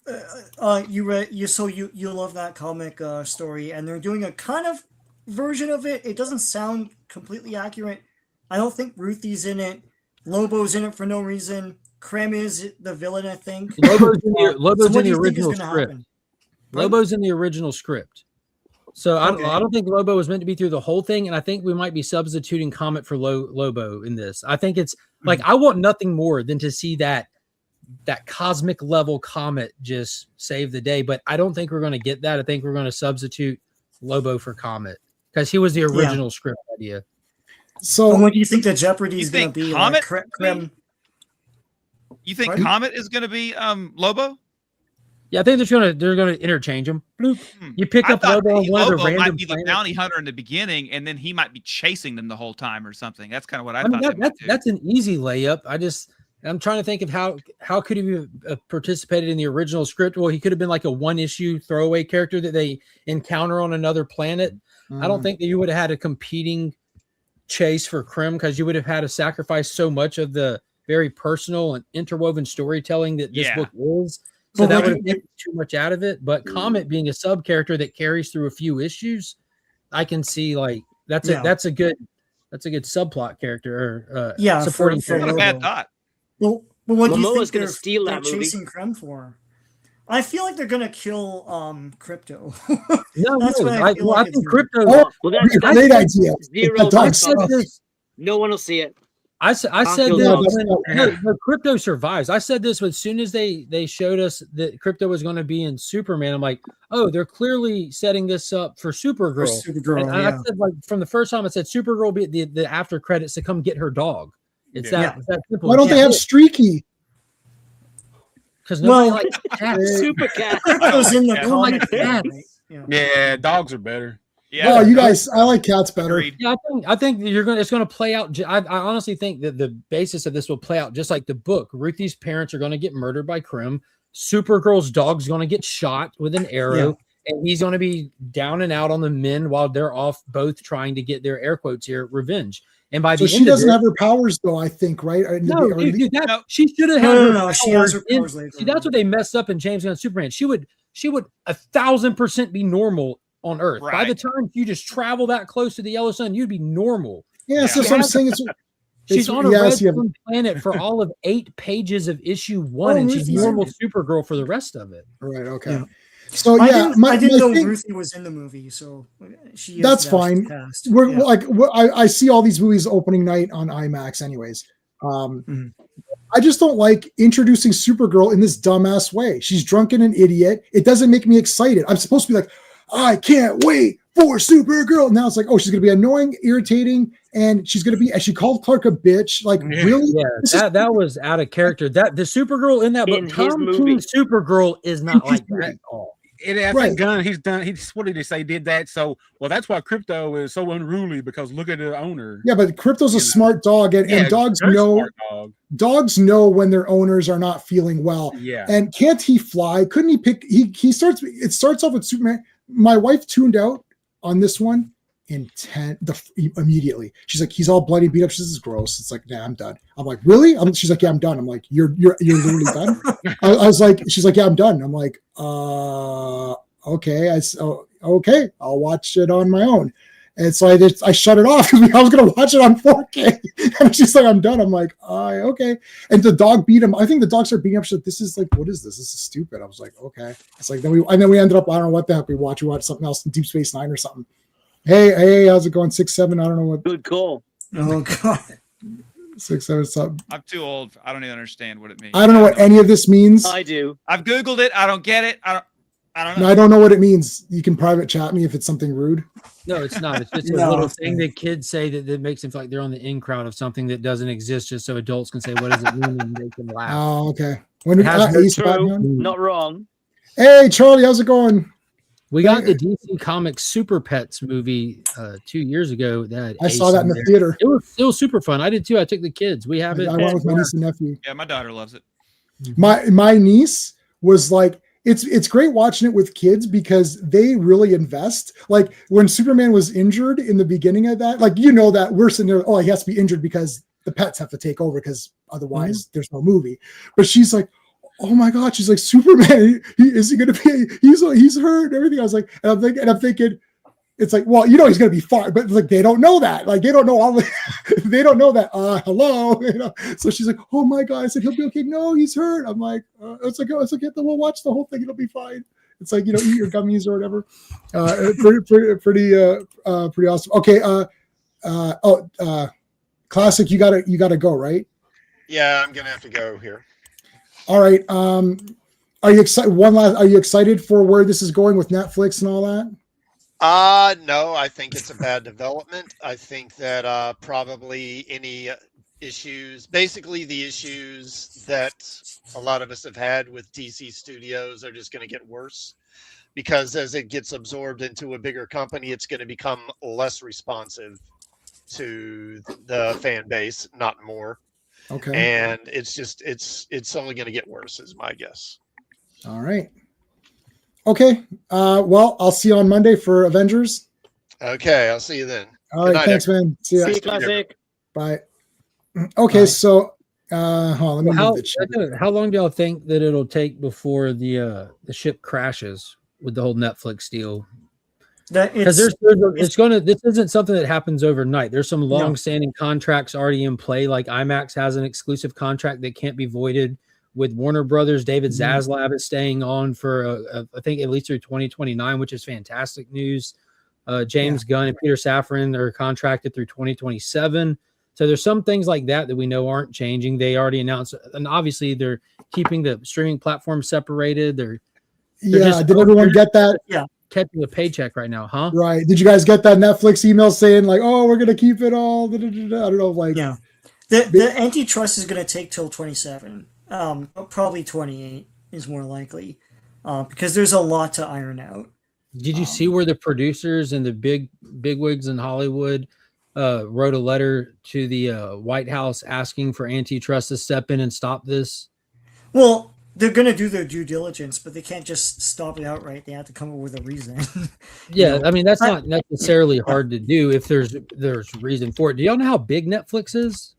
you love that comic story, and they're doing a kind of version of it. It doesn't sound completely accurate. I don't think Ruthie's in it. Lobo's in it for no reason. Krem is the villain, I think. Lobo's in the original script. Lobo's in the original script. So I don't think Lobo was meant to be through the whole thing, and I think we might be substituting Comet for Lobo in this. I think it's like I want nothing more than to see that cosmic level Comet just save the day, but I don't think we're going to get that. I think we're going to substitute Lobo for Comet because he was the original script idea. So what do you think the Jeopardy is going to be? Comet? Krem? You think Comet is going to be Lobo? Yeah, I think they're gonna interchange them. Bloop. You pick I up thought Lobo on one of the Lobo random might be the planets. bounty hunter in the beginning, and then he might be chasing them the whole time or something. That's kind of what I mean, thought. that's an easy layup. I'm trying to think of how could he have participated in the original script. Well, he could have been like a one-issue throwaway character that they encounter on another planet. I don't think that you would have had a competing chase for Krim, because you would have had to sacrifice so much of the very personal and interwoven storytelling that this book is. So that would have taken too much out of it. But Comet being a sub character that carries through a few issues, I can see like that's a good subplot character or supporting character. Not a bad thought. Well, what do you Momoa's think gonna steal that movie. chasing Krim for? I feel like they're gonna kill Crypto. No, That's no. what I feel I like think it's Crypto. gonna Well, be. that's a great idea. Zero. The dog sucks. No one will see it. I said kill that dogs. when Crypto survives. I said this as soon as they showed us that Crypto was going to be in Superman. I'm like, oh, they're clearly setting this up for Supergirl. And I said, like, from the first time, I said Supergirl will be the after credits to come get her dog. It's that simple. Why don't they have Streaky? Because nobody likes cats. Super cat. Crypto's in the They don't like comic. cats. Yeah, dogs are better. Yeah, you guys, I like cats better. Yeah, I think it's going to play out. I honestly think that the basis of this will play out just like the book. Ruthie's parents are going to get murdered by Krim. Supergirl's dog's going to get shot with an arrow, and he's going to be down and out on the men while they're off, both trying to get their air quotes here revenge. And by the So end she doesn't of it, have her powers, though. I think, right? no, dude, she should have had No, her she has her in- powers later. See, that's what they messed up in James Gunn Superman. She would 1,000% be normal on Earth. By Right. the time you just travel that close to the yellow sun, you'd be normal. Yeah, so that's what I'm saying. She's on a yeah, I red see it. sun planet for all of 8 pages of issue 1, and she's Ruthie's normal in it. Supergirl for the rest of it. Right. Okay. Yeah. So I yeah, didn't know thing- Ruthie was in the movie, so she. That's fine. Cast. We're Yeah. like, I see all these movies opening night on IMAX, anyways. I just don't like introducing Supergirl in this dumbass way. She's drunk and an idiot. It doesn't make me excited. I'm supposed to be like, I can't wait for Supergirl. Now it's like, oh, she's gonna be annoying, irritating, and she's gonna be. And she called Clark a bitch. Like, really? Yeah, that was out of character. That the Supergirl in that book, In his Tom movie. King's Supergirl is not like that at all. And I Right. think Gunn, what did he say? Did that? So, well, that's why Crypto is so unruly, because look at the owner. Yeah, but Crypto's a smart dog, and, Yeah, dogs very know. smart dog. Dogs know when their owners are not feeling well. Yeah. And can't he fly? Couldn't he pick? He starts. It starts off with Superman. My wife tuned out on this one immediately. She's like, he's all bloody, beat up. She says, "This is gross." It's like, nah, I'm done. I'm like, really? She's like, yeah, I'm done. I'm like, you're literally done. I was like, she's like, yeah, I'm done. I'm like, okay. Okay, I'll watch it on my own. And so I shut it off because I was going to watch it on 4K. And she's like, I'm done. I'm like, okay. And the dog beat him. I think the dog started beating up. She's like, this is like, what is this? This is stupid. I was like, okay. It's like, then we ended up, I don't know what the heck we watched something else, Deep Space Nine or something. Hey, how's it going? 6-7. I don't know what. Good call. Oh god. 6-7 something. I'm too old. I don't even understand what it means. I don't know what any of this means. I do. I've Googled it. I don't get it. I don't know. No, I don't know what it means. You can private chat me if it's something rude. No, it's not. It's just a No. little thing that kids say that makes them feel like they're on the in crowd of something that doesn't exist, just so adults can say, what does it mean, and they can laugh. Oh, okay. When we It has Ace True. Batman. Not wrong. Hey, Charlie, how's it going? We got the DC Comics Super Pets movie 2 years ago. That I saw that in the there. theater. It was super fun. I did too. I took the kids. We have it. I went with my niece and nephew. Yeah, my daughter loves it. My niece was like, it's great watching it with kids because they really invest. Like when Superman was injured in the beginning of that, like, that we're sitting there, oh, he has to be injured because the pets have to take over because otherwise there's no movie. But she's like, oh my God, she's like, Superman, is he gonna be? He's hurt and everything. I was like, and I'm thinking, it's like, well, he's gonna be fine, but like they don't know that. Like they don't know they don't know that. Hello, So she's like, oh my God. I said, he'll be okay. No, he's hurt. I'm like, it's okay. Then we'll watch the whole thing. It'll be fine. It's like, eat your gummies or whatever. Pretty awesome. Okay. Classic. You gotta go, right? Yeah, I'm gonna have to go here. All right. Are you excited? Are you excited for where this is going with Netflix and all that? No, I think it's a bad development. I think that probably any issues. Basically, the issues that a lot of us have had with DC Studios are just going to get worse, because as it gets absorbed into a bigger company, it's going to become less responsive to the fan base, not more. Okay. And it's only going to get worse, is my guess. All right. Okay. Well, I'll see you on Monday for Avengers. Okay, I'll see you then. All right. Thanks, man. See ya. See you, classic. Bye. Okay, so hold on, let me move the chat. How long do y'all think that it'll take before the ship crashes with the whole Netflix deal? Because this isn't something that happens overnight. There's some long-standing contracts already in play. Like IMAX has an exclusive contract that can't be voided with Warner Brothers. David Zaslav is staying on for I think at least through 2029, which is fantastic news. James Gunn and Peter Safran are contracted through 2027. So there's some things like that we know aren't changing. They already announced, and obviously they're keeping the streaming platform separated. They're did everyone get that? Yeah. Catching a paycheck right now, huh? Right. Did you guys get that Netflix email saying like, oh, we're gonna keep it all? I don't know, like the antitrust is gonna take till 27. Probably 28 is more likely. Because there's a lot to iron out. Did you see where the producers and the bigwigs in Hollywood wrote a letter to the White House asking for antitrust to step in and stop this? Well, they're going to do their due diligence, but they can't just stop it outright. They have to come up with a reason. Yeah, I mean, that's not necessarily hard to do if there's reason for it. Do y'all know how big Netflix is?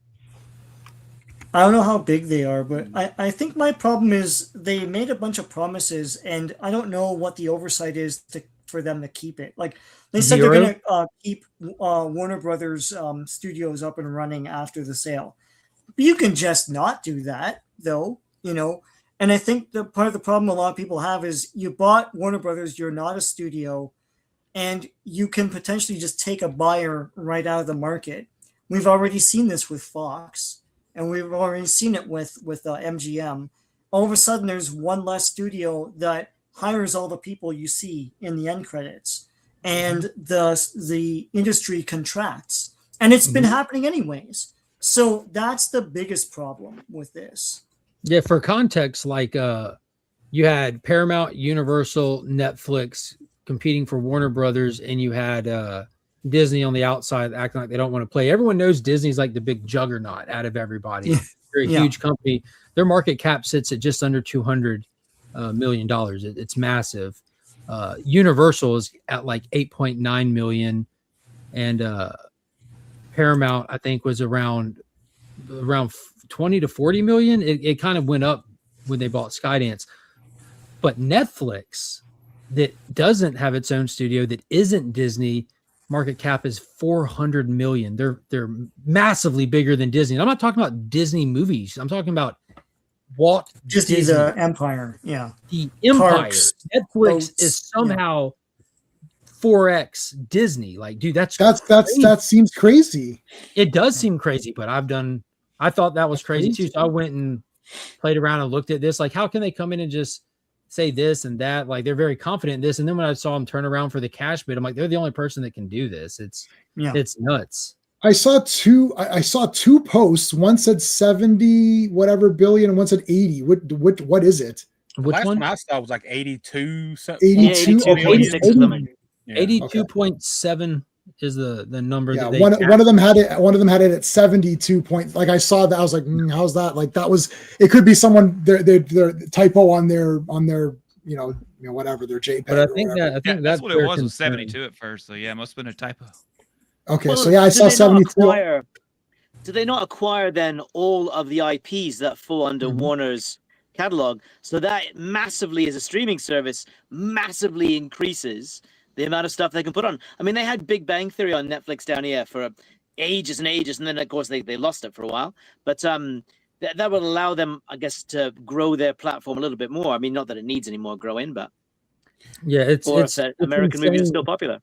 I don't know how big they are, but I think my problem is they made a bunch of promises, and I don't know what the oversight is for them to keep it. Like they said they're going to keep Warner Brothers studios up and running after the sale. But you can just not do that, though, And I think the part of the problem a lot of people have is you bought Warner Brothers, you're not a studio, and you can potentially just take a buyer right out of the market. We've already seen this with Fox. And we've already seen it with MGM. All of a sudden, there's one less studio that hires all the people you see in the end credits, and the industry contracts. And it's been happening anyways. So that's the biggest problem with this. Yeah, for context, like you had Paramount, Universal, Netflix competing for Warner Brothers, and you had Disney on the outside acting like they don't want to play. Everyone knows Disney's like the big juggernaut out of everybody. They're a huge company. Their market cap sits at just under $200 million. It's massive. Universal is at like 8.9 million, and Paramount I think was around 20 to 40 million. It kind of went up when they bought Skydance. But Netflix, that doesn't have its own studio, that isn't Disney, market cap is 400 million. They're massively bigger than Disney. And I'm not talking about Disney movies. I'm talking about Walt Disney, Disney. the empire. Yeah. The empire. Parks, Netflix boats, is somehow 4x Disney. Like, dude, that seems crazy. It does seem crazy, but I thought that was crazy too. So I went and played around and looked at this. Like, how can they come in and just say this and that? Like, they're very confident in this. And then when I saw them turn around for the cash bid, I'm like, they're the only person that can do this. It's nuts. I saw two posts. One said 70 whatever billion, and one said 80. What is it? Which last one? I saw was like 82. 82. 82.7 is the number. Yeah, that one of them had it. One of them had it at 72 point. Like I saw that, I was like, how's that? Like that was. It could be someone their typo on their whatever their JPEG. But I think that's what it was 72 at first. So yeah, it must have been a typo. Okay, well, so yeah, I saw 72. Do they not acquire then all of the IPs that fall under Warner's catalog? So that massively, as a streaming service, massively increases the amount of stuff they can put on. I mean, they had Big Bang Theory on Netflix down here for ages and ages, and then of course they lost it for a while. But that would allow them, I guess, to grow their platform a little bit more. I mean, not that it needs any more growing, but yeah, it's American movies are still popular.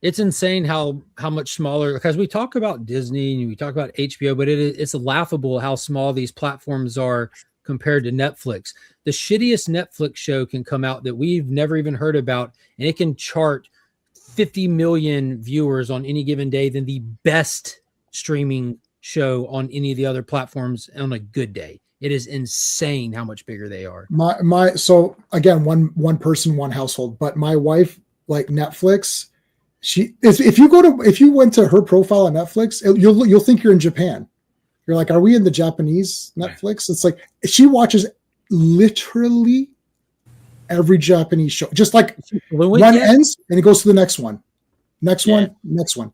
It's insane how much smaller, because we talk about Disney and we talk about HBO, but it's laughable how small these platforms are compared to Netflix. The shittiest Netflix show can come out that we've never even heard about, and it can chart 50 million viewers on any given day than the best streaming show on any of the other platforms on a good day. It is insane how much bigger they are. So again, one person, one household, but my wife, like Netflix, if you went to her profile on Netflix, you'll think you're in Japan. You're like, are we in the Japanese Netflix? It's like she watches literally every Japanese show. Just like one ends and it goes to the next one. Next one.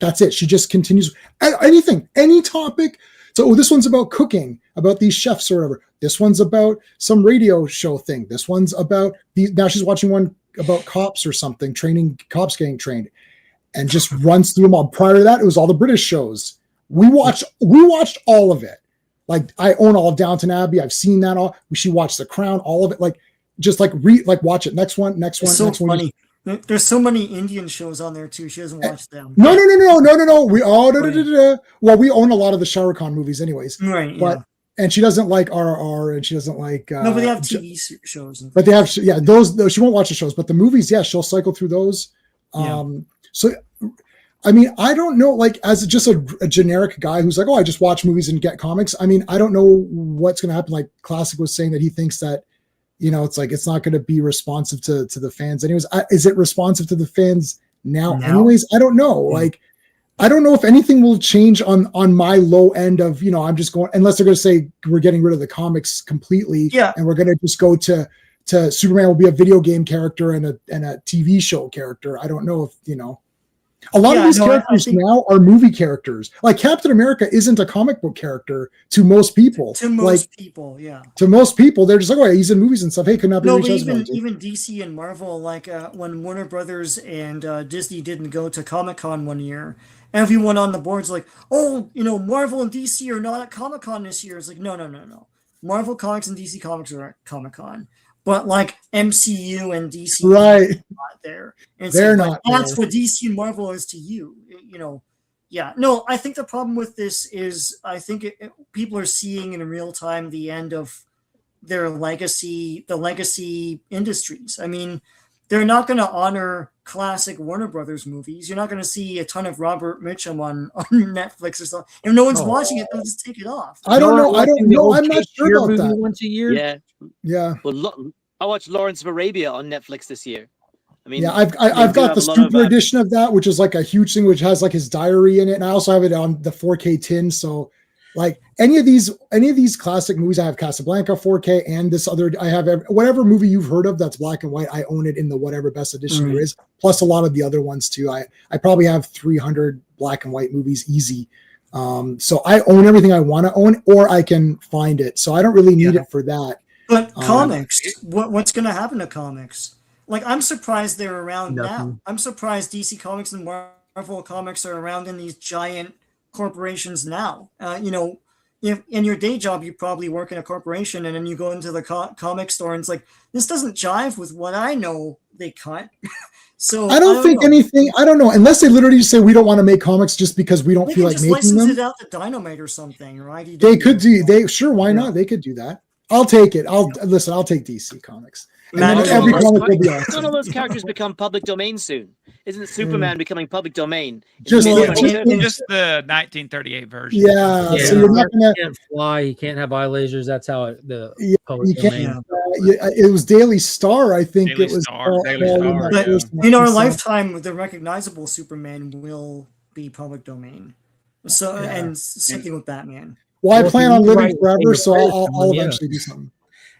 That's it. She just continues anything, any topic. So this one's about cooking, about these chefs or whatever. This one's about some radio show thing. This one's about now she's watching one about cops or something, cops getting trained, and just runs through them all. Prior to that, it was all the British shows. We watched all of it. Like I own all of Downton Abbey. I've seen that all. She watched The Crown, all of it. Like just watch it. Next one. It's so funny. There's so many Indian shows on there too. She doesn't watch them. No. We well, we own a lot of the Shah Rukh Khan movies, anyways. Right. But and she doesn't like RRR, and she doesn't like. No, but they have TV shows. But they have those. She won't watch the shows, but the movies, she'll cycle through those. So, I mean, I don't know. Like as just a generic guy who's like, oh, I just watch movies and get comics. I mean, I don't know what's going to happen. Like Classic was saying that he thinks that. It's like it's not going to be responsive to the fans. Anyways, is it responsive to the fans now? Anyways, I don't know. Like, I don't know if anything will change on my low end of I'm just going unless they're going to say we're getting rid of the comics completely. Yeah, and we're going to just go to Superman will be a video game character and a TV show character. I don't know if A lot of these characters now are movie characters. Like Captain America isn't a comic book character to most people. To most people, yeah. To most people, they're just like, oh, yeah, he's in movies and stuff. Hey, could not be reached. No, but even DC and Marvel, like when Warner Brothers and Disney didn't go to Comic-Con one year, everyone on the board's like, oh, Marvel and DC are not at Comic-Con this year. It's like, no. Marvel Comics and DC Comics are at Comic-Con. But like MCU and DC, right? Not there. And they're not. That's what DC and Marvel is to you. Yeah. No, I think the problem with this is I think people are seeing in real time the end of their legacy, the legacy industries. I mean, they're not going to honor classic Warner Brothers movies. You're not going to see a ton of Robert Mitchum on Netflix or something. If no one's watching it, they'll just take it off. I don't know. I'm not sure about that. Once a year. Yeah. Well, I watched Lawrence of Arabia on Netflix this year. I mean, I've got the super edition of that, which is like a huge thing, which has like his diary in it, and I also have it on the 4K tin. So, like any of these classic movies, I have Casablanca 4K, and this other, I have whatever movie you've heard of that's black and white. I own it in the whatever best edition there is, plus a lot of the other ones too. I probably have 300 black and white movies easy. So I own everything I want to own, or I can find it. So I don't really need it for that. But comics, what's going to happen to comics? Like, I'm surprised they're around now. I'm surprised DC Comics and Marvel Comics are around in these giant corporations now. If in your day job, you probably work in a corporation, and then you go into the comic store, and it's like, this doesn't jive with what I know they cut. So I don't think anything. I don't know, unless they literally say we don't want to make comics just because we don't feel like making them. License it out to Dynamite or something, right? They could do. Why not? They could do that. I'll take it. I'll take DC Comics. And then every comic will be awesome. None of those characters become public domain soon. Isn't it Superman becoming public domain? Just the 1938 version. Yeah. So you're not gonna. He can't fly. He can't have eye lasers. That's how public domain. It was Daily Star, I think. Daily it was. Star. But in our lifetime, the recognizable Superman will be public domain. So and same thing with Batman. Well, I plan on living forever, so I'll eventually do something.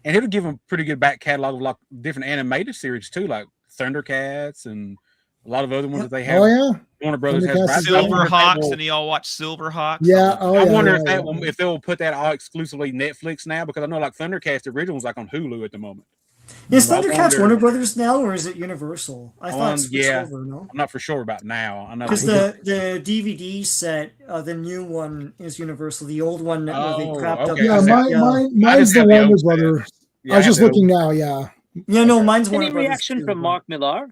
And it'll give them a pretty good back catalog of like different animated series too, like Thundercats and a lot of other ones that they have. Oh yeah, Warner Brothers has Silverhawks, and y'all watch Silverhawks. Yeah, I wonder if they'll put that all exclusively Netflix now, because I know like Thundercats, the original was like on Hulu at the moment. Is Thundercats Warner Brothers now, or is it Universal? I thought over, no? I'm not for sure about now. I know because the DVD set, the new one is Universal. The old one they crapped up. Yeah, mine's the Warner Brothers. I was just looking now. Yeah. Yeah, no, mine's Warner Any Brothers. reaction from Mark Millar?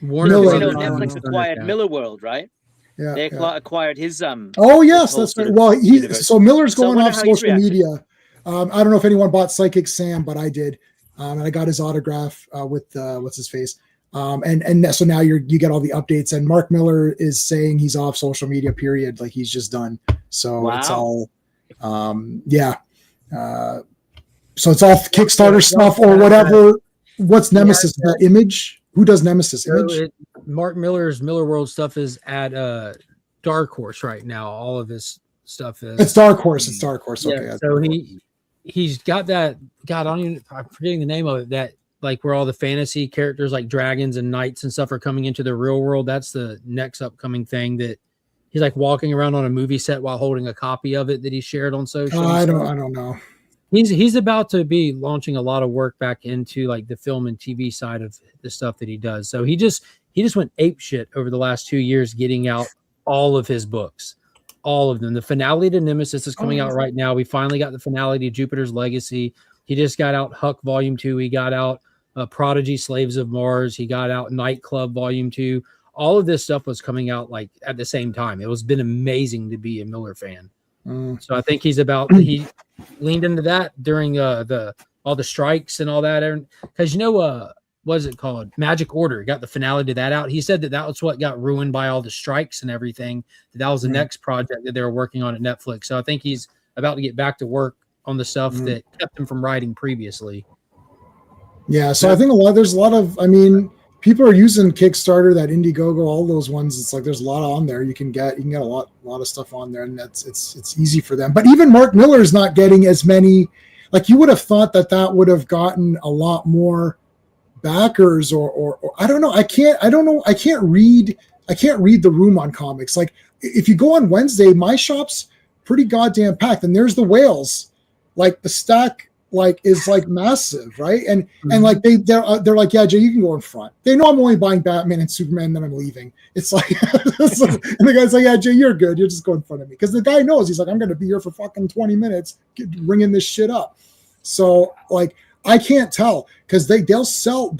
Warner Netflix acquired Miller World, right? Yeah, they acquired his Oh yes, that's right. Well, so Miller's going off social media. I don't know if anyone bought Psychic Sam, but I did. And I got his autograph with what's his face. And so now you get all the updates. And Mark Miller is saying he's off social media. Period. Like he's just done. So it's Wow. all, so it's all Kickstarter stuff or whatever. What's Nemesis? That Image? Who does Nemesis? Image? Mark Miller's Miller World stuff is at Dark Horse right now. All of his stuff is. It's Dark Horse. It's Dark Horse. Okay. Yeah, so he's got that. God, I'm forgetting the name of it. That like where all the fantasy characters like dragons and knights and stuff are coming into the real world. That's the next upcoming thing that he's like walking around on a movie set while holding a copy of it that he shared on social. I don't know. He's about to be launching a lot of work back into like the film and TV side of the stuff that he does. So he just went ape shit over the last 2 years, getting out all of his books, all of them. The finale to Nemesis is coming out right now. We finally got the finale to Jupiter's Legacy. He just got out Huck Volume 2. He got out Prodigy Slaves of Mars. He got out Nightclub Volume 2. All of this stuff was coming out like at the same time. It was been amazing to be a Miller fan. So I think he leaned into that during all the strikes and all that. Because what is it called? Magic Order got the finale to that out. He said that was what got ruined by all the strikes and everything. That was the next project that they were working on at Netflix. So I think he's about to get back to work on the stuff that kept him from writing previously. Yeah, so I think there's a lot of, people are using Kickstarter, that Indiegogo, all those ones. It's like there's a lot on there. You can get a lot of stuff on there, and it's easy for them. But even Mark Miller is not getting as many. Like you would have thought that would have gotten a lot more backers, or I don't know. I can't read the room on comics. Like if you go on Wednesday, my shop's pretty goddamn packed, and there's the whales, like the stack. Like is like massive, right? And like they're like, yeah, Jay, you can go in front. They know I'm only buying Batman and Superman, and then I'm leaving. It's like, and the guy's like, yeah, Jay, you're good. You're just going in front of me, because the guy knows, he's like, I'm gonna be here for fucking 20 minutes, ringing this shit up. So like, I can't tell, because they'll sell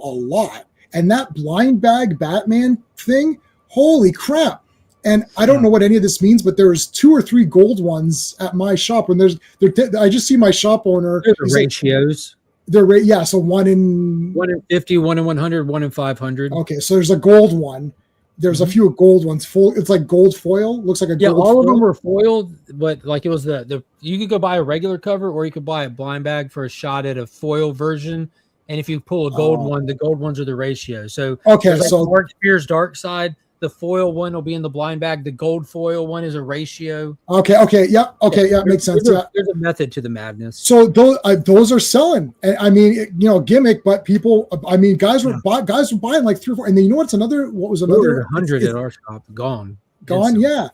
a lot, and that blind bag Batman thing, holy crap. And I don't know what any of this means, but there's 2 or 3 gold ones at my shop. When I just see my shop owner. The ratios. So 1 in 50, 1 in 100, 1 in 500. Okay, so there's a gold one. There's a few gold ones. Full. It's like gold foil. Looks like a gold all foil. of them were foiled, but like it was the you could go buy a regular cover, or you could buy a blind bag for a shot at a foil version. And if you pull a gold one, the gold ones are the ratio. So okay, so Mark Spears Dark Side. The foil one will be in the blind bag. The gold foil one is a ratio. Okay, yeah, makes sense. There's a method to the madness. So those are selling. And gimmick, but people. Guys were buying like 3 or 4. And then you know what's another? What was another? 100 at our shop. Gone. Yeah.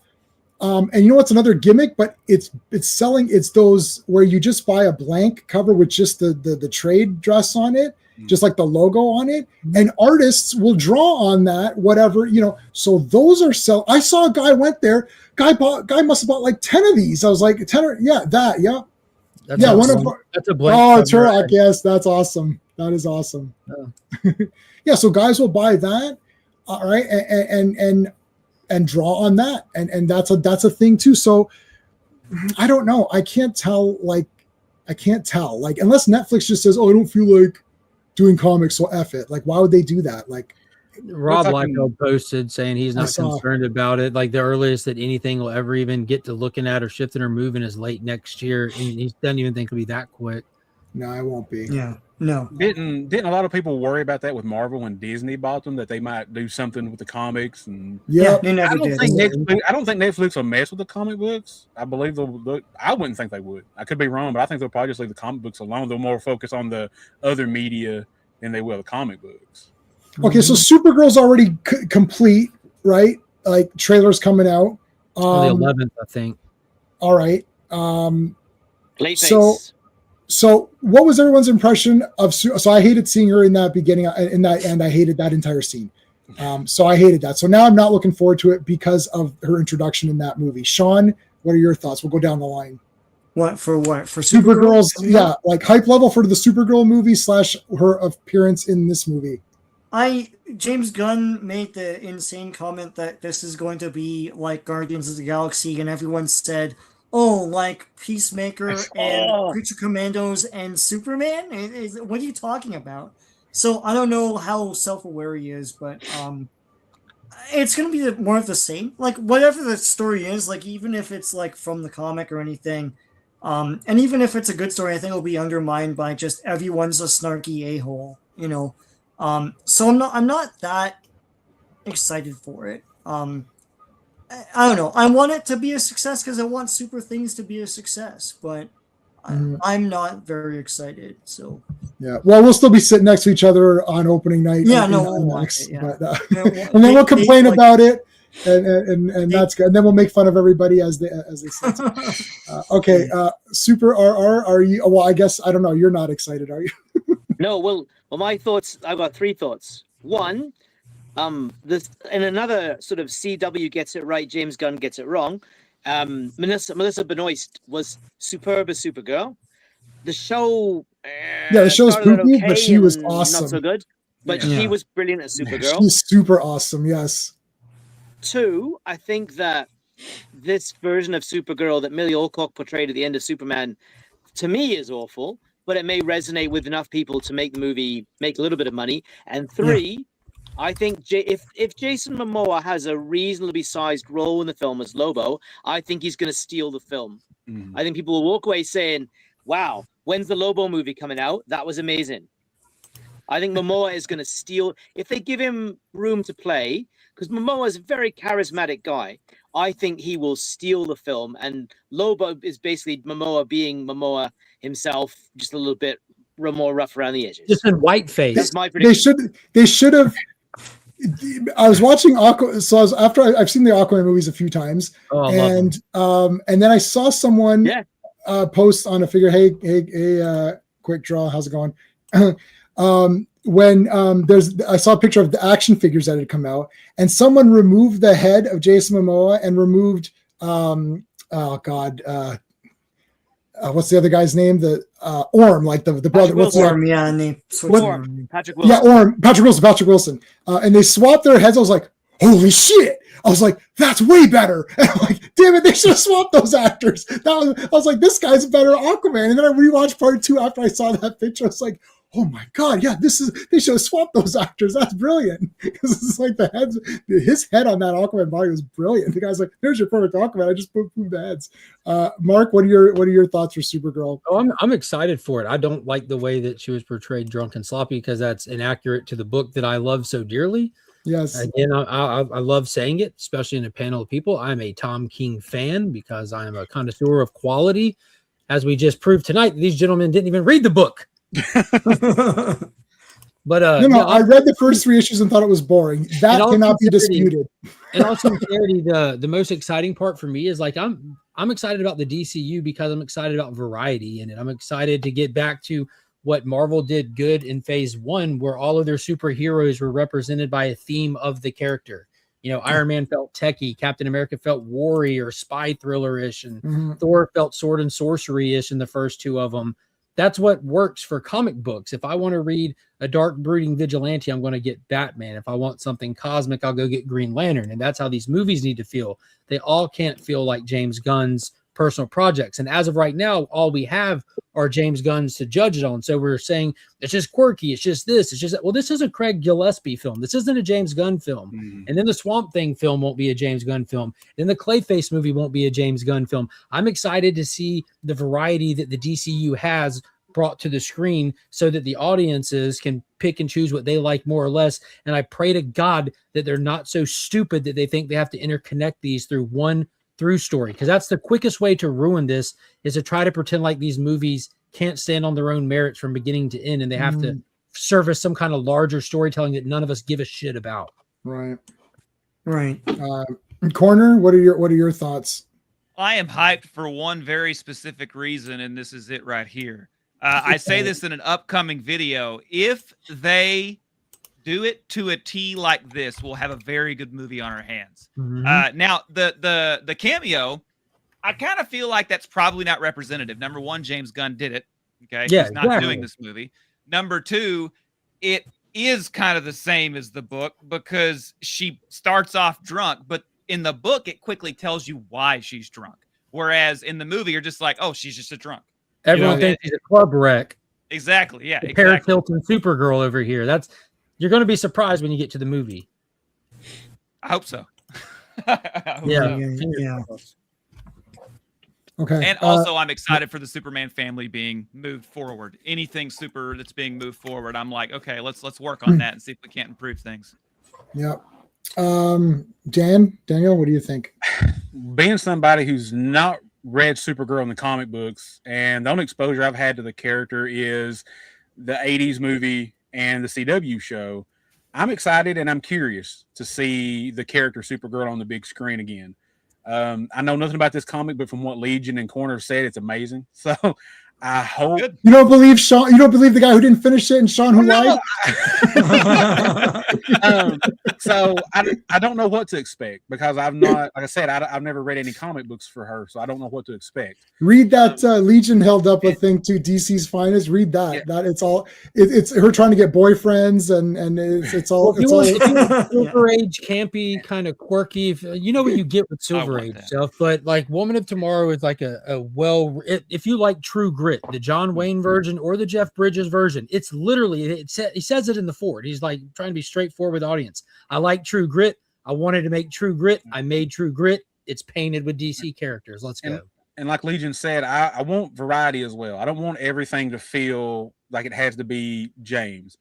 And you know what's another gimmick? But it's selling. It's those where you just buy a blank cover with just the trade dress on it. Just like the logo on it, and artists will draw on that, whatever, so those are sell. I saw a guy went there, guy must have bought like 10 of these. I was like, 10 or that's a blank. Oh, Turok, yes, that's awesome. That is awesome. Yeah, so guys will buy that, all right, and draw on that, and that's a thing too. So I don't know. I can't tell, unless Netflix just says, oh, I don't feel like doing comics, so F it. Like, why would they do that? Like, Rob Liefeld posted saying he's not concerned about it. Like, the earliest that anything will ever even get to looking at or shifting or moving is late next year, and he doesn't even think it'll be that quick. No, it won't be. Yeah, no. Didn't a lot of people worry about that with Marvel when Disney bought them, that they might do something with the comics? And they never did. I don't think Netflix will mess with the comic books. I believe I wouldn't think they would. I could be wrong, but I think they'll probably just leave the comic books alone. They'll more focus on the other media than they will the comic books. Okay, so Supergirl's already complete, right? Like, trailers coming out on the 11th, I think. All right. Late So what was everyone's impression of so I hated seeing her in that beginning, in that end. I hated that entire scene. So I hated that. So now I'm not looking forward to it because of her introduction in that movie. Sean, what are your thoughts? We'll go down the line. What for Supergirl's? Yeah, like hype level for the Supergirl movie / her appearance in this movie. James Gunn made the insane comment that this is going to be like Guardians of the Galaxy, and everyone said, oh, like Peacemaker and Creature Commandos and Superman? What are you talking about? So I don't know how self-aware he is, but it's gonna be more of the same. Like whatever the story is, like even if it's like from the comic or anything, and even if it's a good story, I think it'll be undermined by just everyone's a snarky a-hole, you know. So I'm not that excited for it. I don't know. I want it to be a success because I want Super Things to be a success, but I'm not very excited. So yeah, well, we'll still be sitting next to each other on opening night. Yeah, in no, we'll IMAX, watch it, yeah. but, Yeah, well, and then we'll they- complain like- about it, and that's good. And then we'll make fun of everybody as they say. Okay, Super RR, are you? Well, I guess I don't know. You're not excited, are you? No, well, my thoughts. I've got three thoughts. One, this and another sort of CW gets it right, James Gunn gets it wrong. Melissa Benoist was superb as Supergirl. The show, Yeah, the show's started out poopy, but okay she was and awesome. Not so good, but Yeah. she was brilliant as Supergirl. She's super awesome. Yes. Two, I think that this version of Supergirl that Millie Alcock portrayed at the end of Superman, to me, is awful, but it may resonate with enough people to make the movie make a little bit of money. And three, I think if Jason Momoa has a reasonably sized role in the film as Lobo, I think he's going to steal the film. I think people will walk away saying, wow, when's the Lobo movie coming out? That was amazing. I think Momoa is going to steal, if they give him room to play, because Momoa is a very charismatic guy. I think he will steal the film, and Lobo is basically Momoa being Momoa himself, just a little bit more rough around the edges. Just in whiteface. That's my prediction. They should have. I was watching so I was I've seen the Aquaman movies a few times, and then I saw someone post on a figure, hey, quick draw, how's it going? When I saw a picture of the action figures that had come out, and someone removed the head of Jason Momoa and removed what's the other guy's name? The Orm, like the brother. What's Orm, yeah, and they Patrick Wilson. Yeah, Orm, Patrick Wilson. And they swapped their heads. I was like, holy shit. I was like, that's way better. And I'm like, damn it, they should have swapped those actors. I was like, this guy's a better Aquaman. And then I rewatched part 2 after I saw that picture. I was like, oh my God, yeah, they should have swapped those actors. That's brilliant. Because it's like his head on that Aquaman body was brilliant. The guy's like, there's your perfect Aquaman. I just moved the heads. Mark, what are your thoughts for Supergirl? Oh, I'm excited for it. I don't like the way that she was portrayed drunk and sloppy because that's inaccurate to the book that I love so dearly. Yes. Again, I love saying it, especially in a panel of people. I'm a Tom King fan because I am a connoisseur of quality. As we just proved tonight, these gentlemen didn't even read the book. But I read the first 3 issues and thought it was boring. That cannot be disputed. And also, the most exciting part for me is like I'm excited about the DCU because I'm excited about variety in it. I'm excited to get back to what Marvel did good in phase 1, where all of their superheroes were represented by a theme of the character. You know, Iron Man felt techie, Captain America felt warrior, spy thriller-ish, and Thor felt sword and sorcery-ish in the first 2 of them. That's what works for comic books. If I want to read a dark brooding vigilante, I'm going to get Batman. If I want something cosmic, I'll go get Green Lantern. And that's how these movies need to feel. They all can't feel like James Gunn's personal projects. And as of right now, all we have are James Gunn's to judge it on. So we're saying it's just quirky. It's just this. It's just, well, this is a Craig Gillespie film. This isn't a James Gunn film. And then the Swamp Thing film won't be a James Gunn film. Then the Clayface movie won't be a James Gunn film. I'm excited to see the variety that the DCU has brought to the screen so that the audiences can pick and choose what they like more or less. And I pray to God that they're not so stupid that they think they have to interconnect these through one through story, because that's the quickest way to ruin this, is to try to pretend like these movies can't stand on their own merits from beginning to end, and they have to service some kind of larger storytelling that none of us give a shit about. Right. Right. Corner, what are your thoughts? I am hyped for one very specific reason, and this is it right here. I say this in an upcoming video. If they do it to a T like this, we'll have a very good movie on our hands. Now, the cameo, I kind of feel like that's probably not representative. Number one, James Gunn did it. Okay, yeah, he's not doing this movie. Number two, it is kind of the same as the book because she starts off drunk, but in the book, it quickly tells you why she's drunk. Whereas in the movie, you're just like, oh, she's just a drunk. Everyone thinks he's a club wreck. Exactly. Yeah. Exactly. Paris Hilton Supergirl over here. You're going to be surprised when you get to the movie. I hope so. Yeah. Okay. And also, I'm excited for the Superman family being moved forward. Anything super that's being moved forward, I'm like, okay, let's work on that and see if we can't improve things. Yeah. Daniel, what do you think? Being somebody who's not read Supergirl in the comic books, and the only exposure I've had to the character is the 80s movie and the CW show, I'm excited and I'm curious to see the character Supergirl on the big screen again. I know nothing about this comic, but from what Legion and Corner said, it's amazing. So I hope you don't believe Sean. You don't believe the guy who didn't finish it and Sean who lied. So I don't know what to expect because I've not, like I said, I've never read any comic books for her, so I don't know what to expect. Read that Legion held up a thing to DC's finest. Read that. Yeah. That it's all it's her trying to get boyfriends and it's all. Well, if you want Silver Age campy, kind of quirky, you know what you get with Silver Age stuff. But like Woman of Tomorrow is like if you like True Grit, the John Wayne version or the Jeff Bridges version, it's literally he says it in the Ford. He's like trying to be straightforward with audience. I like True Grit. I wanted to make True Grit. I made True Grit. It's painted with DC characters. Let's go. And like Legion said, I want variety as well. I don't want everything to feel like it has to be James.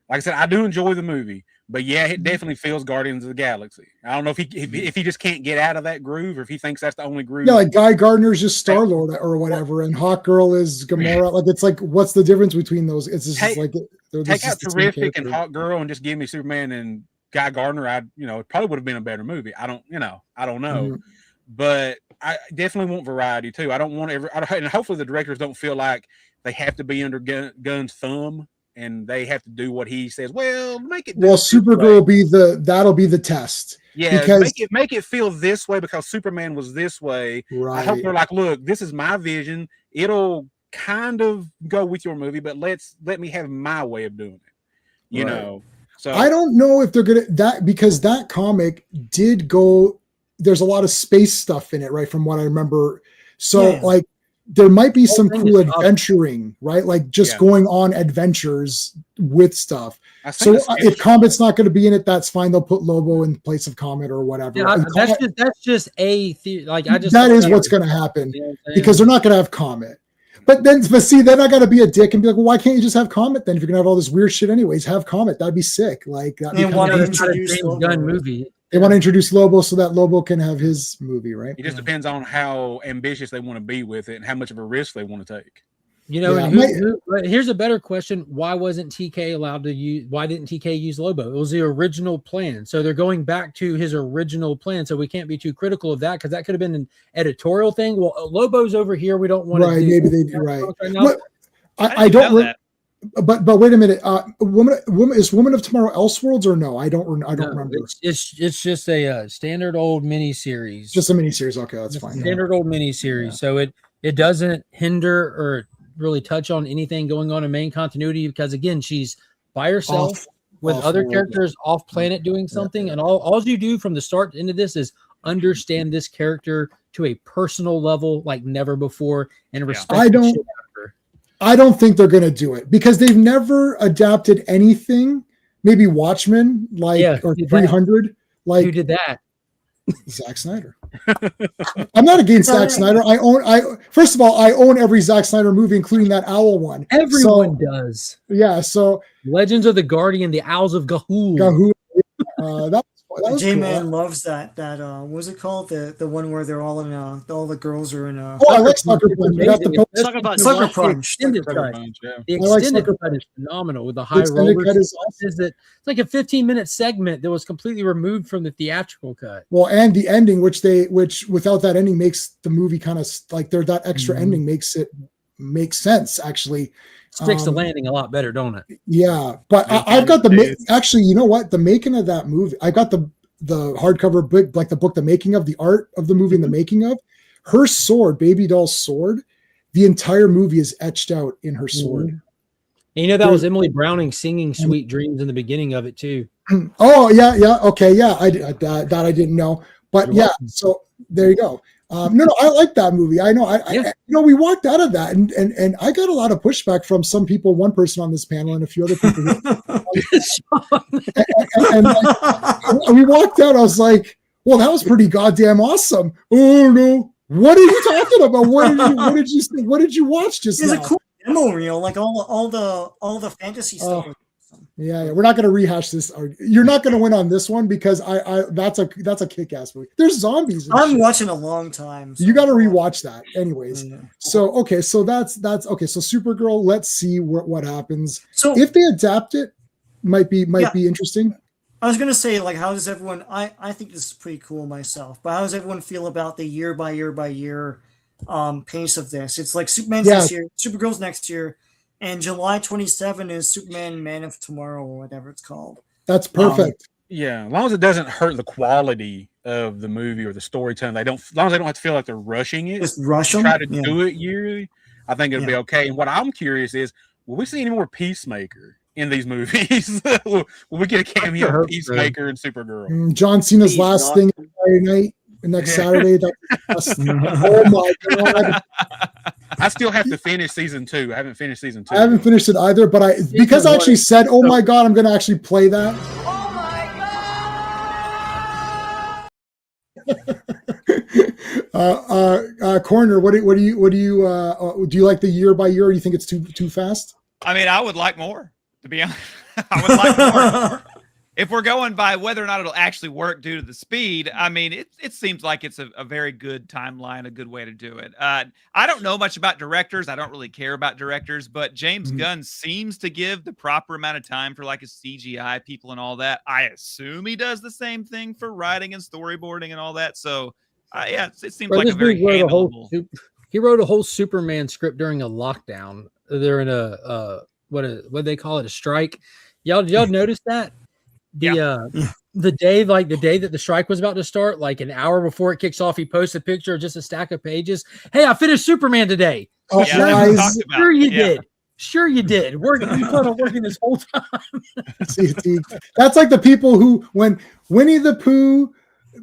Like I said, I do enjoy the movie, but yeah, it definitely feels Guardians of the Galaxy. I don't know if he just can't get out of that groove, or if he thinks that's the only groove. Yeah, like Guy Gardner's just Star-Lord or whatever, and Hawkgirl is Gamora. Like it's like, what's the difference between those? It's just take out Terrific and Hawkgirl and just give me Superman and Guy Gardner. It probably would have been a better movie. I don't know, Mm-hmm. but I definitely want variety too. I don't want and hopefully the directors don't feel like they have to be under Gunn's thumb and they have to do what he says. Well, make it. Well, Supergirl will that'll be the test. Yeah, because make it feel this way because Superman was this way. Right. I hope they're like, look, this is my vision. It'll kind of go with your movie, but let me have my way of doing it. You know. So I don't know if they're gonna because that comic did go. There's a lot of space stuff in it, right? From what I remember. So like there might be some cool adventuring, right? Like just going on adventures with stuff. So if Comet's not going to be in it, that's fine. They'll put Lobo in place of Comet or whatever. Yeah, that's just a theory. Like that is what's going to happen because they're not going to have Comet. But see, then I got to be a dick and be like, well, why can't you just have Comet then? If you're going to have all this weird shit anyways, have Comet. That'd be sick. Like they want to introduce Gunn movie. They want to introduce Lobo so that Lobo can have his movie, right? It just depends on how ambitious they want to be with it and how much of a risk they want to take. You know, here's a better question. Why wasn't TK allowed to use, why didn't TK use Lobo? It was the original plan. So they're going back to his original plan. So we can't be too critical of that because that could have been an editorial thing. Well, Lobo's over here. We don't want to do maybe they do, right. I don't know. But wait a minute. Woman is Woman of Tomorrow Elseworlds or no? I don't remember. It's just a standard old mini series. Just a mini series. Okay, that's fine. Standard old mini series. So it doesn't hinder or really touch on anything going on in main continuity because again, she's by herself with other characters off planet doing something, and all you do from the start to end of this is understand this character to a personal level like never before and respect. I don't think they're going to do it because they've never adapted anything. Maybe Watchmen, or 300. Like who did that? Zack Snyder. I'm not against Zack Snyder. First of all, I own every Zack Snyder movie, including that owl one. Everyone does. Yeah. So Legends of the Guardian, the Owls of Ga'Hoole. That was J-Man cool. loves that what was it called? The one where they're all in all the girls are in I like Sucker Punch. Sucker Punch. The extended cut is phenomenal with the high rollers. It's like a 15-minute segment that was completely removed from the theatrical cut. Well, and the ending, which without that ending makes the movie kind of like that extra ending makes it make sense actually. Sticks the landing a lot better, don't it? Yeah, but I've got actually, you know what? The making of that movie, I got the hardcover book, like the book, the making of the art of the movie and the making of her sword, Baby Doll's sword. The entire movie is etched out in her sword. And you know that was Emily Browning singing "Sweet Dreams" in the beginning of it too. Oh yeah, okay, yeah. I didn't know, but yeah. So there you go. No, I like that movie. I know. We walked out of that, and I got a lot of pushback from some people. One person on this panel and a few other people. and we walked out. I was like, "Well, that was pretty goddamn awesome." Oh no, what are you talking about? What did you watch just now? It's a cool demo reel, like all the fantasy stuff. Yeah, we're not going to rehash this. You're not going to win on this one because that's a kick-ass movie. There's zombies. I'm watching a long time. So. You got to rewatch that, anyways. So okay, so that's okay. So Supergirl, let's see what happens. So if they adapt it, might be interesting. I was gonna say, like, how does everyone? I think this is pretty cool myself, but how does everyone feel about the year by year pace of this? It's like Superman's this year, Supergirl's next year. And July 27 is Superman Man of Tomorrow or whatever it's called. That's perfect. Yeah, as long as it doesn't hurt the quality of the movie or the storytelling, as long as they don't have to feel like they're rushing it. Just rush them. Try to do it yearly. I think it'll be okay. And what I'm curious is, will we see any more Peacemaker in these movies? Will we get a cameo of Peacemaker and Supergirl? John Cena's last thing Friday night, next Saturday. Oh my god. I still have to finish season 2. I haven't finished season 2. I haven't finished it either, but because I actually said, "Oh my god," I'm going to actually play that. Oh my god! Corner. What do you like the year by year? Or do you think it's too fast? I mean, I would like more. To be honest, I would like more. If we're going by whether or not it'll actually work due to the speed, I mean, it seems like it's a very good timeline, a good way to do it. I don't know much about directors. I don't really care about directors, but James Gunn seems to give the proper amount of time for like his CGI people and all that. I assume he does the same thing for writing and storyboarding and all that. So, yeah, it seems like a very handleable. He wrote a whole Superman script during a lockdown. They're in a what do they call it? A strike. Y'all notice that? The day that the strike was about to start, like an hour before it kicks off, he posts a picture of just a stack of pages. Hey, I finished Superman today. Oh, nice. Sure you did. Sure you did. We plan on working this whole time. See, that's like the people who, when Winnie the Pooh,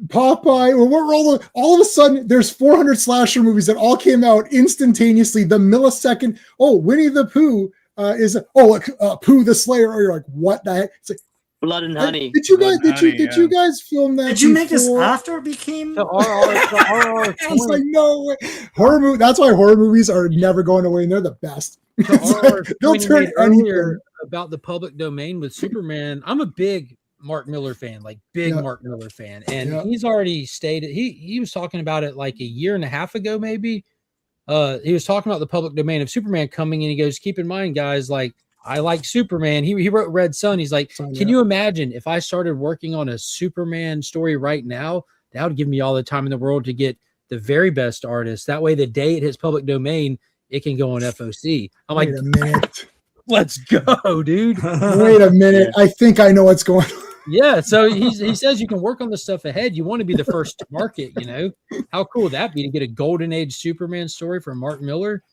Popeye, or what, all of a sudden there's 400 slasher movies that all came out instantaneously. The millisecond, Winnie the Pooh Pooh the Slayer, or you're like, what the heck? It's like, Blood and Honey. Did you guys film that? Did you make this after it became the RR? I was like, no way. Horror movie. That's why horror movies are never going away, and they're the best. They'll turn anything. About the public domain with Superman. I'm a big Mark Miller fan, Mark Miller fan, and he's already stated he was talking about it like a year and a half ago, maybe. He was talking about the public domain of Superman coming, and he goes, "Keep in mind, guys, like." I like Superman. He wrote Red Sun. He's like, can you imagine if I started working on a Superman story right now? That would give me all the time in the world to get the very best artist. That way, the day it hits public domain, it can go on FOC. I'm like, wait a minute. Let's go, dude. Wait a minute. I think I know what's going on. Yeah. So he says you can work on the stuff ahead. You want to be the first to market, How cool would that be to get a golden age Superman story from Mark Miller?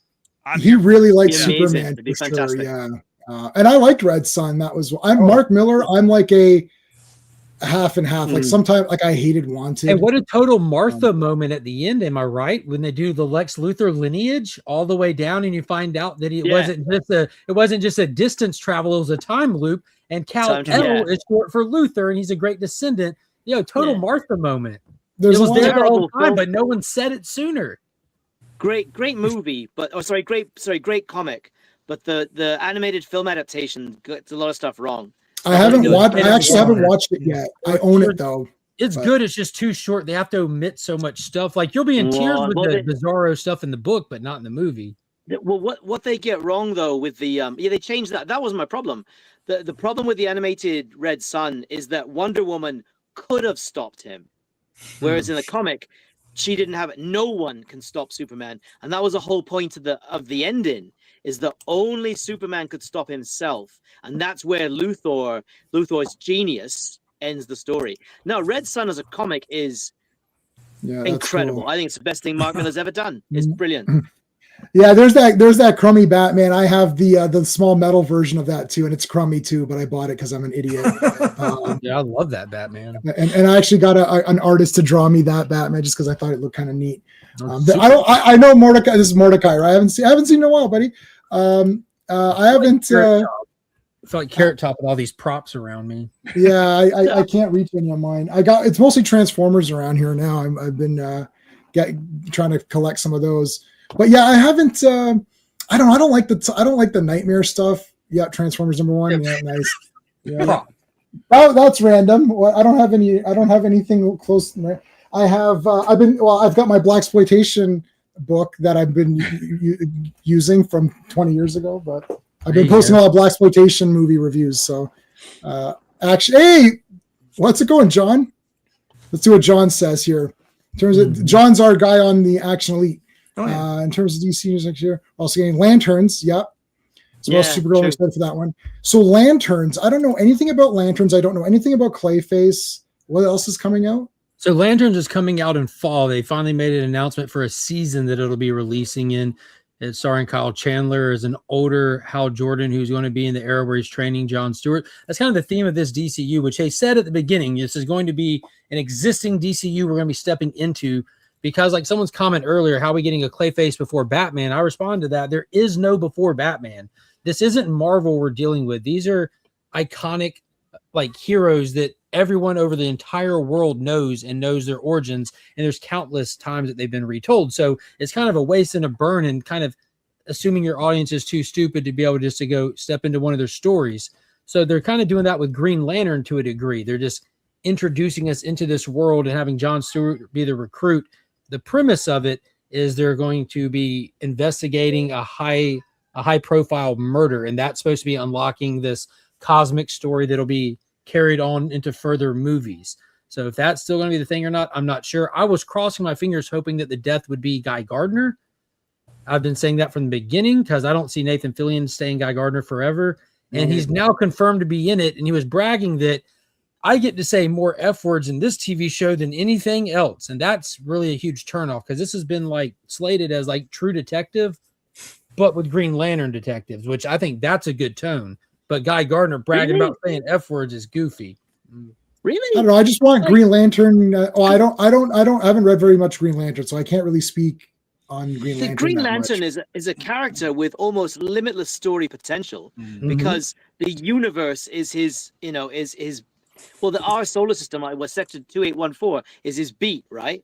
He really likes Superman. For sure, yeah. And I liked Red Sun. Mark Miller. I'm like a half and half. Like sometimes, like I hated Wanted. And what a total Martha moment at the end. Am I right? When they do the Lex Luthor lineage all the way down, and you find out that it wasn't just a distance travel. It was a time loop. And Kal-El is short for Luthor, and he's a great descendant. Total Martha moment. It was there the whole time, but no one said it sooner. Great movie, but great comic. But the animated film adaptation gets a lot of stuff wrong. I actually haven't watched it yet. I own it though. It's good. It's just too short. They have to omit so much stuff. Like you'll be in tears with the Bizarro stuff in the book, but not in the movie. Well, what they get wrong though with the they changed that. That was my problem. The problem with the animated Red Sun is that Wonder Woman could have stopped him, whereas in the comic, she didn't have it. No one can stop Superman, and that was the whole point of the ending. Is that only Superman could stop himself, and that's where Luthor's genius ends the story. Now, Red Sun as a comic is incredible. Cool. I think it's the best thing Mark Miller's ever done. It's brilliant. Yeah, there's that crummy Batman. I have the small metal version of that too, and it's crummy too. But I bought it because I'm an idiot. Yeah, I love that Batman. And I actually got an artist to draw me that Batman just because I thought it looked kind of neat. I know Mordecai. This is Mordecai, right? I haven't seen him in a while, buddy. I haven't. I feel like Carrot Top with all these props around me. Yeah, I can't reach any of mine. It's mostly Transformers around here now. I've been trying to collect some of those. But yeah, I haven't. I don't like the Nightmare stuff. Yeah, Transformers #1. Yeah, nice. Yeah, that's random. Well, I don't have anything close. I have. I've got my blaxploitation book that I've been using from 20 years ago, but I've been posting a lot of blaxploitation movie reviews. So, actually, hey, what's it going, John? Let's see what John says here. In terms of John's our guy on the Action Elite. In terms of DC news next year, also getting Lanterns. Yep. So Supergirl, I'm excited for that one. So Lanterns, I don't know anything about Lanterns. I don't know anything about Clayface. What else is coming out? So Lanterns is coming out in fall. They finally made an announcement for a season that it'll be releasing in. It's starring Kyle Chandler as an older Hal Jordan who's going to be in the era where he's training John Stewart. That's kind of the theme of this DCU, which they said at the beginning, this is going to be an existing DCU we're going to be stepping into. Because like someone's comment earlier, how are we getting a Clayface before Batman? I respond to that. There is no before Batman. This isn't Marvel we're dealing with. These are iconic like heroes that everyone over the entire world knows their origins. And there's countless times that they've been retold. So it's kind of a waste and a burn and kind of assuming your audience is too stupid to be able just to go step into one of their stories. So they're kind of doing that with Green Lantern to a degree. They're just introducing us into this world and having John Stewart be the recruit. The premise of it is they're going to be investigating a high profile murder, and that's supposed to be unlocking this cosmic story that'll be carried on into further movies. So if that's still going to be the thing or not, I'm not sure. I was crossing my fingers hoping that the death would be Guy Gardner. I've been saying that from the beginning because I don't see Nathan Fillion staying Guy Gardner forever, and he's now confirmed to be in it, and he was bragging that I get to say more F words in this TV show than anything else. And that's really a huge turnoff because this has been like slated as like True Detective, but with Green Lantern detectives, which I think that's a good tone. But Guy Gardner bragging about saying F words is goofy. Really? I don't know. I just want Green Lantern. I haven't read very much Green Lantern, so I can't really speak on Green Lantern. The Green Lantern is a character with almost limitless story potential because the universe is his, well, our solar system, was Section 2814, is his beat, right?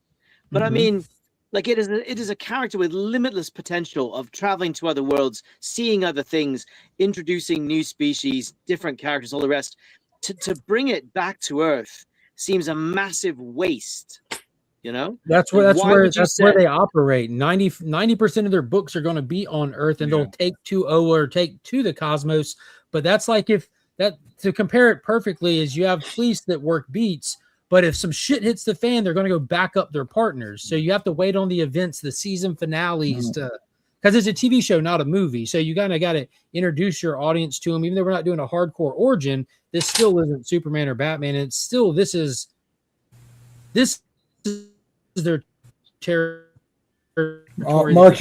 But I mean, like it is a character with limitless potential of traveling to other worlds, seeing other things, introducing new species, different characters, all the rest. To bring it back to Earth seems a massive waste. That's where they operate. 90% of their books are going to be on Earth, and they'll take to or take to the cosmos. But that's like to compare it perfectly is you have police that work beats, but if some shit hits the fan, they're going to go back up their partners. So you have to wait on the events, the season finales because it's a TV show, not a movie. So you kind of got to introduce your audience to them. Even though we're not doing a hardcore origin, this still isn't Superman or Batman. And it's still, this is their territory. Mark,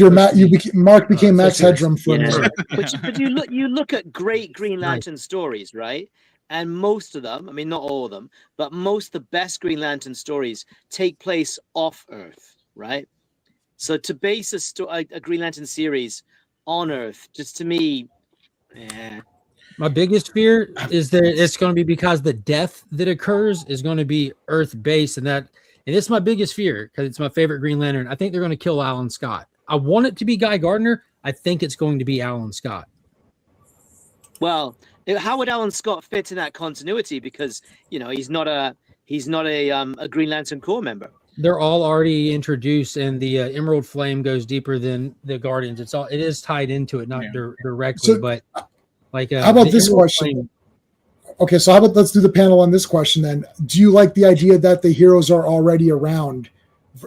Mark became Max Headroom for a minute. But you look at great Green Lantern stories, right? And most of them, I mean, not all of them, but most of the best Green Lantern stories take place off Earth, right? So to base a Green Lantern series on Earth, just to me, My biggest fear is that it's going to be because the death that occurs is going to be Earth-based, and it's my biggest fear because it's my favorite Green Lantern. I think they're going to kill Alan Scott. I want it to be Guy Gardner. I think it's going to be Alan Scott. Well, how would Alan Scott fit in that continuity? Because he's not a Green Lantern Corps member. They're all already introduced, and the Emerald Flame goes deeper than the Guardians. It is tied into it, not directly, but like. How about this question? Okay, so let's do the panel on this question then. Do you like the idea that the heroes are already around?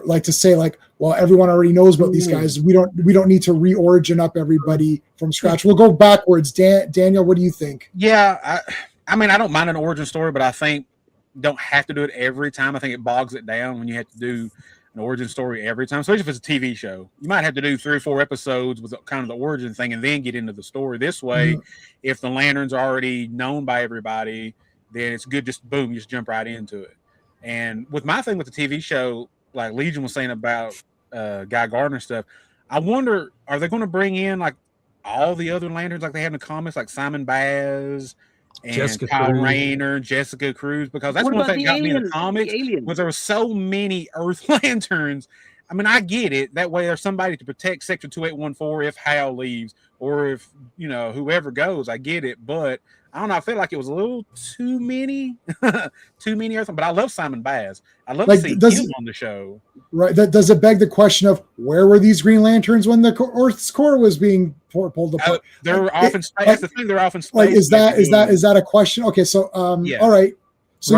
Like to say, well, everyone already knows about these guys. We don't need to re-origin up everybody from scratch. We'll go backwards. Daniel, what do you think? Yeah, I mean, I don't mind an origin story, but I think don't have to do it every time. I think it bogs it down when you have to do an origin story every time, especially if it's a TV show. You might have to do 3 or 4 episodes with kind of the origin thing and then get into the story. This way, if the Lanterns are already known by everybody, then it's good. Just boom, you just jump right into it. And with my thing with the TV show, like Legion was saying about Guy Gardner stuff, I wonder, are they going to bring in like all the other Lanterns like they have in the comics, like Simon Baz and Jessica Kyle Cruz. Rayner, Jessica Cruz? Because that's What one about thing the that got me in the aliens? comics The aliens? was there were so many Earth Lanterns. I mean, I get it. That way there's somebody to protect Sector 2814 if Hal leaves or if, whoever goes. I get it. But I don't know. I feel like it was a little too many. Too many Earth. But I love Simon Baz. I love to see him on the show. Right. Does it beg the question of where were these Green Lanterns when the Earth's core was being pulled apart? They're often space. That's the thing. They're often space. Like, is that a question? Okay. So, Yeah. all right. So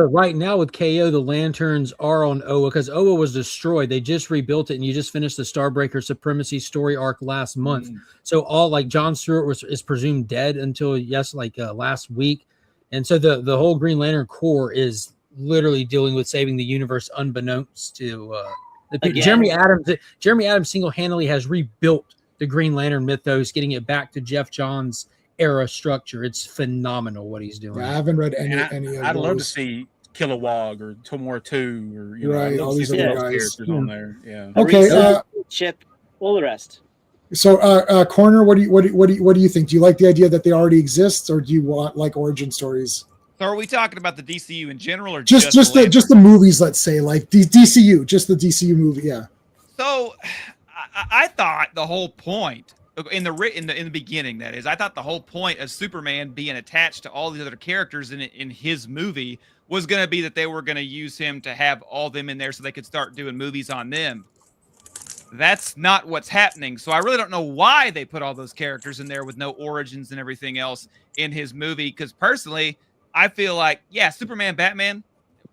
right now with KO, the Lanterns are on Oa because Oa was destroyed. They just rebuilt it, and you just finished the Starbreaker Supremacy story arc last month. So all like John Stewart is presumed dead until last week, and so the whole Green Lantern Corps is literally dealing with saving the universe unbeknownst to the people. Jeremy Adams single-handedly has rebuilt the Green Lantern mythos, getting it back to Jeff Johns' era structure. It's phenomenal what he's doing. I haven't read any of I'd those. love to see Kilowog or Tomora 2 or right, all these other guys on there. Yeah. Okay. Chip, all the rest. So, Corner, what do you think? Do you like the idea that they already exist, or do you want like origin stories? So are we talking about the DCU in general, or just the movies? Let's say like DCU, just the DCU movie. Yeah. So, I thought the whole point in the beginning, that is, I thought the whole point of Superman being attached to all the other characters in his movie was going to be that they were going to use him to have all them in there so they could start doing movies on them. That's not what's happening. So I really don't know why they put all those characters in there with no origins and everything else in his movie. Because personally, I feel like, Superman, Batman,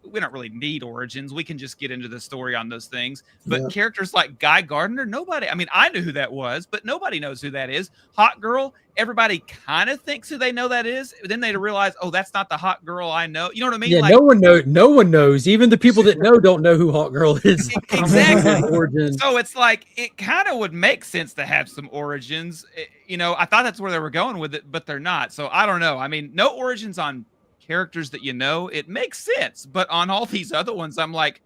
we don't really need origins. We can just get into the story on those things. But characters like Guy Gardner, nobody, I mean, I knew who that was, but nobody knows who that is. Hot Girl, everybody kind of thinks who they know that is. Then they realize, oh, that's not the hot girl I know. You know what I mean? Yeah, like, no one knows. Even the people that know don't know who Hot Girl is. Exactly. So it's like, it kind of would make sense to have some origins. I thought that's where they were going with it, but they're not. So I don't know. I mean, no origins on characters that it makes sense, but on all these other ones I'm like,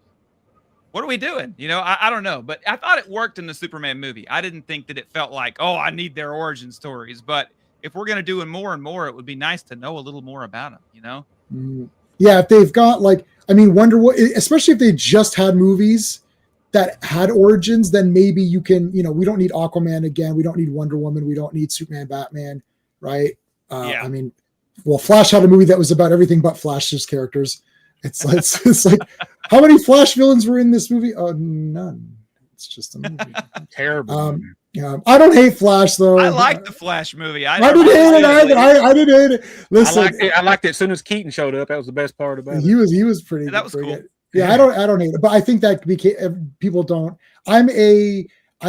what are we doing? I don't know, but I thought it worked in the Superman movie. I didn't think that it felt like, oh, I need their origin stories, but if we're going to do more and more, it would be nice to know a little more about them, Yeah, if they've got Wonder Woman, especially if they just had movies that had origins, then maybe you can, we don't need Aquaman again, we don't need Wonder Woman, we don't need Superman, Batman, right? I mean, well, Flash had a movie that was about everything but Flash's characters. It's like, how many Flash villains were in this movie? Oh, none. It's just a movie. Terrible. I don't hate Flash though. I like the Flash movie. I didn't hate it either. I didn't hate it. Listen, I liked it as soon as Keaton showed up. That was the best part about it. He was pretty. That was cool. Good. Yeah, I don't hate it, but I think that people don't. I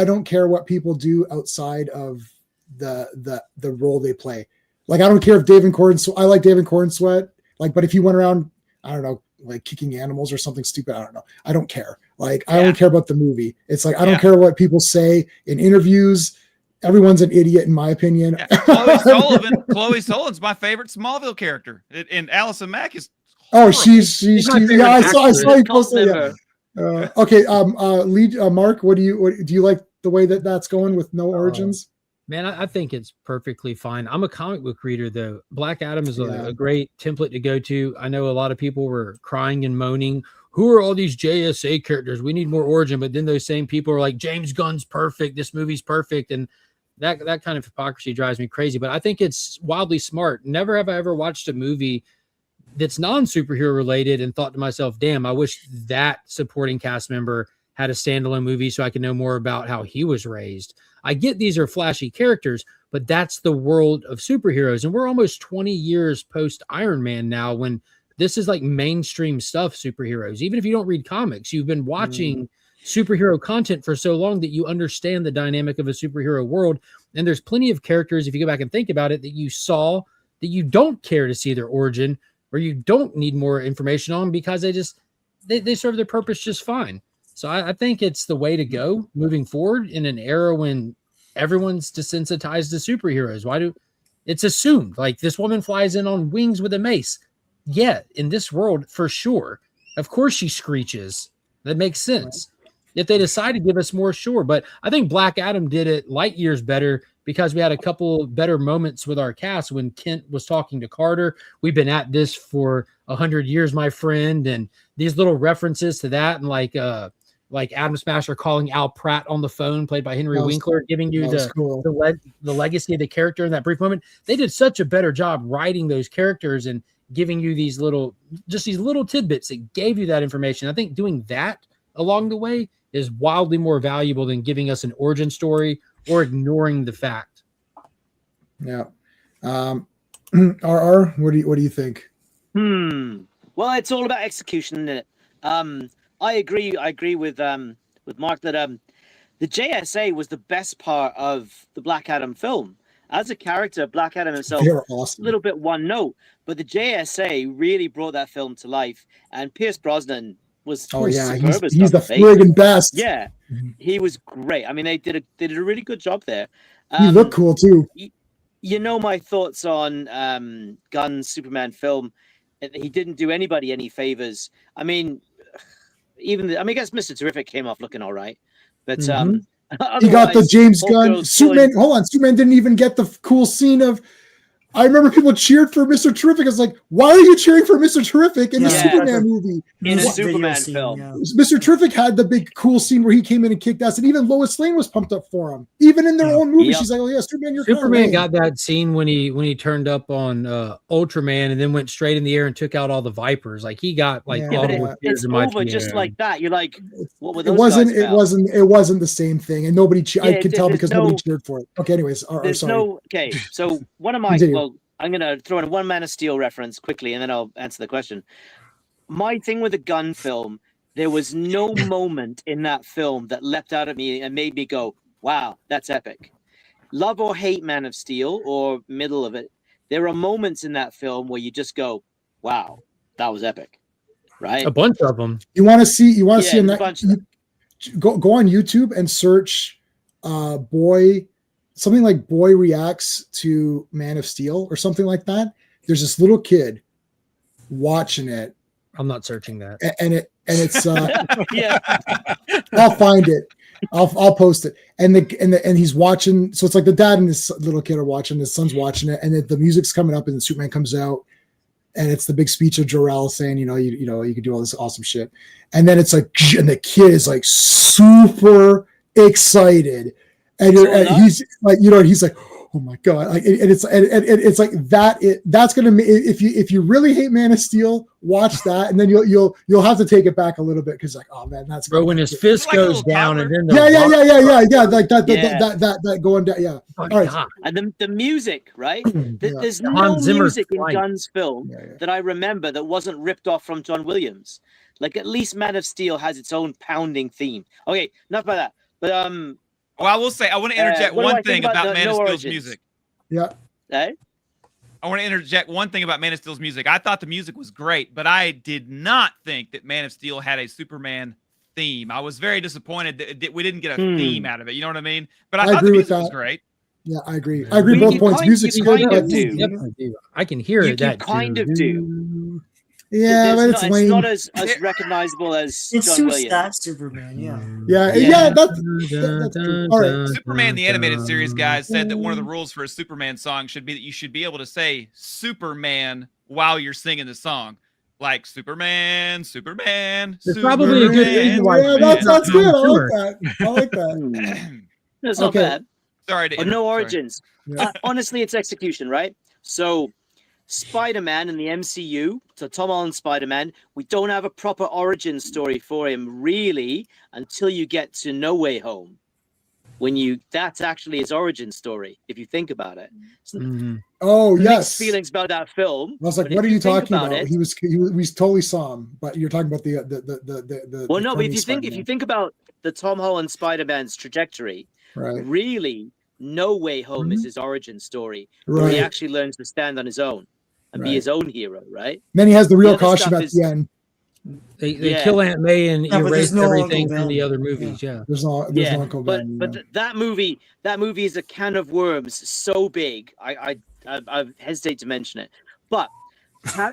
don't care what people do outside of the role they play. Like, I don't care if David Cornsweet, I like David Cornsweet, but if he went around, I don't know, like kicking animals or something stupid, I don't know. I don't care. Like, I only care about the movie. It's like, I don't care what people say in interviews. Everyone's an idiot, in my opinion. Yeah. Chloe Sullivan's my favorite Smallville character. And Allison Mack is horrible. she's I saw you posted it. Yeah. Okay. Mark, do you like the way that's going with no origins? Man, I think it's perfectly fine. I'm a comic book reader, though. Black Adam is a great template to go to. I know a lot of people were crying and moaning, who are all these JSA characters? We need more origin. But then those same people are like, James Gunn's perfect. This movie's perfect. And that kind of hypocrisy drives me crazy. But I think it's wildly smart. Never have I ever watched a movie that's non-superhero related and thought to myself, damn, I wish that supporting cast member had a standalone movie so I could know more about how he was raised. I get these are flashy characters, but that's the world of superheroes. And we're almost 20 years post Iron Man now, when this is like mainstream stuff, superheroes. Even if you don't read comics, you've been watching superhero content for so long that you understand the dynamic of a superhero world. And there's plenty of characters, if you go back and think about it, that you saw that you don't care to see their origin, or you don't need more information on because they serve their purpose just fine. So I think it's the way to go moving forward in an era when everyone's desensitized to superheroes. It's assumed like this woman flies in on wings with a mace. Yeah, in this world, for sure. Of course she screeches. That makes sense. If they decide to give us more, sure. But I think Black Adam did it light years better because we had a couple better moments with our cast when Kent was talking to Carter. We've been at this for 100 years, my friend. And these little references to that, and like Adam Smasher calling Al Pratt on the phone, played by Henry Winkler, giving you the legacy of the character in that brief moment. They did such a better job writing those characters and giving you these little tidbits that gave you that information. I think doing that along the way is wildly more valuable than giving us an origin story or ignoring the fact. Yeah. RR, what do you think? Well, it's all about execution, isn't it? I agree with Mark that the JSA was the best part of the Black Adam film. As a character, Black Adam himself, awesome. A little bit one note, but the JSA really brought that film to life. And Pierce Brosnan was he's the friggin' best. Yeah, he was great. I mean, they did a really good job there. He looked cool too. You know my thoughts on Gunn's Superman film. He didn't do anybody any favors. I mean, I guess Mr. Terrific came off looking all right, but he got the James Gunn Superman. Hold on, Superman didn't even get the cool scene of. I remember people cheered for Mr. Terrific. It's like, why are you cheering for Mr. Terrific in the Superman movie? In a Superman film. Mr. Terrific had the big cool scene where he came in and kicked ass, and even Lois Lane was pumped up for him. Even in their own movie, she's like, "Oh yeah, Superman, you're Superman got that scene when he turned up on Ultraman and then went straight in the air and took out all the Vipers. Like he got like it's over just like that. You're like, what were those? It wasn't the same thing, and nobody. I could tell because nobody cheered for it. Okay, anyways, sorry. So one of my I'm going to throw in one Man of Steel reference quickly, and then I'll answer the question. My thing with the Gunn film, there was no moment in that film that leapt out at me and made me go, wow, that's epic. Love or hate Man of Steel, or middle of it, there are moments in that film where you just go, wow, that was epic. Right? A bunch of them. You want to see go on YouTube and search something like Boy Reacts to Man of Steel or something like that. There's this little kid watching it. I'm not searching that. And it's I'll find it. I'll post it. And he's watching. So it's like the dad and this little kid are watching, his son's watching it, and the music's coming up and Superman comes out, and it's the big speech of Jor-El saying, you can do all this awesome shit. And then it's like, and the kid is like super excited. And he's like, he's like, oh my god! Like, and it's like that. That's gonna if you really hate Man of Steel, watch that, and then you'll have to take it back a little bit because like, oh man, that's bro when his fist goes down and then like that going down, yeah. All right, and the music, right? There's no music in Gunn's film that I remember that wasn't ripped off from John Williams. Like at least Man of Steel has its own pounding theme. Okay, enough about that. But well, I will say, I want to interject one thing about Man of Steel's music. Yeah. Hey? I want to interject one thing about Man of Steel's music. I thought the music was great, but I did not think that Man of Steel had a Superman theme. I was very disappointed that we didn't get a theme out of it. You know what I mean? But I thought the music was great. Yeah, I agree. I agree both points. Music's good. I can hear it. You kind of do. Yeah, but it's not as recognizable as it's John Williams. That Superman, that's true. All right. Superman the animated series guys said that one of the rules for a Superman song should be that you should be able to say Superman while you're singing the song. Like Superman. There's probably a good reason why. Yeah, that's good. I like that. That's not bad. Sorry. No origins. Honestly, it's execution, right? So Spider-Man in the MCU, so Tom Holland Spider-Man, we don't have a proper origin story for him really until you get to No Way Home. That's actually his origin story, if you think about it. Oh, yes. Mixed feelings about that film. I was like, what are you talking about? We totally saw him, but you're talking about the well, no, but if you think about the Tom Holland Spider-Man's trajectory, really, No Way Home is his origin story, where he actually learns to stand on his own and be his own hero, right? Then he has the real caution at the end. They kill Aunt May and Yeah, but erase there's no everything Uncle from the Ben. other movies. Yeah. There's no Uncle Ben. But that movie is a can of worms so big. I hesitate to mention it, but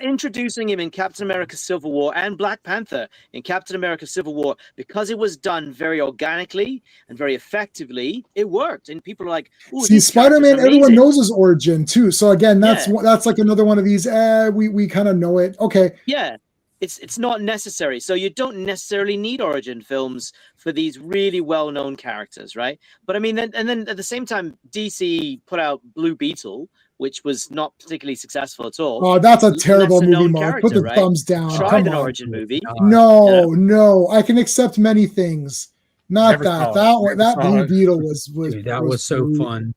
introducing him in Captain America: Civil War and Black Panther in Captain America: Civil War, because it was done very organically and very effectively, it worked, and people are like, "Ooh, see, Spider-Man, everyone knows his origin too. So again, that's like another one of these. We kind of know it. Okay. Yeah. It's not necessary. So you don't necessarily need origin films for these really well-known characters, right? But I mean, then at the same time, DC put out Blue Beetle, which was not particularly successful at all. Oh, that's a terrible movie, Mark. Put the right? thumbs down. Tried an origin movie. No, I can accept many things. Not Never that. saw it. That Never saw Blue it. Beetle was Dude, that was so brutal. fun.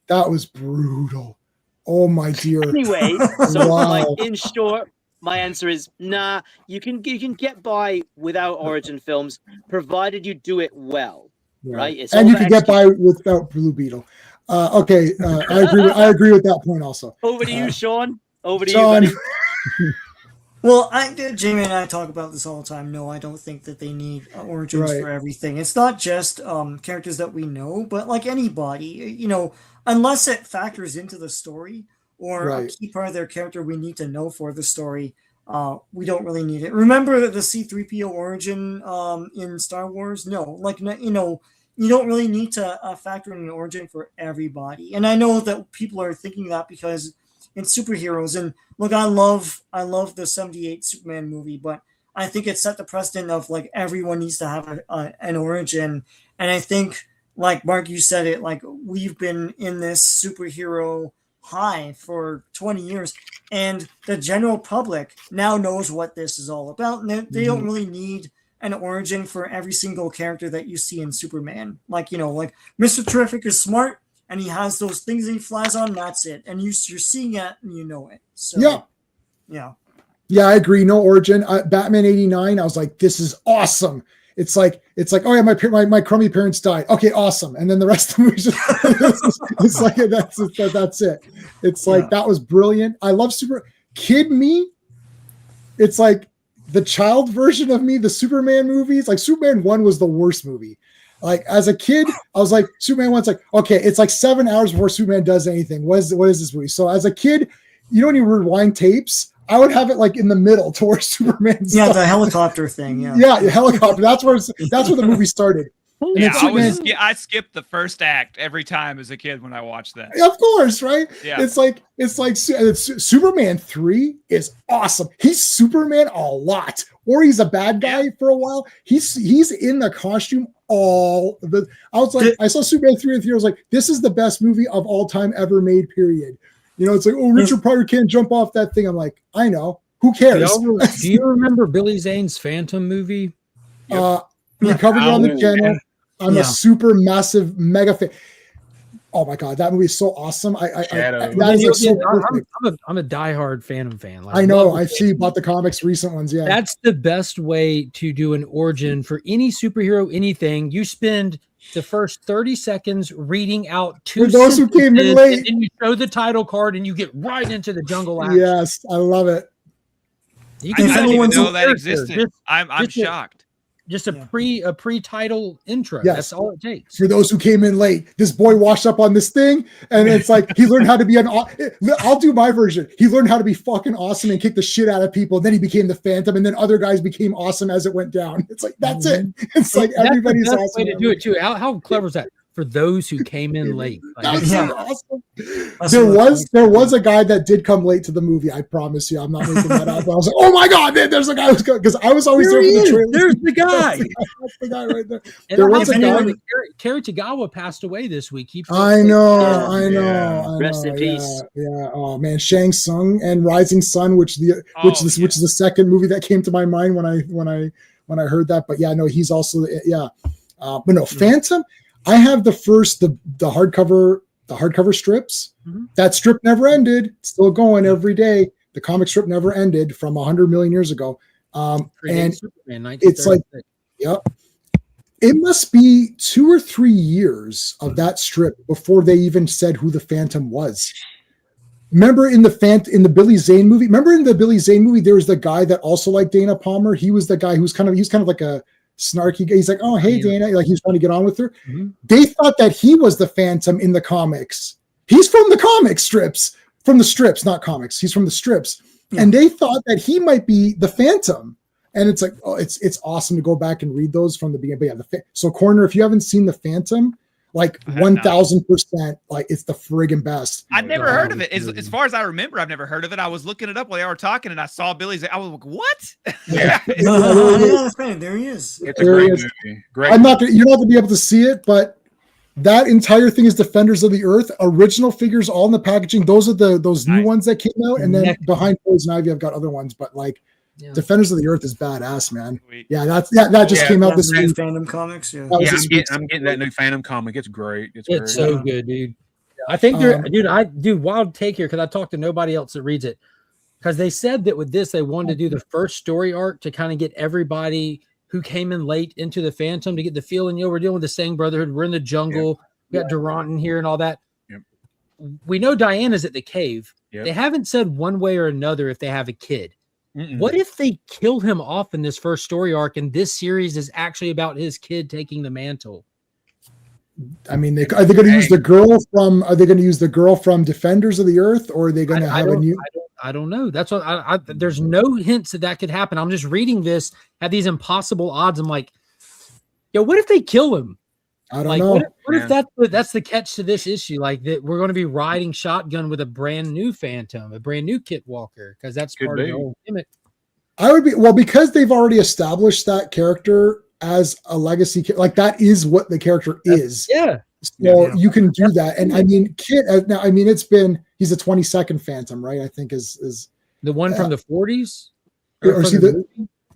That was brutal. Oh my dear. Anyway, so Wow. like in short, my answer is nah. You can get by without origin films, provided you do it well, right? It's and all you about can get by without Blue Beetle. Okay, I agree with that point also. Over to you, Sean. Over to Sean. you, buddy. Well, Jamie and I talk about this all the time. No, I don't think that they need origins Right. for everything. It's not just characters that we know, but like anybody, you know, unless it factors into the story or a Right. key part of their character we need to know for the story, we don't really need it. Remember the C-3PO origin in Star Wars? No, like, you know, you don't really need to factor in an origin for everybody. And I know that people are thinking that because it's superheroes. And look, I love the 78 Superman movie, but I think it set the precedent of like everyone needs to have an origin. And I think, like Mark, you said it, like we've been in this superhero high for 20 years, and the general public now knows what this is all about. And they don't really need an origin for every single character that you see in Superman. Like, you know, like Mr. Terrific is smart and he has those things that he flies on. That's it. And you're seeing it and you know it. So, yeah, I agree. No origin. Batman '89. I was like, this is awesome. It's like, oh yeah, my crummy parents died. Okay, awesome. And then the rest of the movie just, it's like that's it. It's like that was brilliant. I love Kid me. It's like the child version of me. The Superman movies, like Superman 1 was the worst movie. Like as a kid, I was like, Superman 1's like, okay, it's like 7 hours before Superman does anything. What is this movie? So as a kid, you know, when you rewind tapes, I would have it like in the middle towards Superman. Yeah, stuff. the helicopter thing. Yeah, yeah, helicopter. That's where the movie started. And Yeah, Superman, I skipped the first act every time as a kid when I watched that. of course, right? Yeah. It's Superman 3 is awesome. He's Superman a lot, or he's a bad guy for a while. He's in the costume I was like, I saw Superman 3 and 3. I was like, this is the best movie of all time ever made. Period. You know, it's like, oh, Richard Pryor can't jump off that thing. I'm like, I know. Who cares? Do you remember Billy Zane's Phantom movie? We covered it on the channel. I'm a super massive mega fan. Oh my god, that movie is so awesome! I'm a diehard Phantom fan. Like, I know. I see you bought the comics, recent ones. Yeah, that's the best way to do an origin for any superhero. Anything you spend the first 30 seconds reading out two. For those who came in late, and then you show the title card and you get right into the jungle action. Yes, I love it. I didn't even know that existed. I'm shocked. Just a pre-title intro. Yes. That's all it takes. For those who came in late, this boy washed up on this thing, and it's like he learned how to be I'll do my version. He learned how to be fucking awesome and kick the shit out of people. Then he became the Phantom, and then other guys became awesome as it went down. It's like that's it. It's like everybody's the best awesome. way to do it too. How clever is that? For those who came in late. That's awesome. There was a guy that did come late to the movie. I promise you, I'm not making that up. I was like, oh my god, there's a guy who's going, because I was always there for the trailer. There's the guy. That's the guy right there. And there was a guy. Kerry Tagawa passed away this week. I know. Rest in peace. Yeah. Oh man, Shang Tsung and Rising Sun, which is the second movie that came to my mind when I heard that. But yeah, no, he's also but no, Phantom. I have the hardcover strips. Mm-hmm. That strip never ended. It's still going every day. The comic strip never ended from 100 million years ago. And it's like, yep. It must be 2 or 3 years of that strip before they even said who the Phantom was. remember in the Billy Zane movie? Remember in the Billy Zane movie, there was the guy that also liked Dana Palmer. He was the guy who's kind of like a snarky guy. He's like, oh hey Dana, like he's trying to get on with her. They thought that he was the Phantom in the comics. He's from the comic strips, from the strips, not comics. He's from the strips, and they thought that he might be the Phantom. And it's like, oh, it's awesome to go back and read those from the beginning. But yeah, so Corner, if you haven't seen the Phantom, like 1000%, like it's the friggin' best. I've never heard of it. As far as I remember, I've never heard of it. I was looking it up while they were talking, and I saw Billy's. I was like, "What?" Yeah, there he is. It's a great movie. Great. You're not gonna be able to see it, but that entire thing is Defenders of the Earth. Original figures all in the packaging. Those are those new ones that came out, and then behind Poison Ivy, I've got other ones, but like. Yeah. Defenders of the Earth is badass, man. Yeah, that just came out this week. Phantom Comics, I'm getting that new Phantom comic. It's great. It's so good, dude. I think dude, wild take here because I talked to nobody else that reads it because they said that with this they wanted to do the first story arc to kind of get everybody who came in late into the Phantom to get the feeling. We're dealing with the Sang Brotherhood. We're in the jungle. We got Durant in here and all that. Yep. We know Diana's at the cave. Yep. They haven't said one way or another if they have a kid. What if they kill him off in this first story arc and this series is actually about his kid taking the mantle? I mean, are they going to use the girl from? Are they going to use the girl from Defenders of the Earth, or are they going to have a new? I don't know. That's what there's no hints that could happen. I'm just reading this at these impossible odds. I'm like, yo, what if they kill him? I don't know. What if that's the catch to this issue? Like that we're going to be riding shotgun with a brand new Phantom, a brand new Kit Walker, because that's part of the whole gimmick. I would be because they've already established that character as a legacy. Like that is what the character is. Yeah. So you can do that, and I mean, Kit. Now, I mean, he's a 22nd Phantom, right? I think is the one from the 40s. Or is he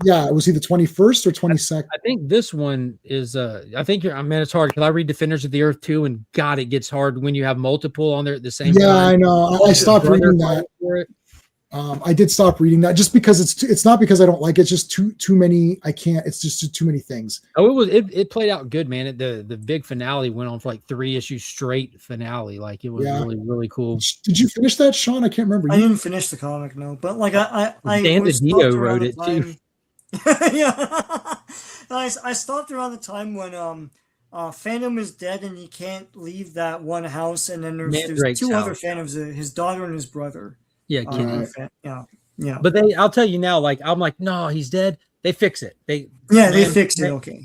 was he the 21st or 22nd? I think this one is I think it's hard because I read Defenders of the Earth too, and God, it gets hard when you have multiple on there at the same time. Yeah, I know. I stopped reading that. I did stop reading that just because it's not because I don't like it. It's just too many. I can't. It's just too many things. Oh, it played out good, man. The big finale went on for like 3 issues straight finale. Like it was really, really cool. Did you finish that, Sean? I can't remember. I didn't finish the comic, no. But like I Dan DiDio wrote it too. Yeah, I stopped around the time when Phantom is dead and he can't leave that one house, and then there's two other Phantoms, his daughter and his brother. Yeah, yeah. But I'll tell you now, like I'm like, no, he's dead. They fix it. They fix it. Okay.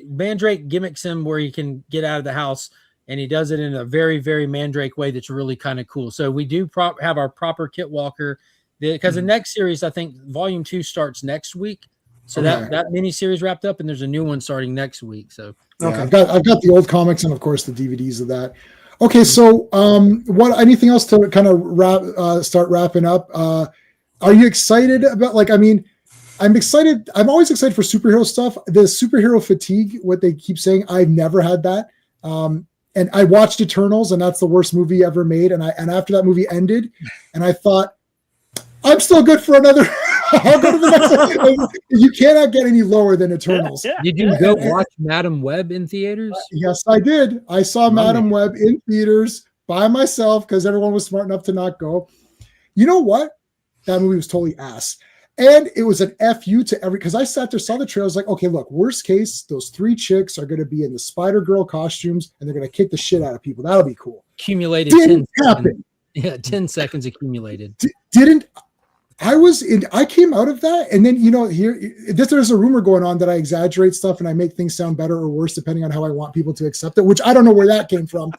Mandrake gimmicks him where he can get out of the house, and he does it in a very, very Mandrake way that's really kind of cool. So we do have our proper Kit Walker because the next series, I think Volume 2 starts next week. So that mini series wrapped up, and there's a new one starting next week. So I've got the old comics and of course the DVDs of that. Okay, so what? Anything else to kind of start wrapping up? Are you excited about? Like, I mean, I'm excited. I'm always excited for superhero stuff. The superhero fatigue, what they keep saying, I've never had that. And I watched Eternals, and that's the worst movie ever made. And after that movie ended, and I thought, I'm still good for another. I'll go to the next one. You cannot get any lower than Eternals. Did you go watch Madam Web in theaters? Yes, I did. I saw Madam Web in theaters by myself because everyone was smart enough to not go. You know what? That movie was totally ass. And it was an FU to because I sat there, saw the trailer, I was like, okay, look, worst case, those 3 chicks are going to be in the Spider-Girl costumes and they're going to kick the shit out of people. That'll be cool. Accumulated. Didn't happen. Yeah, 10 seconds accumulated. I came out of that, and then there's a rumor going on that I exaggerate stuff and I make things sound better or worse depending on how I want people to accept it, which I don't know where that came from.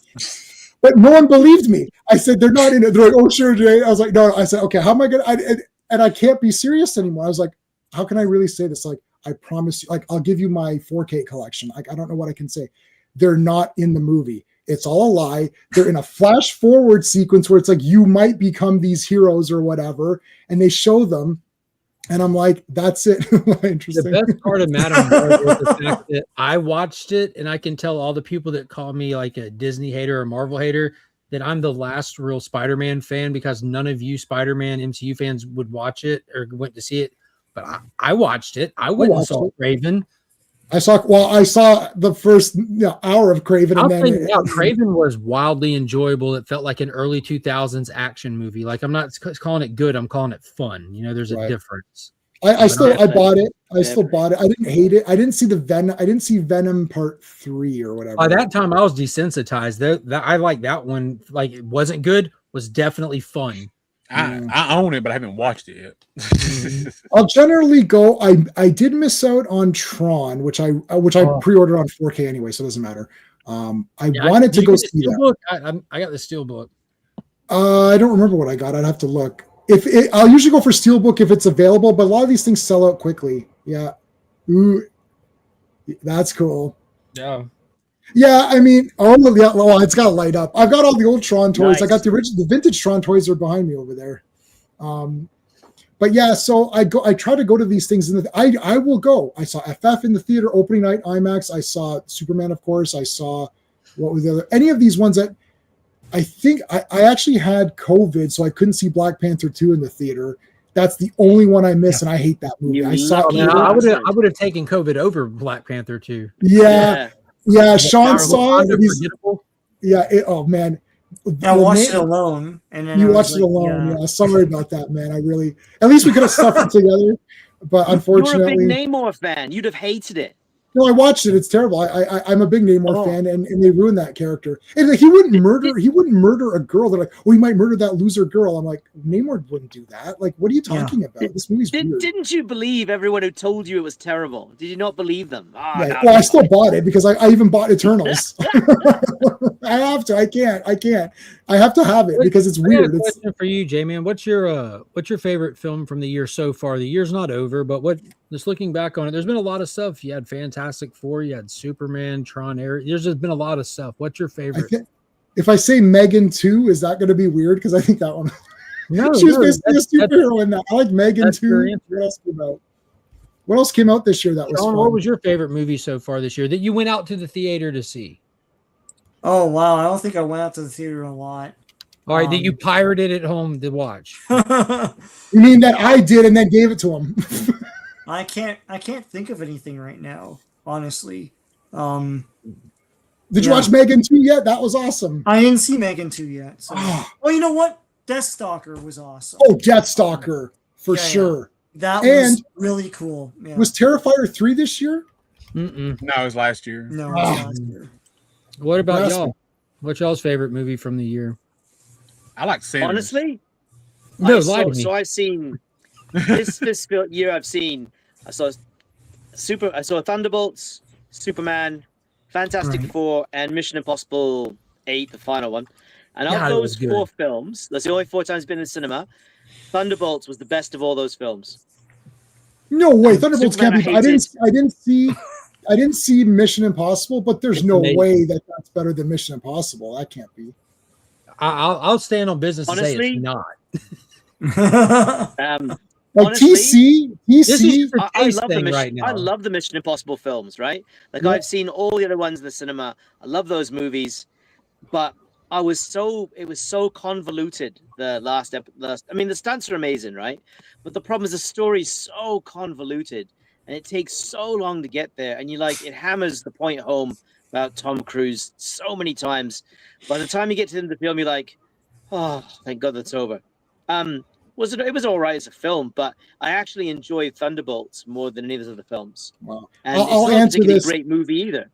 But no one believed me. I said they're not in it. They're like, oh sure, Jay. I was like, no. I said, okay, how am I gonna? And I can't be serious anymore. I was like, how can I really say this? Like, I promise you, like, I'll give you my 4K collection. Like, I don't know what I can say. They're not in the movie. It's all a lie. They're in a flash forward sequence where it's like you might become these heroes or whatever, and they show them, and I'm like, that's it. Interesting. The best part of Madam Web is the fact that I watched it, and I can tell all the people that call me like a Disney hater or Marvel hater that I'm the last real Spider-Man fan because none of you Spider-Man MCU fans would watch it or went to see it. But I watched it. I went and saw Raven. I saw the first hour of Craven, and then Craven was wildly enjoyable. It felt like an early 2000s action movie. Like, I'm not calling it good, I'm calling it fun. There's a difference. I bought it. I still bought it. I didn't hate it. I didn't see I didn't see Venom Part 3 or whatever. By that time, I was desensitized. I like that one. Like, it wasn't good, was definitely fun. I own it, but I haven't watched it yet. I'll generally go. I did miss out on Tron, which I pre-ordered on 4K anyway, so it doesn't matter. I wanted to go see that. I got the Steelbook. I don't remember what I got. I'd have to look. I'll usually go for Steelbook if it's available, but a lot of these things sell out quickly. Yeah. Ooh, that's cool. Yeah. Yeah, I mean, it's got to light up. I've got all the old Tron toys. Nice. I got the vintage Tron toys are behind me over there. But yeah, so I try to go to these things, and I will go. I saw FF in the theater opening night, IMAX. I saw Superman, of course. I saw any of these ones that I think I actually had COVID, so I couldn't see Black Panther 2 in the theater. That's the only one I missed, and I hate that movie. I would have taken COVID over Black Panther 2. Yeah, Sean saw it. Oh man, I watched it alone, and then you watched it alone. Yeah, sorry about that, man. At least we could have suffered together, but unfortunately, you're a big Namor fan. You'd have hated it. No, I watched it. It's terrible. I'm a big Namor fan, and they ruined that character. And he wouldn't murder a girl. They're like, he might murder that loser girl. I'm like, Namor wouldn't do that. Like, what are you talking about? This movie's weird. Didn't you believe everyone who told you it was terrible? Did you not believe them? I still bought it because I even bought Eternals. I have to. I can't. I have to have it because it's weird. I got a question for you, J-Man. What's your favorite film from the year so far? The year's not over, but just looking back on it, there's been a lot of stuff. You had Fantastic Four, you had Superman, Tron, there's just been a lot of stuff. What's your favorite? If I say Megan 2, is that going to be weird? Because I think that one. No, she was basically a superhero in that. I like Megan 2. What else came out this year that was fun? What was your favorite movie so far this year that you went out to the theater to see? Oh wow, I don't think I went out to the theater a lot. All right, that you pirated at home to watch. You mean that I did and then gave it to him? I can't think of anything right now, honestly. Did you watch Megan 2 yet? That was awesome. I didn't see Megan 2 yet. So. Well, you know what? Deathstalker was awesome. Oh, Deathstalker for sure. That was really cool. Yeah. Was Terrifier 3 this year? No, it was last year. No, it was last year. What about y'all? What's y'all's favorite movie from the year? I like Sinners. Honestly, so I've seen this year. I saw Thunderbolts, Superman, Fantastic Four, and Mission Impossible 8, the final one. And of those 4 films, that's the only 4 times been in the cinema. Thunderbolts was the best of all those films. No way, Thunderbolts can't be. I didn't see Mission Impossible, but there's no way that's better than Mission Impossible. That can't be. I'll stand on business and say it's not. Honestly, TC. I love the Mission Impossible films, right? Like I've seen all the other ones in the cinema. I love those movies, but it was so convoluted. The last. I mean, the stunts are amazing, right? But the problem is the story's so convoluted, and it takes so long to get there. And it hammers the point home about Tom Cruise so many times. By the time you get to the end of the film, you're like, oh, thank God that's over. It was all right as a film, but I actually enjoyed Thunderbolts more than any of the other films. Wow. And I'll answer this. A great movie either.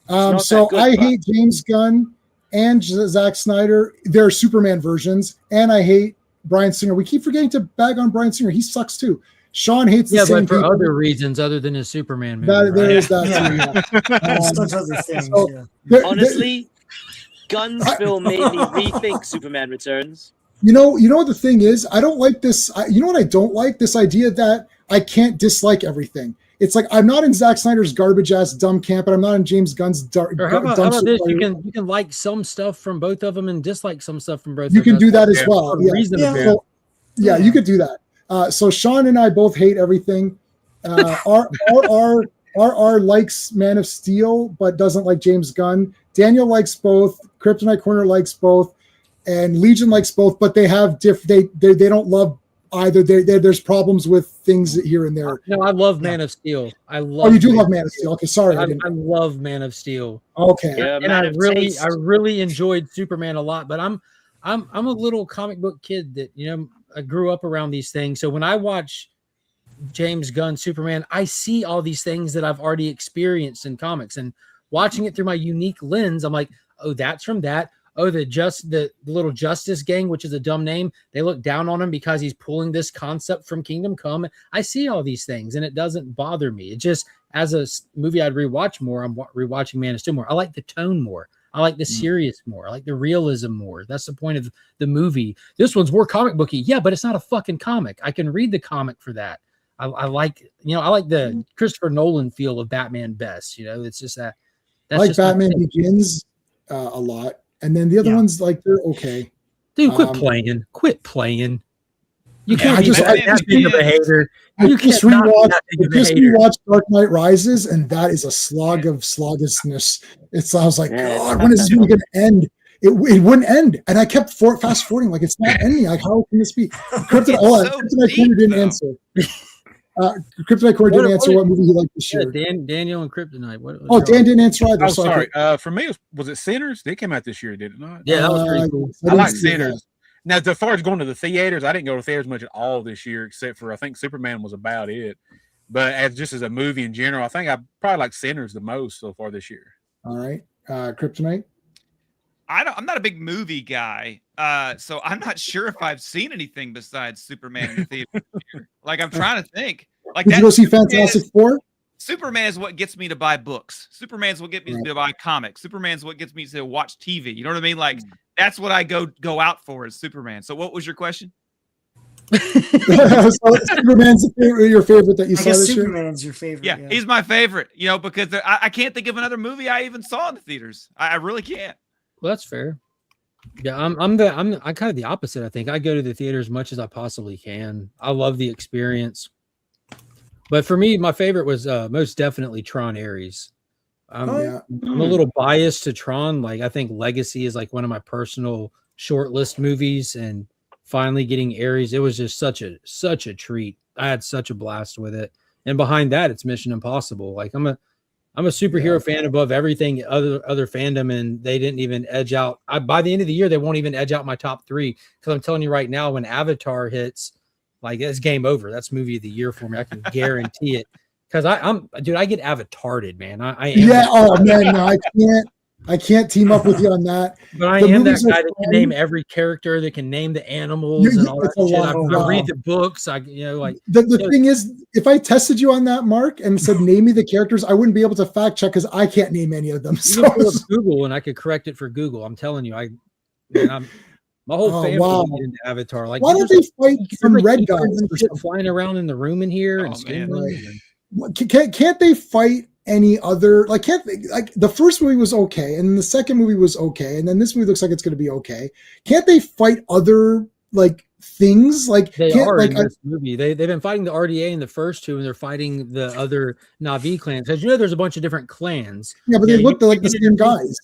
I hate James Gunn and Zack Snyder, their Superman versions, and I hate Bryan Singer. We keep forgetting to bag on Bryan Singer. He sucks too. Sean hates the same but for people. other reasons other than his Superman movie. There is that too. Honestly, Gunn's film made me rethink Superman Returns. You know the thing is, I don't like this. You know what I don't like? This idea that I can't dislike everything. It's like I'm not in Zack Snyder's garbage ass dumb camp, and I'm not in James Gunn's how about this? You can like some stuff from both of them and dislike some stuff from both. You can do that as well. Yeah, you could do that. So Sean and I both hate everything. RR likes Man of Steel, but doesn't like James Gunn. Daniel likes both. Kryptonite Corner likes both, and Legion likes both. But they have they don't love either there's problems with things here and there. No, I love Man of Steel. I love. Oh, you do love Man of Steel. Okay, sorry, I love Man of Steel. Okay, Yeah, and I really enjoyed Superman a lot. But I'm a little comic book kid that I grew up around these things. So when I watch James Gunn Superman, I see all these things that I've already experienced in comics, and watching it through my unique lens, I'm like, oh, that's from that. Oh, the little Justice Gang, which is a dumb name. They look down on him because he's pulling this concept from Kingdom Come. I see all these things, and it doesn't bother me. It just, as a movie I'd rewatch more, I'm rewatching Man of Steel more. I like the tone more. I like the serious more. I like the realism more. That's the point of the movie. This one's more comic booky. Yeah, but it's not a fucking comic. I can read the comic for that. I like the Christopher Nolan feel of Batman best. It's just that. That's I like just Batman Begins a lot. And then the other ones, like, they're okay. Dude, quit playing. Quit playing. You Yeah, can't be that big of a hater. You can't just rewatched Dark Knight Rises, and that is a slog of sloggishness. I was like, God, when is this movie going to end? It wouldn't end, and I kept fast forwarding, like, it's not ending. Like, how can this be? Kryptonite Corner didn't answer. Kryptonite Corner didn't answer what movie he liked this year. Daniel and Kryptonite. Dan didn't answer either. Oh, sorry. For me, was it Sinners? They came out this year, did it not? Yeah, that was pretty cool. I like Sinners. Now, as far as going to the theaters, I didn't go to theaters much at all this year, except for I think Superman was about it. But as a movie in general, I think I probably like Sinners the most so far this year. All right, Kryptonite. I'm not a big movie guy, so I'm not sure if I've seen anything besides Superman in the theater this year. Like, I'm trying to think. Like, did you go see Fantastic Four? Superman is what gets me to buy books. Superman's what gets me to buy comics. Superman's what gets me to watch TV. You know what I mean? Like, that's what I go out for is Superman. So what was your question? So Superman's your favorite that you saw this year? Superman's your favorite. Yeah, he's my favorite, because I can't think of another movie I even saw in the theaters. I really can't. Well, that's fair. Yeah, I'm kind of the opposite. I think I go to the theater as much as I possibly can. I love the experience. But for me, my favorite was most definitely Tron Ares. I'm a little biased to Tron. Like, I think Legacy is like one of my personal short list movies, and finally getting Ares, it was just such a treat. I had such a blast with it. And behind that, it's Mission Impossible. Like, I'm a superhero fan above everything other fandom, and they didn't even edge out. By the end of the year, they won't even edge out my top 3, because I'm telling you right now, when Avatar hits, like, it's game over. That's movie of the year for me. I can guarantee it. Because I get avatared, man. I am. Yeah. Oh man, no, I can't team up with you on that. But I am that guy that can name every character, that can name the animals and all that shit. I read the books. The thing is, if I tested you on that, Mark, and said name me the characters, I wouldn't be able to fact check because I can't name any of them. So you can pull up Google, and I could correct it for Google. I'm telling you, my whole family into Avatar. Like, why don't they fight some red guys flying around in the room in here and can't they fight any other, like, can't they, like, the first movie was okay, and then the second movie was okay, and then this movie looks like it's going to be okay. Can't they fight other, like, things? Like, they are in this movie. They've been fighting the RDA in the first two, and they're fighting the other Na'vi clans. Because there's a bunch of different clans. Yeah, but they look like the same guys.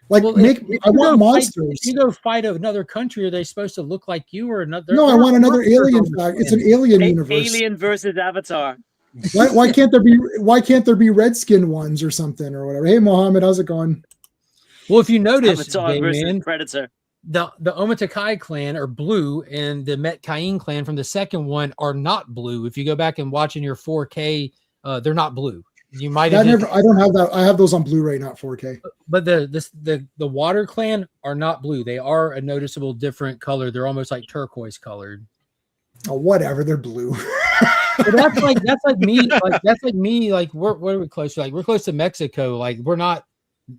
Like, I want monsters. If you go fight another country, are they supposed to look like you or another? No, I want another alien. It's an alien universe. Alien versus Avatar. Why can't there be redskin ones or something or whatever? Hey, Mohammed, how's it going? Well, if you notice, Avatar versus Predator. The Omatakai clan are blue, and the Metcaine clan from the second one are not blue. If you go back and watch in your 4K, they're not blue. You might have. I don't have that. I have those on Blu-ray, not 4K. But the Water clan are not blue. They are a noticeable different color. They're almost like turquoise colored. Oh, whatever. They're blue. But that's like me. Like, what are we close to? Like, we're close to Mexico. Like, we're not.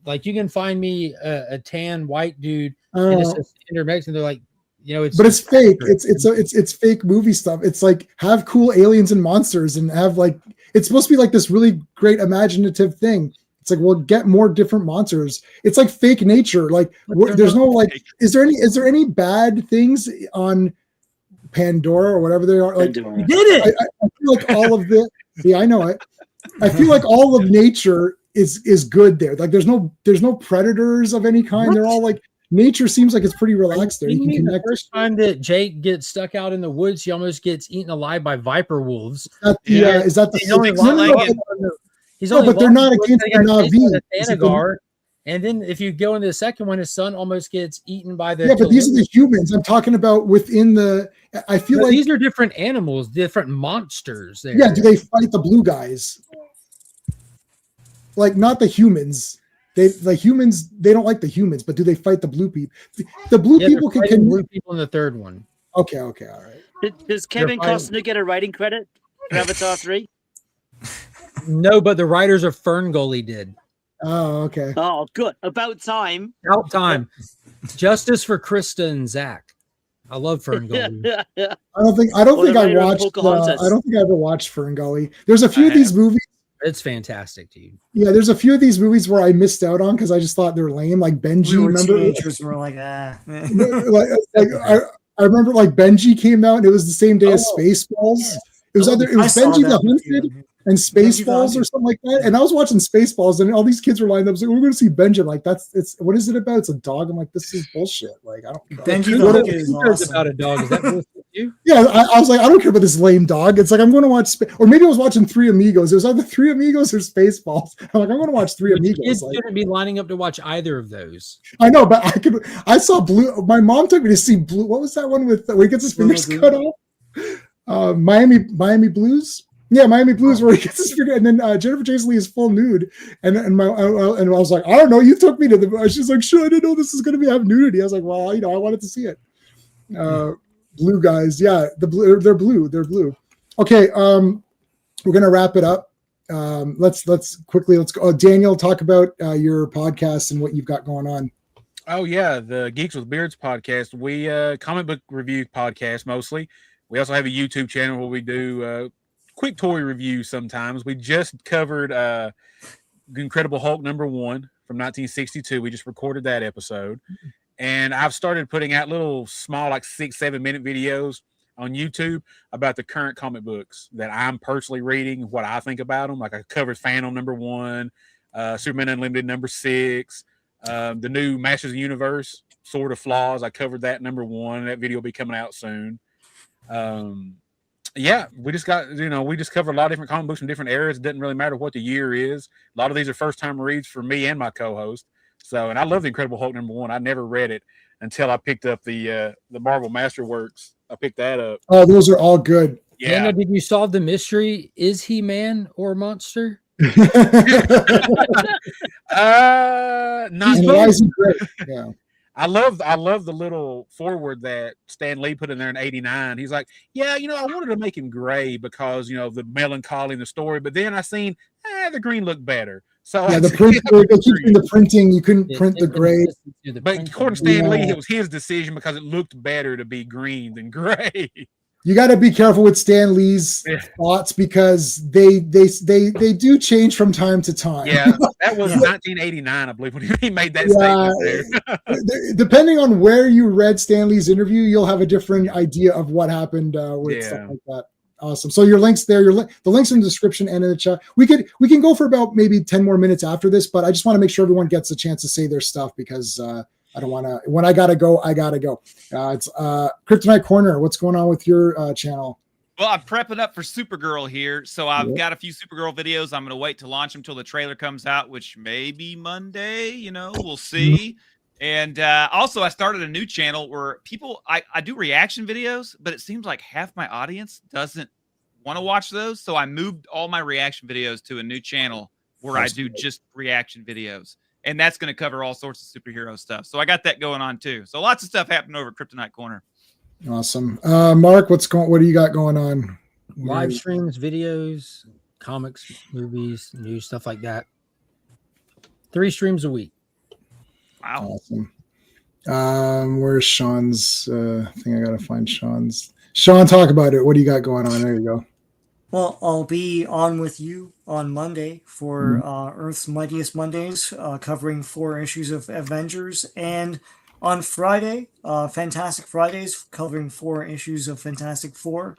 Like, you can find me a tan white dude and it's just Mexican. They're like, but it's fake. It's fake movie stuff. It's like, have cool aliens and monsters and have, like, it's supposed to be like this really great imaginative thing. It's like, well, get more different monsters. It's like fake nature. Like, there's no, like, is there any bad things on Pandora or whatever they are? Like, you did it. I feel like all of the I know it. I feel like all of nature is good there. Like, there's no predators of any kind. They're all like nature seems like it's pretty relaxed there. You can The connect. first time that Jake gets stuck out in the woods, he almost gets eaten alive by viper wolves. Is that the He's only six-legged. He's No, only but they're lost not once against they the got chased by Na'vi. the Is it Thanagar. And then if you go into the second one, his son almost gets eaten by the. Yeah, but these are the humans. I'm talking about within the. I feel like these are different animals, different monsters. There. Yeah, do they fight the blue guys? Like not the humans. The humans. They don't like the humans, but do they fight the blue people? The blue people they're can. fighting blue people in the third one. Okay, all right. Does Kevin fighting- Costner get a writing credit for Avatar 3? No, but the writers of Ferngully did. Oh, okay. Oh, good. About time. About time. Justice for Krista and Zach. I love Ferngully. I don't think I watched. I don't think I ever watched Ferngully. There's a few of these movies. It's fantastic, dude. Yeah, there's a few of these movies where I missed out on because I just thought they're lame. Like Benji, We were remember? teenagers. We're like, I remember like Benji came out and it was the same day as Spaceballs. It was I saw Benji the that with Hunted and Spaceballs or something like that. And I was watching Spaceballs and all these kids were lined up. I was like, we're going to see Benji. I'm like, what is it about? It's a dog. I'm like, this is bullshit. Like, I don't. Benji the What Hunted is is awesome. About a dog. Is that bullshit to you? Yeah, I was like, I don't care about this lame dog. It's like I'm going to watch, or maybe I was watching Three Amigos. It was either Three Amigos or Spaceballs. I'm like, I'm going to watch Three Amigos. Kids Like, shouldn't be lining up to watch either of those. I know, but I saw Blue. My mom took me to see Blue. What was that one with where he gets his fingers cut off? Miami Blues. Yeah, Miami Blues, where he gets his finger, and then Jennifer Jason Leigh is full nude, and I was like, I don't know, you took me to the. She's like, sure, I didn't know this is going to have nudity. I was like, well, I wanted to see it. Blue guys, yeah, they're blue. Okay, we're gonna wrap it up. Let's go. Daniel, talk about your podcast and what you've got going on. Oh yeah, the Geeks with Beards podcast. We comic book review podcast mostly. We also have a YouTube channel where we do quick toy reviews sometimes. We just covered Incredible Hulk #1 from 1962. We just recorded that episode. And I've started putting out little small, like 6-7 minute videos on YouTube about the current comic books that I'm personally reading, what I think about them. Like I covered Phantom #1, Superman Unlimited #6, the new Masters of the Universe, Sword of Flaws. I covered that #1. That video will be coming out soon. Yeah, we just cover a lot of different comic books from different eras. It doesn't really matter what the year is. A lot of these are first time reads for me and my co-host. So, and I love the Incredible Hulk #1. I never read it until I picked up the Marvel Masterworks. I picked that up. Oh, those are all good. Yeah. Daniel, did you solve the mystery? Is he man or monster? Not yeah. I love the little forward that Stan Lee put in there in '89. He's like, yeah, I wanted to make him gray because the melancholy in the story, but then I seen the green looked better. So yeah, the printing, you couldn't print the gray. But according to Stan Lee, it was his decision because it looked better to be green than gray. You got to be careful with Stan Lee's thoughts because they do change from time to time. Yeah, that was 1989, I believe, when he made that statement there. Depending on where you read Stan Lee's interview, you'll have a different idea of what happened with stuff like that. Awesome. So your links there, the links in the description and in the chat. We can go for about maybe 10 more minutes after this, but I just want to make sure everyone gets a chance to say their stuff because I don't want to. When I gotta go, I gotta go. It's Kryptonite Corner. What's going on with your channel? Well, I'm prepping up for Supergirl here, so I've got a few Supergirl videos. I'm going to wait to launch them until the trailer comes out, which may be Monday. We'll see. And also, I started a new channel where I do reaction videos, but it seems like half my audience doesn't want to watch those. So I moved all my reaction videos to a new channel where I do just reaction videos. And that's going to cover all sorts of superhero stuff. So I got that going on too. So lots of stuff happening over at Kryptonite Corner. Awesome. Mark, what do you got going on? Live streams, videos, comics, movies, news, stuff like that. 3 streams a week. Wow. Awesome. Where's Sean's thing? I gotta find Sean's. Sean, talk about it. What do you got going on? There you go. Well, I'll be on with you on Monday for Earth's Mightiest Mondays, covering 4 issues of Avengers, and on Friday, Fantastic Fridays, covering 4 issues of Fantastic Four.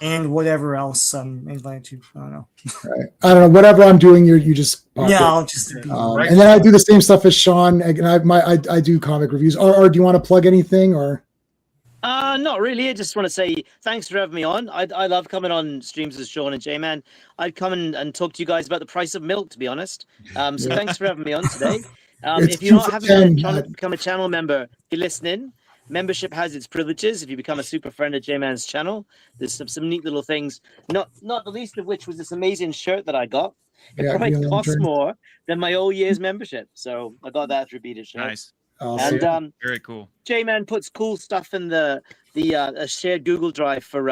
and whatever else I'm invited to. I don't know. Right. I don't know. Whatever I'm doing, you just pop Yeah, it. I'll just be and then I do the same stuff as Sean. And I do comic reviews. Or do you want to plug anything or? Not really. I just want to say thanks for having me on. I love coming on streams with Sean and J-Man. I'd come and talk to you guys about the price of milk, to be honest. So thanks for having me on today. If you haven't trying to become a channel member, if you're listening, membership has its privileges. If you become a super friend of J-Man's channel, there's some neat little things. Not the least of which was this amazing shirt that I got. It probably costs more than my whole year's membership. So I got that through Beater shirt. Nice. And very cool. J-Man puts cool stuff in the shared Google Drive for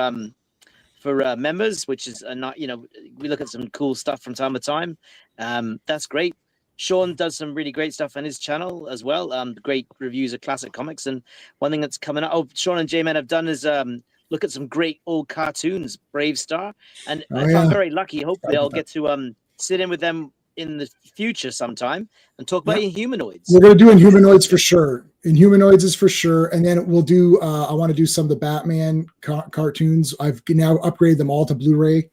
members, which is not, we look at some cool stuff from time to time. That's great. Sean does some really great stuff on his channel as well. Great reviews of classic comics. And one thing that's coming up, Sean and J-Man have done is look at some great old cartoons, Brave Star. And if I'm very lucky, hopefully I'll get to sit in with them in the future sometime and talk about Inhumanoids. We're going to do Inhumanoids for sure. Inhumanoids is for sure. And then we'll do, I want to do some of the Batman cartoons. I've now upgraded them all to Blu-ray.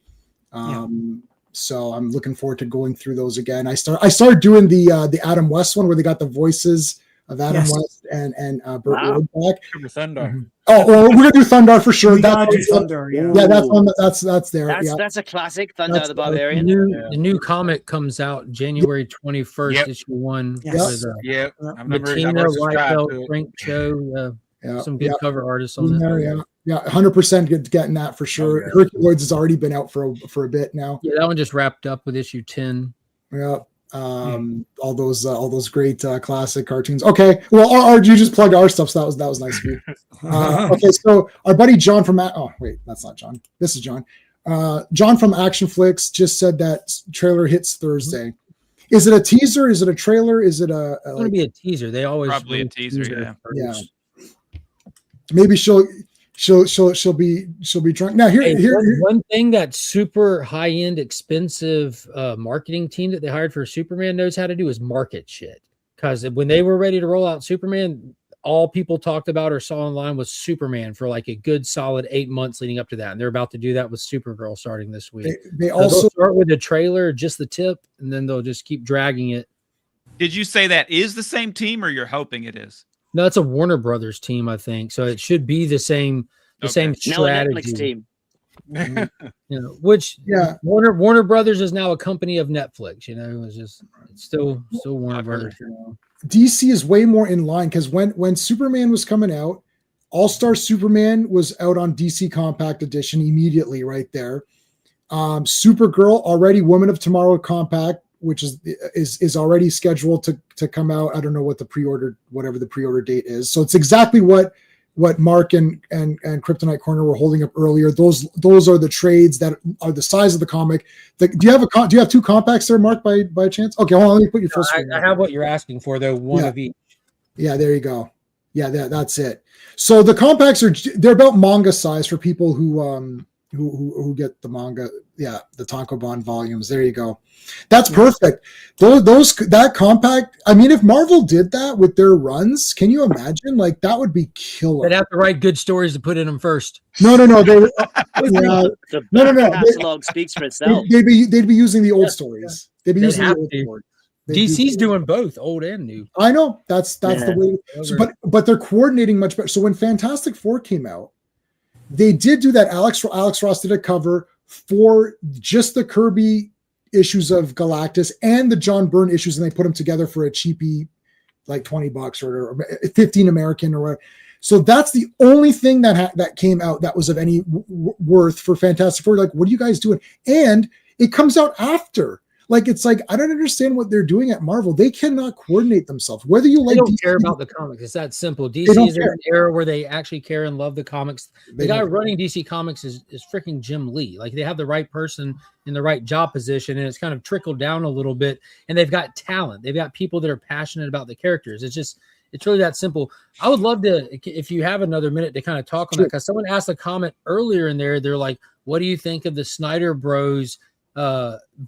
So I'm looking forward to going through those again. I started doing the Adam West one where they got the voices of Adam West and Burt Ward back. Thunder. Oh, well, we're gonna do Thundar for sure. Thunder, yeah, that's there. That's a classic. Thundar the Barbarian. The new comic comes out January 21st, issue 1. Yes. Martina, Liefeld, Frank Cho, some good cover artists on that. Yeah, 100% getting that for sure. Herculoids has already been out for a bit now. Yeah, that one just wrapped up with issue 10. Yeah. All those great classic cartoons. Okay, well, you just plugged our stuff, so that was nice of you. Okay, so our buddy John from that's not John. This is John. John from Action Flicks just said that trailer hits Thursday. Is it a teaser? Is it a trailer? Is it it's going to be a teaser. They always probably a teaser. Yeah. Maybe she'll be drunk. Now here one thing that super high-end expensive marketing team that they hired for Superman knows how to do is market shit. Because when they were ready to roll out Superman, all people talked about or saw online was Superman for like a good solid 8 months leading up to that. And they're about to do that with Supergirl starting this week. They also start with a trailer, just the tip, and then they'll just keep dragging it. Did you say that is the same team or you're hoping it is? No, it's a Warner Brothers team, I think. So it should be the same same strategy. Now a Netflix team. Warner Brothers is now a company of Netflix. It's still Warner Brothers. DC is way more in line because when Superman was coming out, All-Star Superman was out on DC Compact Edition immediately right there. Supergirl already Woman of Tomorrow Compact, which is already scheduled to come out. I don't know what whatever the pre-order date is. So it's exactly what Mark and Kryptonite Corner were holding up earlier. Those are the trades that are the size of the comic. Do you have two compacts there, Mark, by chance? Okay, hold on, let me put your full screen. I have what you're asking for, though. One of each. Yeah, there you go. Yeah, that's it. So the compacts they're about manga size for people who get the manga. Yeah, the Tankobon volumes. There you go. That's perfect. That compact. I mean, if Marvel did that with their runs, can you imagine? Like that would be killer. They'd have to write good stories to put in them first. No. The catalog speaks for itself. They'd be using the old stories. They'd be using the old stories. DC's doing both old and new. I know that's the way. So, but they're coordinating much better. So when Fantastic Four came out, they did do that. Alex Ross did a cover for just the Kirby issues of Galactus and the John Byrne issues, and they put them together for a cheapy, like $20 or 15 American or whatever. So that's the only thing that came out that was of any worth for Fantastic Four. Like, what are you guys doing? And it comes out after. Like, it's like, I don't understand what they're doing at Marvel. They cannot coordinate themselves. Whether you like, they don't care about the comics. It's that simple. DC is in an era where they actually care and love the comics. The guy running DC Comics is freaking Jim Lee. Like, they have the right person in the right job position, and it's kind of trickled down a little bit. And they've got talent. They've got people that are passionate about the characters. It's really that simple. I would love to, if you have another minute to kind of talk on that, because someone asked a comment earlier in there. They're like, what do you think of the Snyder Bros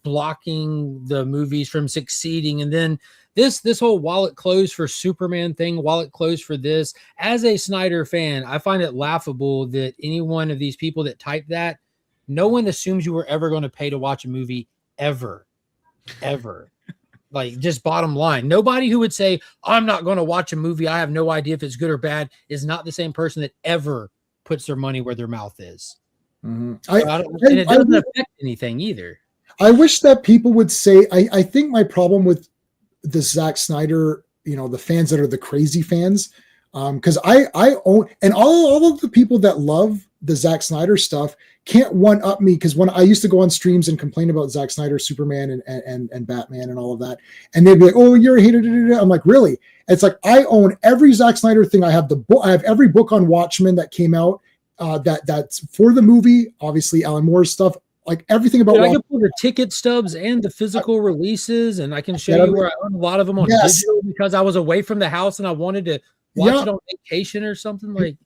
blocking the movies from succeeding? And then this whole wallet closed for Superman thing, wallet closed for this. As a Snyder fan, I find it laughable that any one of these people that type that No one assumes you were ever going to pay to watch a movie ever. Like, just bottom line, nobody who would say, I'm not going to watch a movie, I have no idea if it's good or bad, is not the same person that ever puts their money where their mouth is. Mm-hmm. So and it doesn't affect anything either. I wish that people would say, I think my problem with the Zack Snyder, the fans that are the crazy fans, because I own, and all of the people that love the Zack Snyder stuff can't one up me, because when I used to go on streams and complain about Zack Snyder, Superman and Batman and all of that, and they'd be like, "Oh, you're a hater." I'm like, really? It's like, I own every Zack Snyder thing. I have the book. I have every book on Watchmen that came out. That's for the movie. Obviously, Alan Moore's stuff. Like, everything about. I can pull the ticket stubs and the physical releases, and I can show you where I own a lot of them on digital, because I was away from the house and I wanted to watch it on vacation or something like.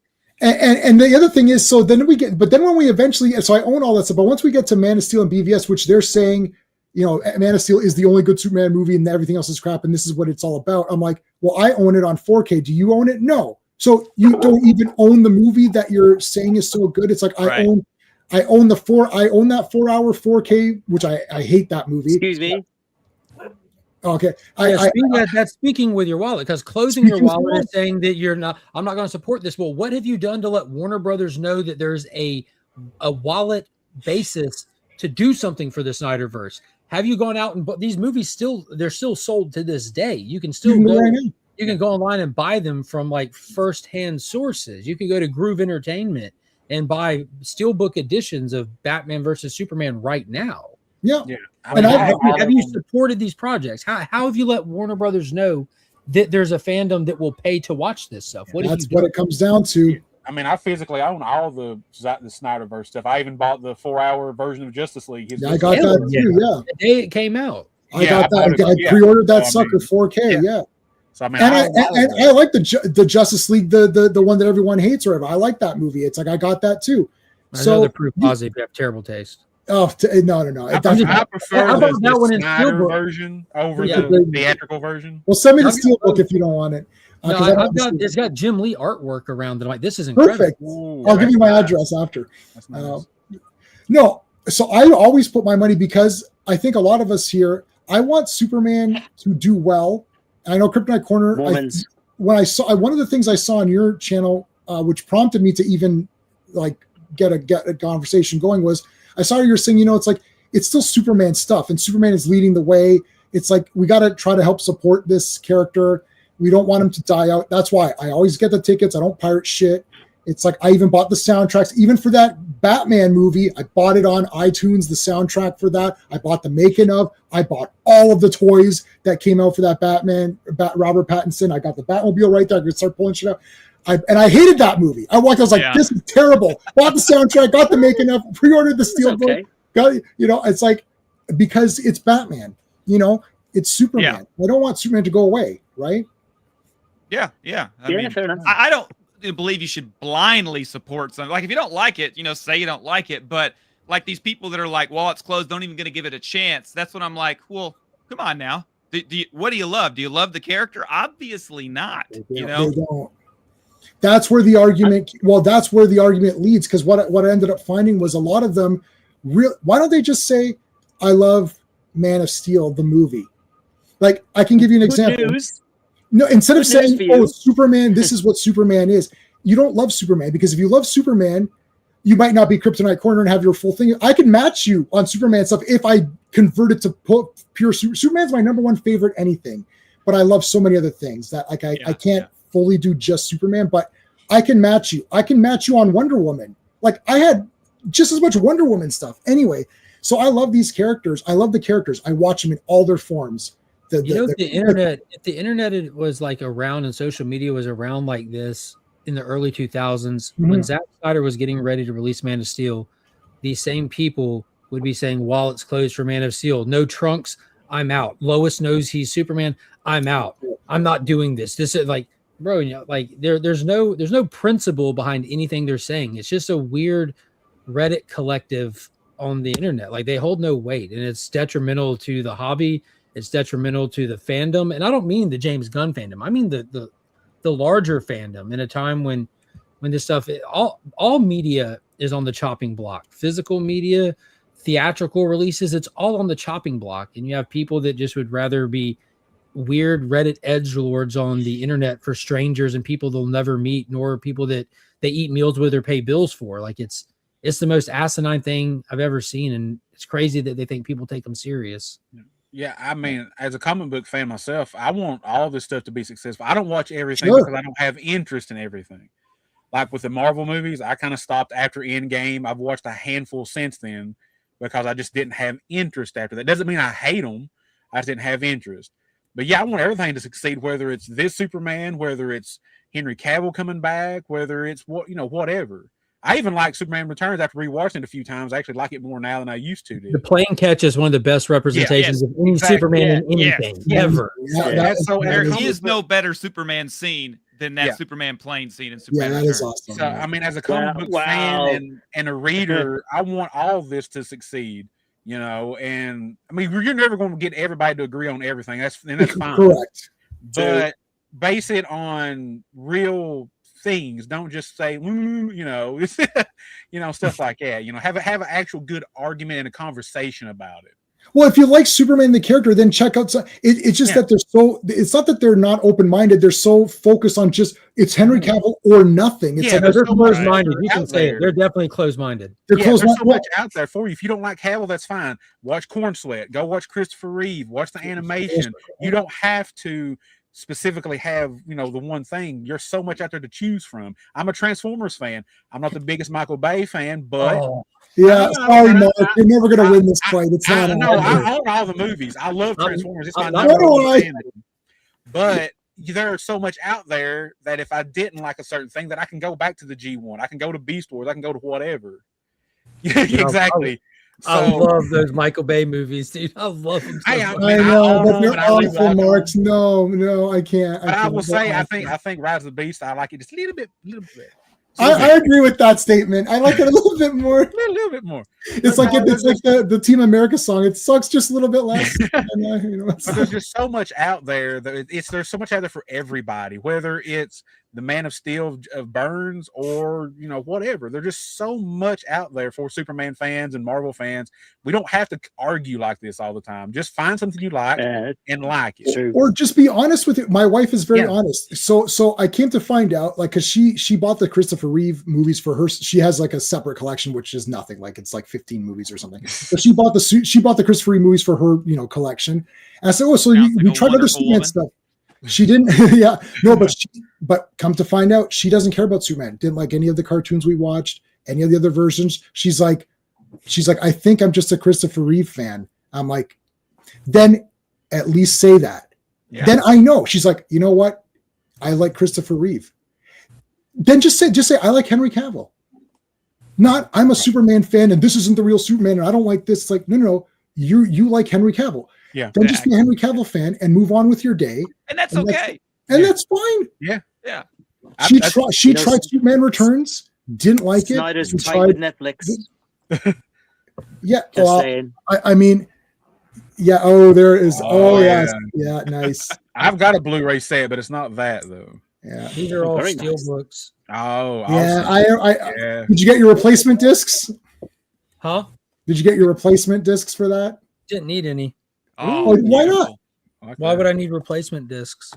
And the other thing is, when we eventually, so I own all that stuff, but once we get to Man of Steel and BVS, which they're saying, Man of Steel is the only good Superman movie and everything else is crap, and this is what it's all about. I'm like, well, I own it on 4K. Do you own it? No. So you don't even own the movie that you're saying is so good. It's like, I own that 4-hour 4K, which I hate that movie. Excuse me. Okay. That's speaking with your wallet, because closing your wallet is saying that I'm not going to support this. Well, what have you done to let Warner Brothers know that there's a wallet basis to do something for the Snyderverse? Have you gone out and these movies they're still sold to this day? You can still you can go online and buy them from like firsthand sources. You can go to Groove Entertainment and buy steelbook editions of Batman versus Superman right now. Yeah. Have you supported these projects? How have you let Warner Brothers know that there's a fandom that will pay to watch this stuff? That's what it comes down to. I mean, I physically own all the Snyderverse stuff. I even bought the 4-hour version of Justice League. I got that too. Yeah, the day it came out, I got that. I pre-ordered that sucker 4K. Yeah. So I mean, I like the Justice League, the one that everyone hates, or whatever. I like that movie. It's like, I got that too. Another proof positive you have terrible taste. Oh no! I prefer the Snyder version over the theatrical version. Well, send me the steelbook if you don't want it. It's got Jim Lee artwork around it. I'm like, this is incredible. Perfect. I'll give you my address after. That's nice. No, so I always put my money, because I think a lot of us here, I want Superman to do well. I know Kryptonite Corner. When I saw one of the things I saw on your channel, which prompted me to even like get a conversation going, was I saw you were saying, it's like, it's still Superman stuff, and Superman is leading the way. It's like, we got to try to help support this character. We don't want him to die out. That's why I always get the tickets. I don't pirate shit. It's like, I even bought the soundtracks, even for that Batman movie. I bought it on iTunes, the soundtrack for that. I bought the making of. I bought all of the toys that came out for that Robert Pattinson. I got the Batmobile right there. I could start pulling shit out. I hated that movie. I was like, this is terrible. Bought the soundtrack, got the making of, pre-ordered the steelbook. Okay. It's like, because it's Batman. It's Superman. Yeah. I don't want Superman to go away, right? Yeah. I mean, fair enough. I don't believe you should blindly support something. Like, if you don't like it, say you don't like it. But like these people that are like, well, it's closed, don't even going to give it a chance. That's when I'm like, well, come on now. What do you love? Do you love the character? Obviously not. They don't. That's where the argument. That's where the argument leads. Because what I ended up finding was a lot of them. Why don't they just say, "I love Man of Steel, the movie"? Like, I can give you an example. No, instead of saying, "Oh, Superman, this is what Superman is," you don't love Superman, because if you love Superman, you might not be Kryptonite Corner and have your full thing. I can match you on Superman stuff if I convert it to pure Superman's my number one favorite anything, but I love so many other things that I can't fully do just Superman, but I can match you. I can match you on Wonder Woman. Like, I had just as much Wonder Woman stuff anyway. So I love these characters. I love the characters. I watch them in all their forms. If the internet was like around and social media was around like this in the early 2000s, when Zack Snyder was getting ready to release Man of Steel, these same people would be saying, wallets closed for Man of Steel, no trunks, I'm out. Lois knows he's Superman, I'm out. I'm not doing this. This is like, bro, like there's no principle behind anything they're saying. It's just a weird Reddit collective on the internet. Like, they hold no weight, and it's detrimental to the hobby. It's detrimental to the fandom. And I don't mean the James Gunn fandom. I mean the larger fandom, in a time when this stuff, all media is on the chopping block. Physical media, theatrical releases, it's all on the chopping block. And you have people that just would rather be weird Reddit edgelords on the internet for strangers and people they'll never meet, nor people that they eat meals with or pay bills for. Like it's the most asinine thing I've ever seen, and it's crazy that they think people take them serious. Yeah, I mean, as a comic book fan myself, I want all this stuff to be successful. I don't watch everything because I don't have interest in everything. Like with the Marvel movies, I kind of stopped after Endgame. I've watched a handful since then because I just didn't have interest after that. Doesn't mean I hate them. I just didn't have interest. But yeah, I want everything to succeed, whether it's this Superman, whether it's Henry Cavill coming back, whether it's whatever. I even like Superman Returns after rewatching it a few times. I actually like it more now than I used to do. The plane catch is one of the best representations of any Superman in anything ever. There is no better Superman scene than that Superman plane scene in Superman that Returns. is awesome. So, I mean, as a comic book fan and a reader, I want all of this to succeed. And I mean, you're never going to get everybody to agree on everything. That's fine. Correct. But base it on real things. Don't just say, stuff like that. Have an actual good argument and a conversation about it. Well, if you like Superman the character, then check out. It's just that they're so. It's not that they're not open-minded. They're so focused on it's Henry Cavill or nothing. It's they're closed-minded. You can say it. They're definitely closed-minded. There's so much out there for you. If you don't like Cavill, that's fine. Watch Corn Sweat. Go watch Christopher Reeve. Watch the animation. You don't have to specifically have the one thing. There's so much out there to choose from. I'm a Transformers fan. I'm not the biggest Michael Bay fan, but sorry, Mark, you're never gonna win this fight. It's not. I own all the movies. I love Transformers. It's my number one fan. But there are so much out there that if I didn't like a certain thing, that I can go back to the G1. I can go to Beast Wars. I can go to whatever. Exactly. I love those Michael Bay movies, dude. I love them. I know, but they're awful, Marks. No, I can't. But I will say, I think Rise of the Beast, I like it just a little bit. I agree with that statement. I like it a little bit more. A little bit more. It's like the Team America song. It sucks just a little bit less. But there's just so much out there. There's so much out there for everybody. Whether it's the Man of Steel of Burns or whatever. There's just so much out there for Superman fans and Marvel fans. We don't have to argue like this all the time. Just find something you like and like it, or just be honest with it. My wife is very honest. So I came to find out, like, because she bought the Christopher Reeve movies for her. She has like a separate collection, which is nothing. Like it's like 15 movies or something. But she bought the Christopher Reeve movies for her collection. And I said, so you tried other Superman stuff. She didn't. But come to find out, she doesn't care about Superman. Didn't like any of the cartoons we watched, any of the other versions. She's like, I think I'm just a Christopher Reeve fan. I'm like, then at least say that. Yeah. Then I know. She's like, you know what? I like Christopher Reeve. Then just say I like Henry Cavill. Not I'm a Superman fan and this isn't the real Superman and I don't like this. It's like, no, you like Henry Cavill. Yeah. Then just be a Henry Cavill fan and move on with your day. And that's okay. That's fine. Yeah. Yeah. She tried Superman Returns, didn't like Snyder's it. tight with Netflix. Yeah. Just saying. I mean, yeah. Oh, there is. Oh, yes. Yeah. Nice. I've got a Blu-ray set, but it's not that though. Yeah. These are all steel books. Oh. Yeah. Did you get your replacement discs? Huh? Did you get your replacement discs for that? Didn't need any. Oh, why not? Okay. Why would I need replacement discs?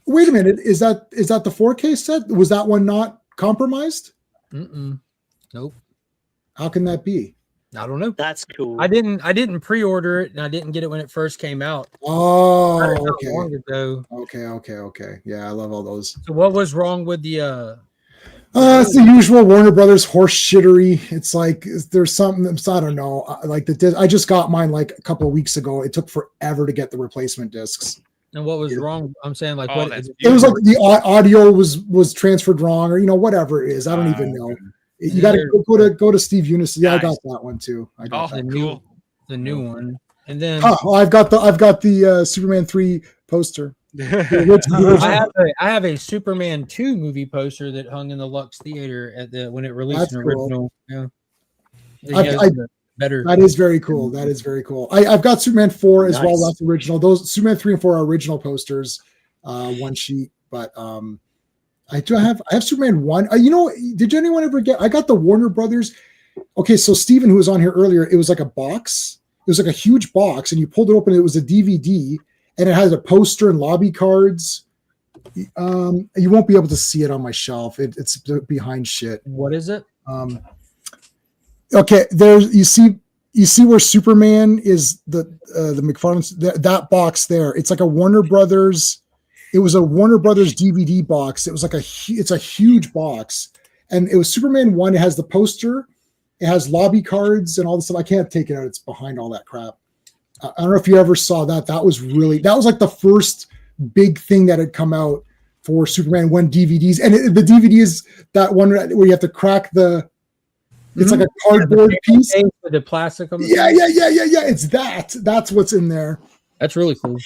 Wait a minute. Is that the 4K set? Was that one not compromised? Nope. How can that be? I don't know. That's cool. I didn't pre-order it, and I didn't get it when it first came out. Oh, okay. Long ago. Okay. Yeah, I love all those. So what was wrong with the it's the usual Warner Brothers horse shittery. It's like there's something. I don't know. Like I just got mine like a couple of weeks ago. It took forever to get the replacement discs. And what was wrong? I'm saying like what it was like the audio was transferred wrong, or whatever it is. I don't even know. You got to go to Steve Eunice. Yeah, nice. I got that one too. I got the new one. And then I've got the Superman 3 poster. I have a Superman 2 movie poster that hung in the Lux Theater when it released an original. Cool. Yeah. Better. That is very cool. That is very cool. I've got Superman 4 as well. That's original. Those Superman 3 and 4 are original posters, one sheet. But I have Superman 1. Did anyone ever get? I got the Warner Brothers. Okay, so Steven, who was on here earlier, it was like a box. It was like a huge box, and you pulled it open. It was a DVD, and it has a poster and lobby cards. You won't be able to see it on my shelf. It's behind shit. What is it? Okay, there's you see where Superman is the McFarlane's that box there. It's like a Warner Brothers. It was a Warner Brothers DVD box. It was like it's a huge box, and it was Superman 1. It has the poster. It has lobby cards and all this stuff. I can't take it out. It's behind all that crap. I don't know if you ever saw that. That was like the first big thing that had come out for Superman 1 DVDs. And the DVD is that one where you have to crack it's like a cardboard piece. With the plastic on the Yeah. It's that. That's what's in there. That's really cool.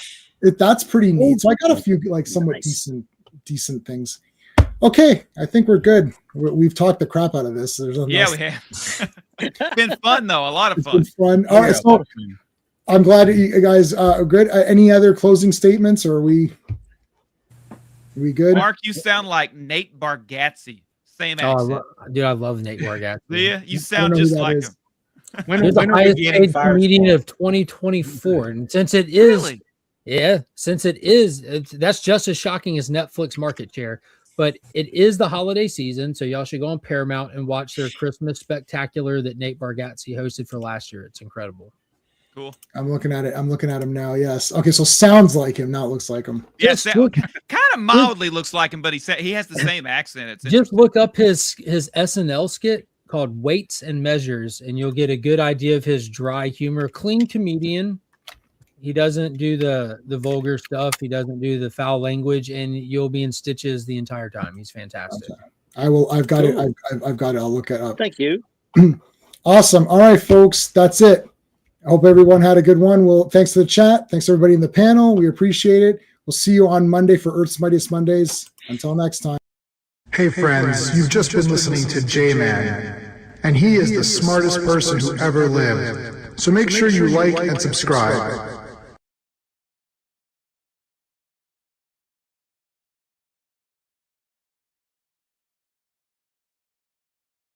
That's pretty neat. So I got a few like somewhat decent things. Okay, I think we're good. We've talked the crap out of this. We have. It's been fun though. A lot of fun. It's been fun. All right, so I'm glad you guys are good. Any other closing statements, or are we good? Mark, you sound like Nate Bargatze. Same accent. Dude, I love Nate Bargatze. Yeah, you sound just like him. He's the highest paid comedian of 2024, and since it is, that's just as shocking as Netflix market share. But it is the holiday season, so y'all should go on Paramount and watch their Christmas spectacular that Nate Bargatze hosted for last year. It's incredible. Cool. I'm looking at it. I'm looking at him now. Yes. Okay. So sounds like him. Now it looks like him. Yes. Kind of mildly looks like him, but he has the same accent. Just look up his SNL skit called Weights and Measures, and you'll get a good idea of his dry humor. Clean comedian. He doesn't do the vulgar stuff. He doesn't do the foul language, and you'll be in stitches the entire time. He's fantastic. Okay. I will. I've got it. I've got it. I'll look it up. Thank you. Awesome. All right, folks. That's it. I hope everyone had a good one. Well, thanks to the chat. Thanks to everybody in the panel. We appreciate it. We'll see you on Monday for Earth's Mightiest Mondays. Until next time. Hey friends, you've just been listening to J-Man, and he is the smartest person who ever lived. So make sure you like and subscribe.